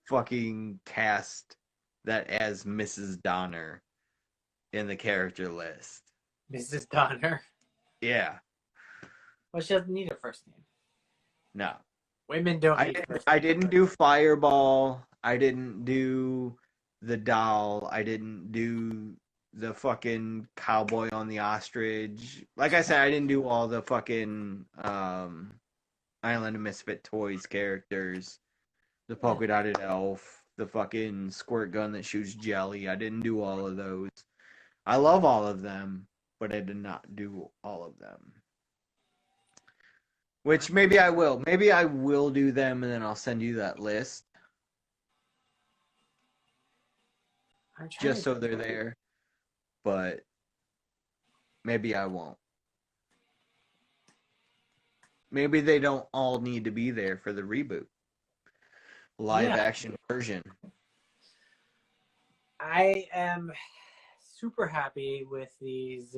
fucking cast that as Mrs. Donner in the character list. Mrs. Donner. Yeah. Well, she doesn't need a first name. No. Women don't need first name. I didn't do Fireball. I didn't do the doll. I didn't do the fucking cowboy on the ostrich. Like I said, I didn't do all the fucking Island of Misfit Toys characters. The polka dotted elf. The fucking squirt gun that shoots jelly. I didn't do all of those. I love all of them, but I did not do all of them. Which maybe I will. Maybe I will do them and then I'll send you that list. Just so they're there. But maybe I won't. Maybe they don't all need to be there for the reboot. Live action version. I am super happy with these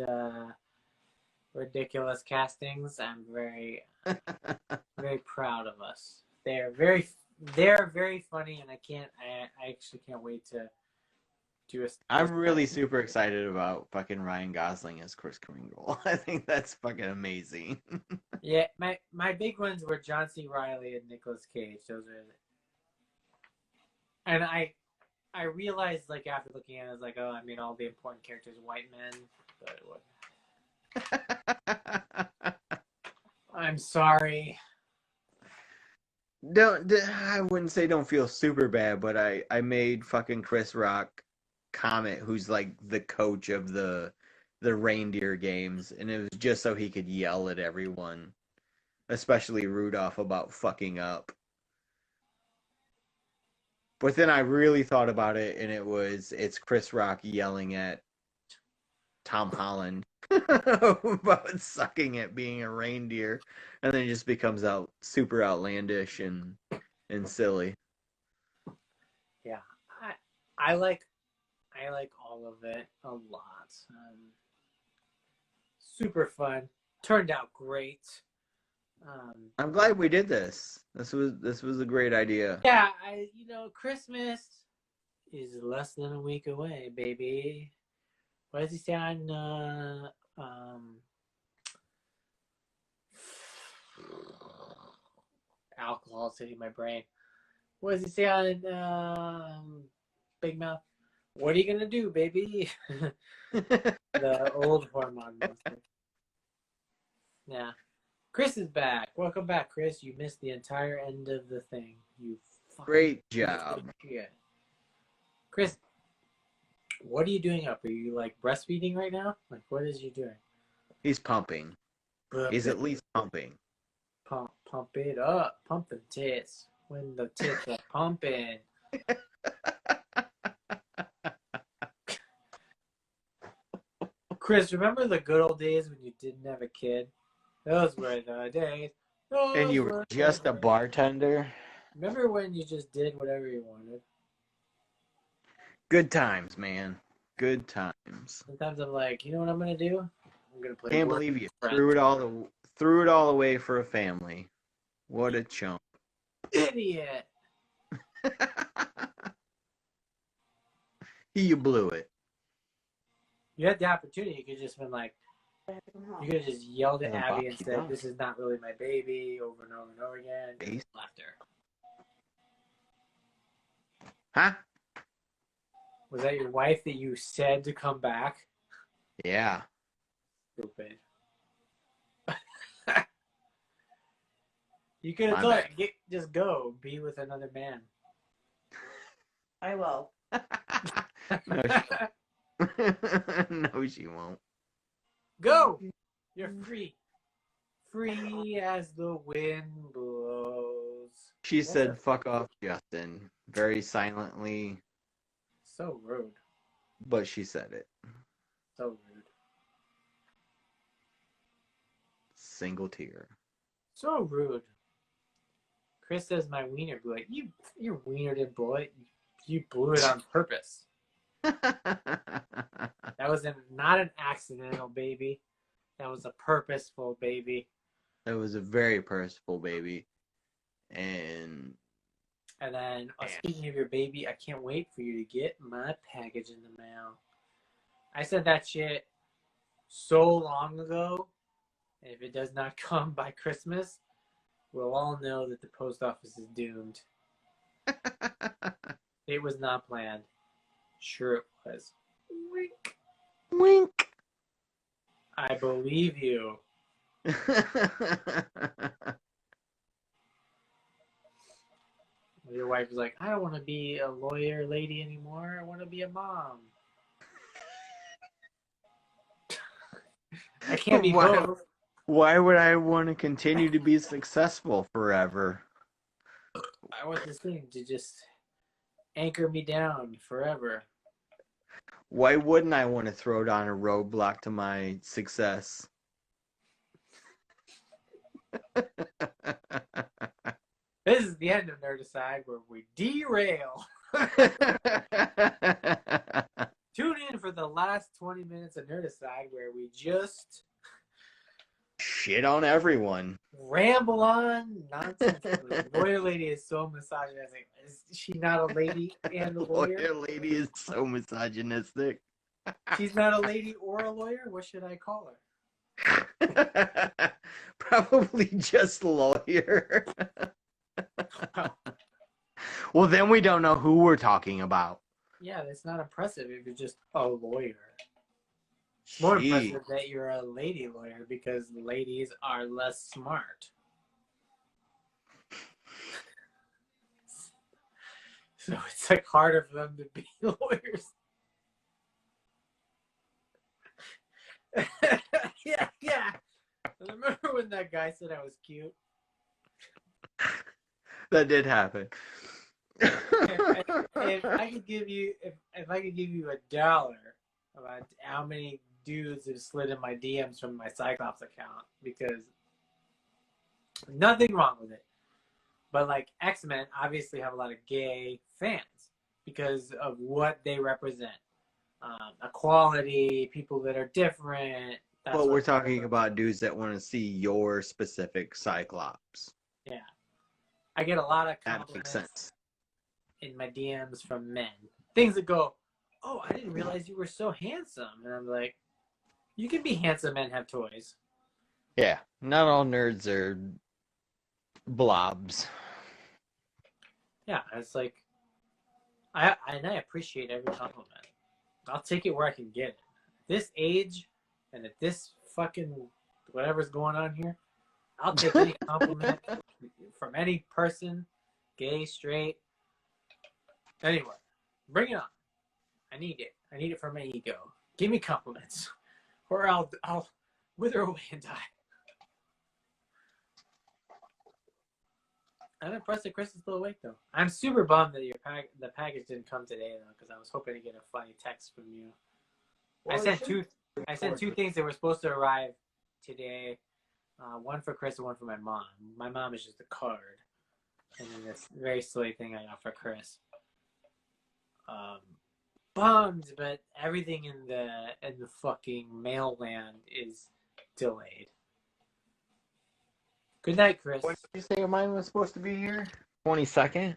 ridiculous castings. I'm very very proud of us. They're very funny, and I actually can't wait to do a. I'm really super excited about fucking Ryan Gosling as Kris Kringle. I think that's fucking amazing. Yeah, my big ones were John C. Reilly and Nicolas Cage. Those are, and I realized, like, after looking at it, I was like, oh, I mean, all the important characters are white men, but I'm sorry. I wouldn't say don't feel super bad, but I made fucking Chris Rock Comet, who's like the coach of the reindeer games, and it was just so he could yell at everyone, especially Rudolph, about fucking up. But then I really thought about it, and it's Chris Rock yelling at Tom Holland about sucking at being a reindeer, and then it just becomes super outlandish and silly. Yeah, I like all of it a lot. Super fun. Turned out great. I'm glad we did this. This was a great idea. Yeah, Christmas is less than a week away, baby. What does he say on alcohol's hitting my brain. What does he say on Big Mouth? What are you gonna do, baby? The old hormone monster. Yeah. Chris is back. Welcome back, Chris. You missed the entire end of the thing. You great job. Chris, what are you doing up? Are you like breastfeeding right now? Like, what is you doing? He's pumping. He's at least pumping. Pump it up. Pump the tits. When the tits are pumping. Chris, remember the good old days when you didn't have a kid? Those were the days. And you were just a bartender? Remember when you just did whatever you wanted? Good times, man. Good times. Sometimes I'm like, you know what I'm gonna do? I'm gonna play. Can't believe you threw it all away for a family. What a chump. Idiot. You blew it. You had the opportunity. You could just been like, you could have just yelled at Abby and said, "This is not really my baby," over and over and over again. Left her. Huh? Was that your wife that you said to come back? You could have My told bad. her, just go, be with another man. I will. No, no, she won't. Go! You're free. Free as the wind blows. She said, "Fuck off, Justin," very silently, So rude. but she said it. So rude. Single tear. So rude. Chris says my wiener blew it. Your wiener didn't blow it. You blew it on purpose. That was not an accidental baby. That was a purposeful baby. It was a very purposeful baby. And then, speaking of your baby, I can't wait for you to get my package in the mail. I sent that shit so long ago. And if it does not come by Christmas, we'll all know that the post office is doomed. It was not planned. Sure it was. Wink. wink. I believe you. Your wife was like, I don't want to be a lawyer lady anymore. I want to be a mom. I can't be both. Why would I want to continue to be successful forever? I want this thing to just anchor me down forever. Why wouldn't I want to throw down a roadblock to my success? This is the end of Nerdicide, where we derail. Tune in for the last 20 minutes of Nerdicide, where we just shit on everyone. Ramble on nonsense. The lawyer lady is so misogynistic. Is she not a lady and a lawyer? The lawyer lady is so misogynistic. She's not a lady or a lawyer? What should I call her? Probably just lawyer. Well, then we don't know who we're talking about. Yeah, that's not impressive if you're just a lawyer. It's more impressive that you're a lady lawyer, because ladies are less smart. So it's like harder for them to be lawyers. Yeah. Remember when that guy said I was cute? That did happen. If I could give you $1 about how many dudes have slid in my DMs from my Cyclops account, because nothing wrong with it, but like X-Men obviously have a lot of gay fans because of what they represent. Equality, people that are different. Well, we're talking about dudes that want to see your specific Cyclops. Yeah. I get a lot of That makes sense. In my DMs from men. Things that go, oh, I didn't realize you were so handsome. And I'm like, you can be handsome and have toys. Yeah, not all nerds are blobs. Yeah, it's like, I appreciate every compliment. I'll take it where I can get it. At this age, and at this fucking whatever's going on here, I'll take any compliment from any person, gay, straight. Anyway, bring it on. I need it. I need it for my ego. Give me compliments, or I'll wither away and die. I'm impressed that Chris is still awake, though. I'm super bummed that the package didn't come today, though, because I was hoping to get a funny text from you. Well, I sent two things that were supposed to arrive today. One for Chris and one for my mom. My mom is just a card, and then this very silly thing I got for Chris. Bummed, but everything in the fucking mail land is delayed. Good night, Chris. When did you say mine was supposed to be here? 22nd?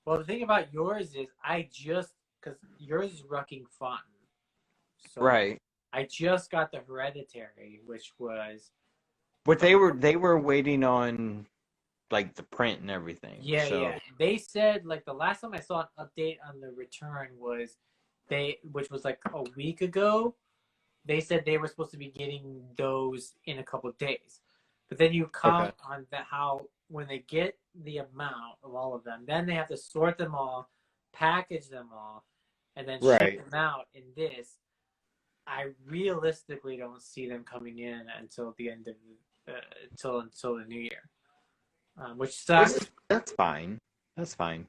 Well, the thing about yours is because yours is Rucking Fun. So right. I just got the Hereditary, which was... But they were waiting on, like, the print and everything. Yeah, so. Yeah. They said, like, the last time I saw an update on the return was which was like a week ago, they said they were supposed to be getting those in a couple of days. But then you count on how when they get the amount of all of them, then they have to sort them all, package them all, and then ship them out in this. I realistically don't see them coming in until the end of until the new year, which sucks. That's fine. That's fine.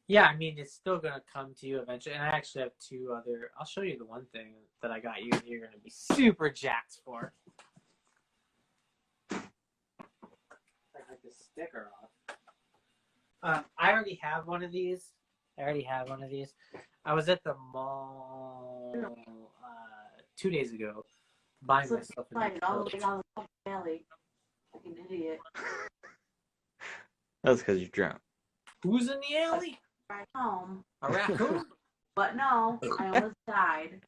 Yeah, I mean, it's still going to come to you eventually. And I actually have two other... I'll show you the one thing that I got you and you're going to be super jacked for. I got this sticker off. I already have one of these. I was at the mall 2 days ago buying myself a new all the way down the valley. Like an idiot. That's because you're drunk. Who's in the alley? Right home. A raccoon? But no, I almost died.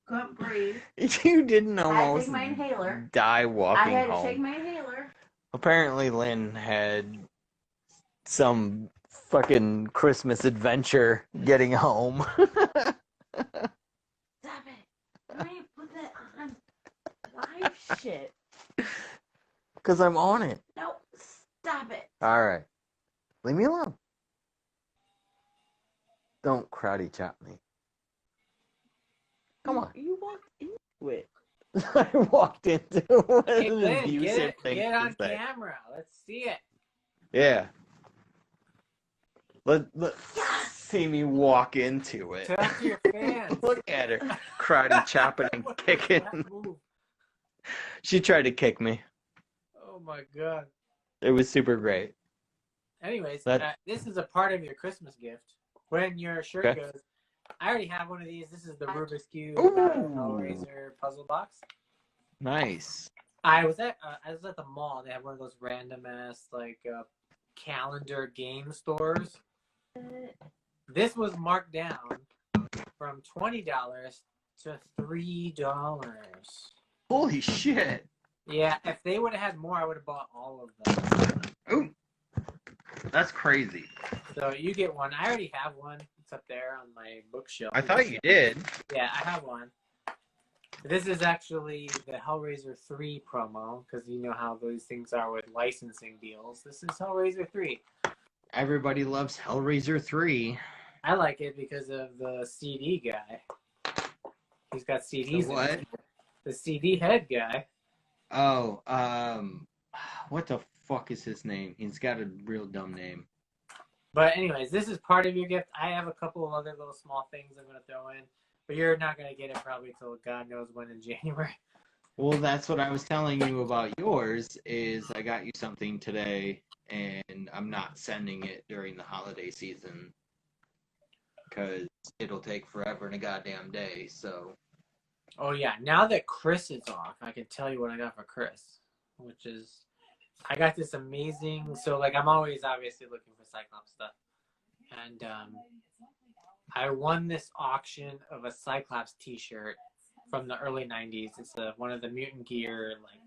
Couldn't breathe. You didn't almost I had to take my inhaler. die walking home. I had to take my inhaler. Apparently Lynn had some fucking Christmas adventure getting home. Stop it. Why do you put that on live shit? Because I'm on it. No, stop it. Alright. Leave me alone. Don't karate chop me. Come on. You walked into it. I walked into Hey, an Lynn, abusive thing. get on to say. camera. Let's see it. Yeah. Let see me walk into it. Talk to your fans. Look at her. Karate chopping and kicking. She tried to kick me. Oh my god. It was super great. Anyways, this is a part of your Christmas gift. When your shirt goes, I already have one of these. This is the Rubik's Cube Hellraiser puzzle box. Nice. I was at the mall. They have one of those random ass calendar game stores. This was marked down from $20 to $3. Holy shit. Yeah, if they would have had more, I would have bought all of them. Ooh. That's crazy. So you get one. I already have one. It's up there on my bookshelf. I thought you did. Yeah, I have one. This is actually the Hellraiser 3 promo, because you know how those things are with licensing deals. This is Hellraiser 3. Everybody loves Hellraiser 3. I like it because of the CD guy. He's got CDs. The what? In it. The CD head guy. Oh, what the fuck is his name? He's got a real dumb name. But anyways, this is part of your gift. I have a couple of other little small things I'm going to throw in. But you're not going to get it probably till God knows when in January. Well, that's what I was telling you about yours, is I got you something today, and I'm not sending it during the holiday season, because it'll take forever and a goddamn day, so... Oh, yeah. Now that Chris is off, I can tell you what I got for Chris, which is... I got this amazing... So, like, I'm always obviously looking for Cyclops stuff. And I won this auction of a Cyclops t-shirt from the early 90s. It's one of the Mutant Gear, like...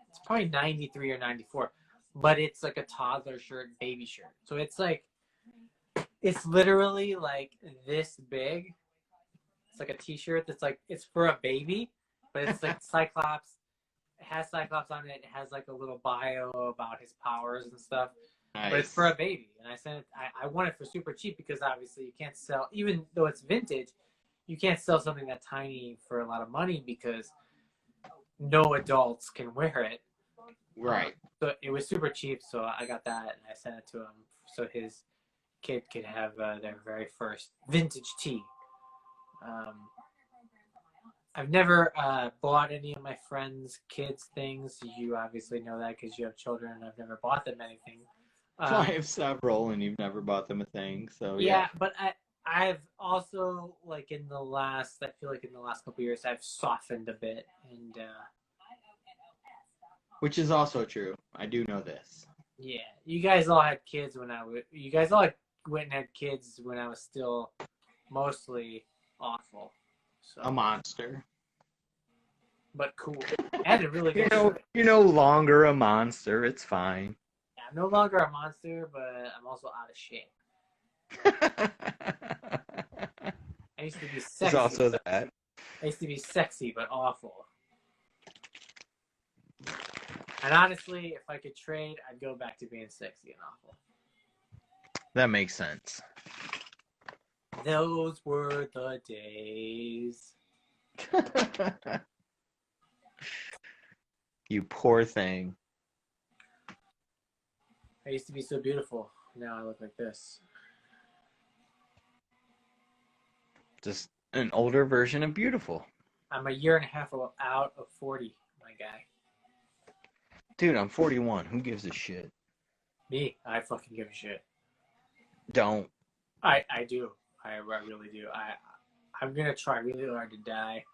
It's probably 93 or 94. But it's like a toddler shirt, baby shirt. So it's like... It's literally, like, this big. It's like a t-shirt that's like, it's for a baby, but it's like Cyclops. It has Cyclops on it. It has like a little bio about his powers and stuff. Nice. But it's for a baby. And I sent it, I won it for super cheap because obviously you can't sell, even though it's vintage, you can't sell something that tiny for a lot of money because no adults can wear it. Right. So it was super cheap. So I got that and I sent it to him so his kid could have their very first vintage tee. I've never bought any of my friends' kids' things. You obviously know that because you have children. I've never bought them anything. I have several, and you've never bought them a thing. So yeah, but I've also I feel like in the last couple of years, I've softened a bit, and which is also true. I do know this. Yeah, you guys all had kids when you guys all went and had kids when I was still mostly awful. So. A monster. But cool. And a really good You're no longer a monster. It's fine. Yeah, I'm no longer a monster, but I'm also out of shape. I used to be sexy. It's also that. I used to be sexy, but awful. And honestly, if I could trade, I'd go back to being sexy and awful. That makes sense. Those were the days. You poor thing. I used to be so beautiful. Now I look like this. Just an older version of beautiful. I'm a year and a half out of 40, my guy. Dude, I'm 41. Who gives a shit? Me, I fucking give a shit. Don't. I do. I really do. I'm gonna try really hard to die,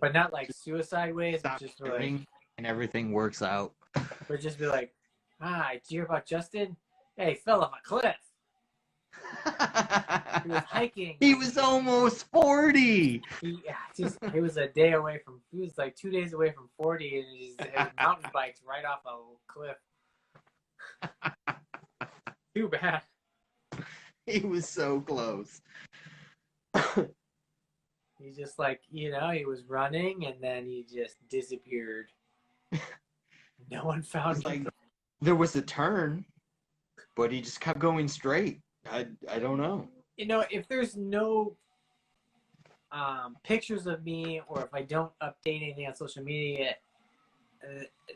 but not like suicide ways. Stop Just caring and everything works out. But just be like, did you hear about Justin? Hey, he fell off a cliff. He was hiking. He was almost 40. He was a day away from. He was like 2 days away from 40, and he mountain biked right off a cliff. Too bad. He was so close. He's just like, he was running and then he just disappeared. No one found him. Like, there was a turn, but he just kept going straight. I don't know. If there's no pictures of me, or if I don't update anything on social media,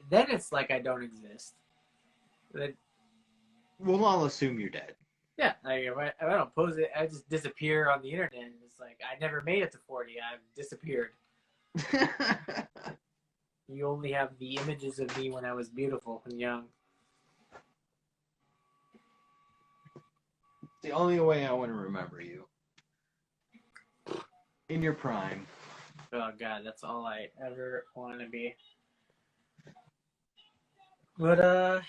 then it's like I don't exist. We'll all assume you're dead. Yeah, if I don't post it, I just disappear on the internet. And it's like I never made it to 40. I've disappeared. You only have the images of me when I was beautiful and young. The only way I want to remember you. In your prime. Oh God, that's all I ever want to be. But I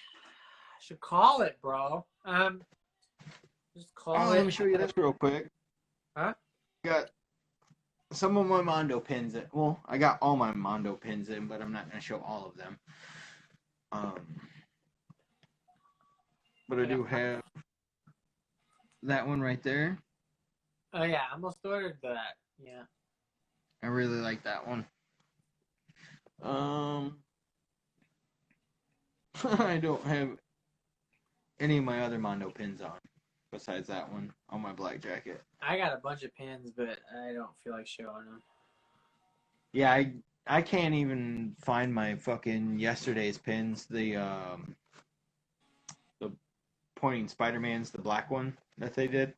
should call it, bro. Just call it. Let me show you this real quick. Huh? Got some of my Mondo pins in. Well, I got all my Mondo pins in, but I'm not going to show all of them. But I do have that one right there. Oh yeah, I almost ordered that. Yeah. I really like that one. I don't have any of my other Mondo pins on besides that one on my black jacket. I got a bunch of pins, but I don't feel like showing them. Yeah, I can't even find my fucking yesterday's pins. The pointing Spider-Man's, the black one that they did.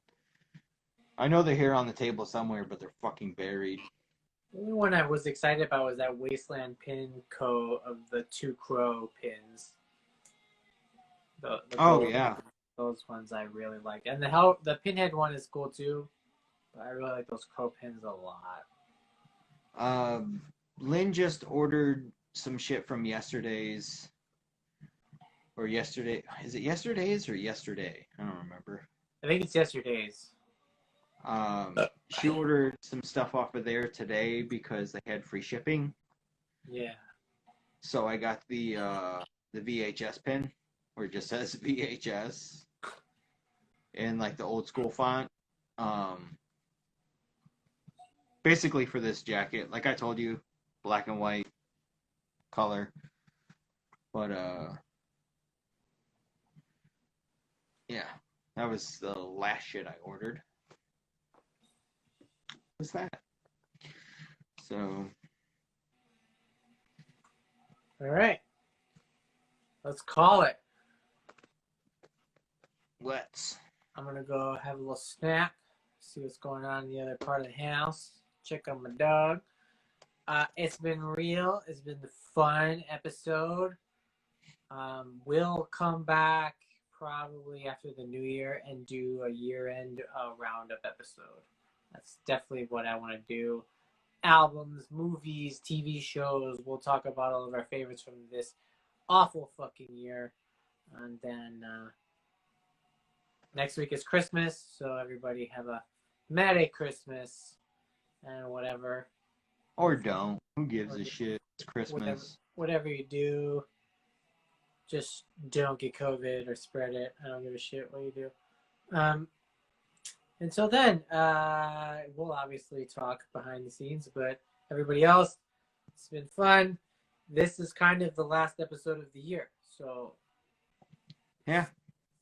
I know they're here on the table somewhere, but they're fucking buried. The only one I was excited about was that Wasteland pin co of the 2 crow pins. Yeah. Those ones I really like. And the pinhead one is cool too. But I really like those crow pins a lot. Lynn just ordered some shit from yesterday's. Or yesterday. Is it yesterday's or yesterday? I don't remember. I think it's yesterday's. She ordered some stuff off of there today because they had free shipping. Yeah. So I got the VHS pin, where it just says VHS, in like the old school font. Basically for this jacket, like I told you, black and white color. But yeah, that was the last shit I ordered. What's that? So. All right. Let's call it. Let's. I'm going to go have a little snack, see what's going on in the other part of the house, check on my dog. It's been real. It's been the fun episode. We'll come back probably after the new year and do a year-end roundup episode. That's definitely what I want to do. Albums, movies, TV shows. We'll talk about all of our favorites from this awful fucking year. And then next week is Christmas, so everybody have a Merry Christmas and whatever. Or don't. Who gives a shit? It's Christmas. Whatever you do, just don't get COVID or spread it. I don't give a shit what you do. Until then, we'll obviously talk behind the scenes, but everybody else, it's been fun. this is kind of the last episode of the year. So Yeah.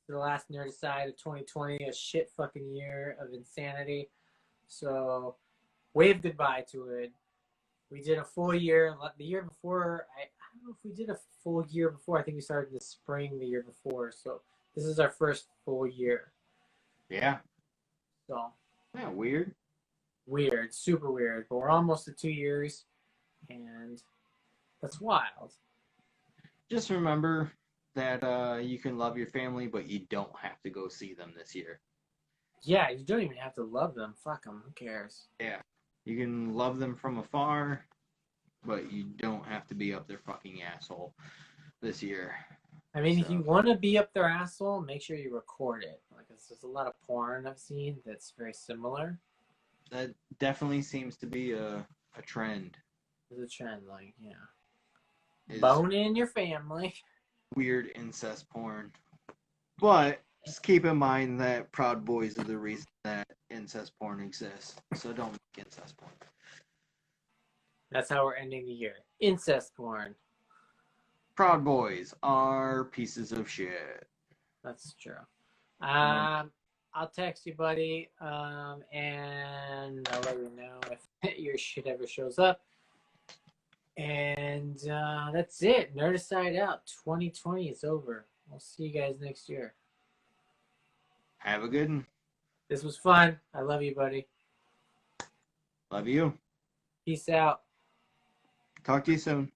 the last Nerdicide of 2020, a shit fucking year of insanity. So wave goodbye to it. We did a full year. The year before, I don't know if we did a full year before. I think we started in the spring the year before. So this is our first full year. Yeah. So Yeah, weird. Weird, super weird. But we're almost at 2 years, and that's wild. Just remember that you can love your family, but you don't have to go see them this year. Yeah, you don't even have to love them. Fuck them. Who cares? Yeah. You can love them from afar, but you don't have to be up their fucking asshole this year. I mean, if you want to be up their asshole, make sure you record it. Like, there's a lot of porn I've seen that's very similar. That definitely seems to be a trend. There's a trend, like, yeah. Is Bone in your family. weird incest porn. But just keep in mind that Proud Boys are the reason that incest porn exists. So don't make incest porn. That's how we're ending the year. Incest porn. Proud Boys are pieces of shit. That's true. I'll text you, buddy, and I'll let you know if your shit ever shows up. And that's it. Nerdicide out. 2020 is over. We'll see you guys next year. Have a good one. This was fun. I love you, buddy. Love you. Peace out. Talk to you soon.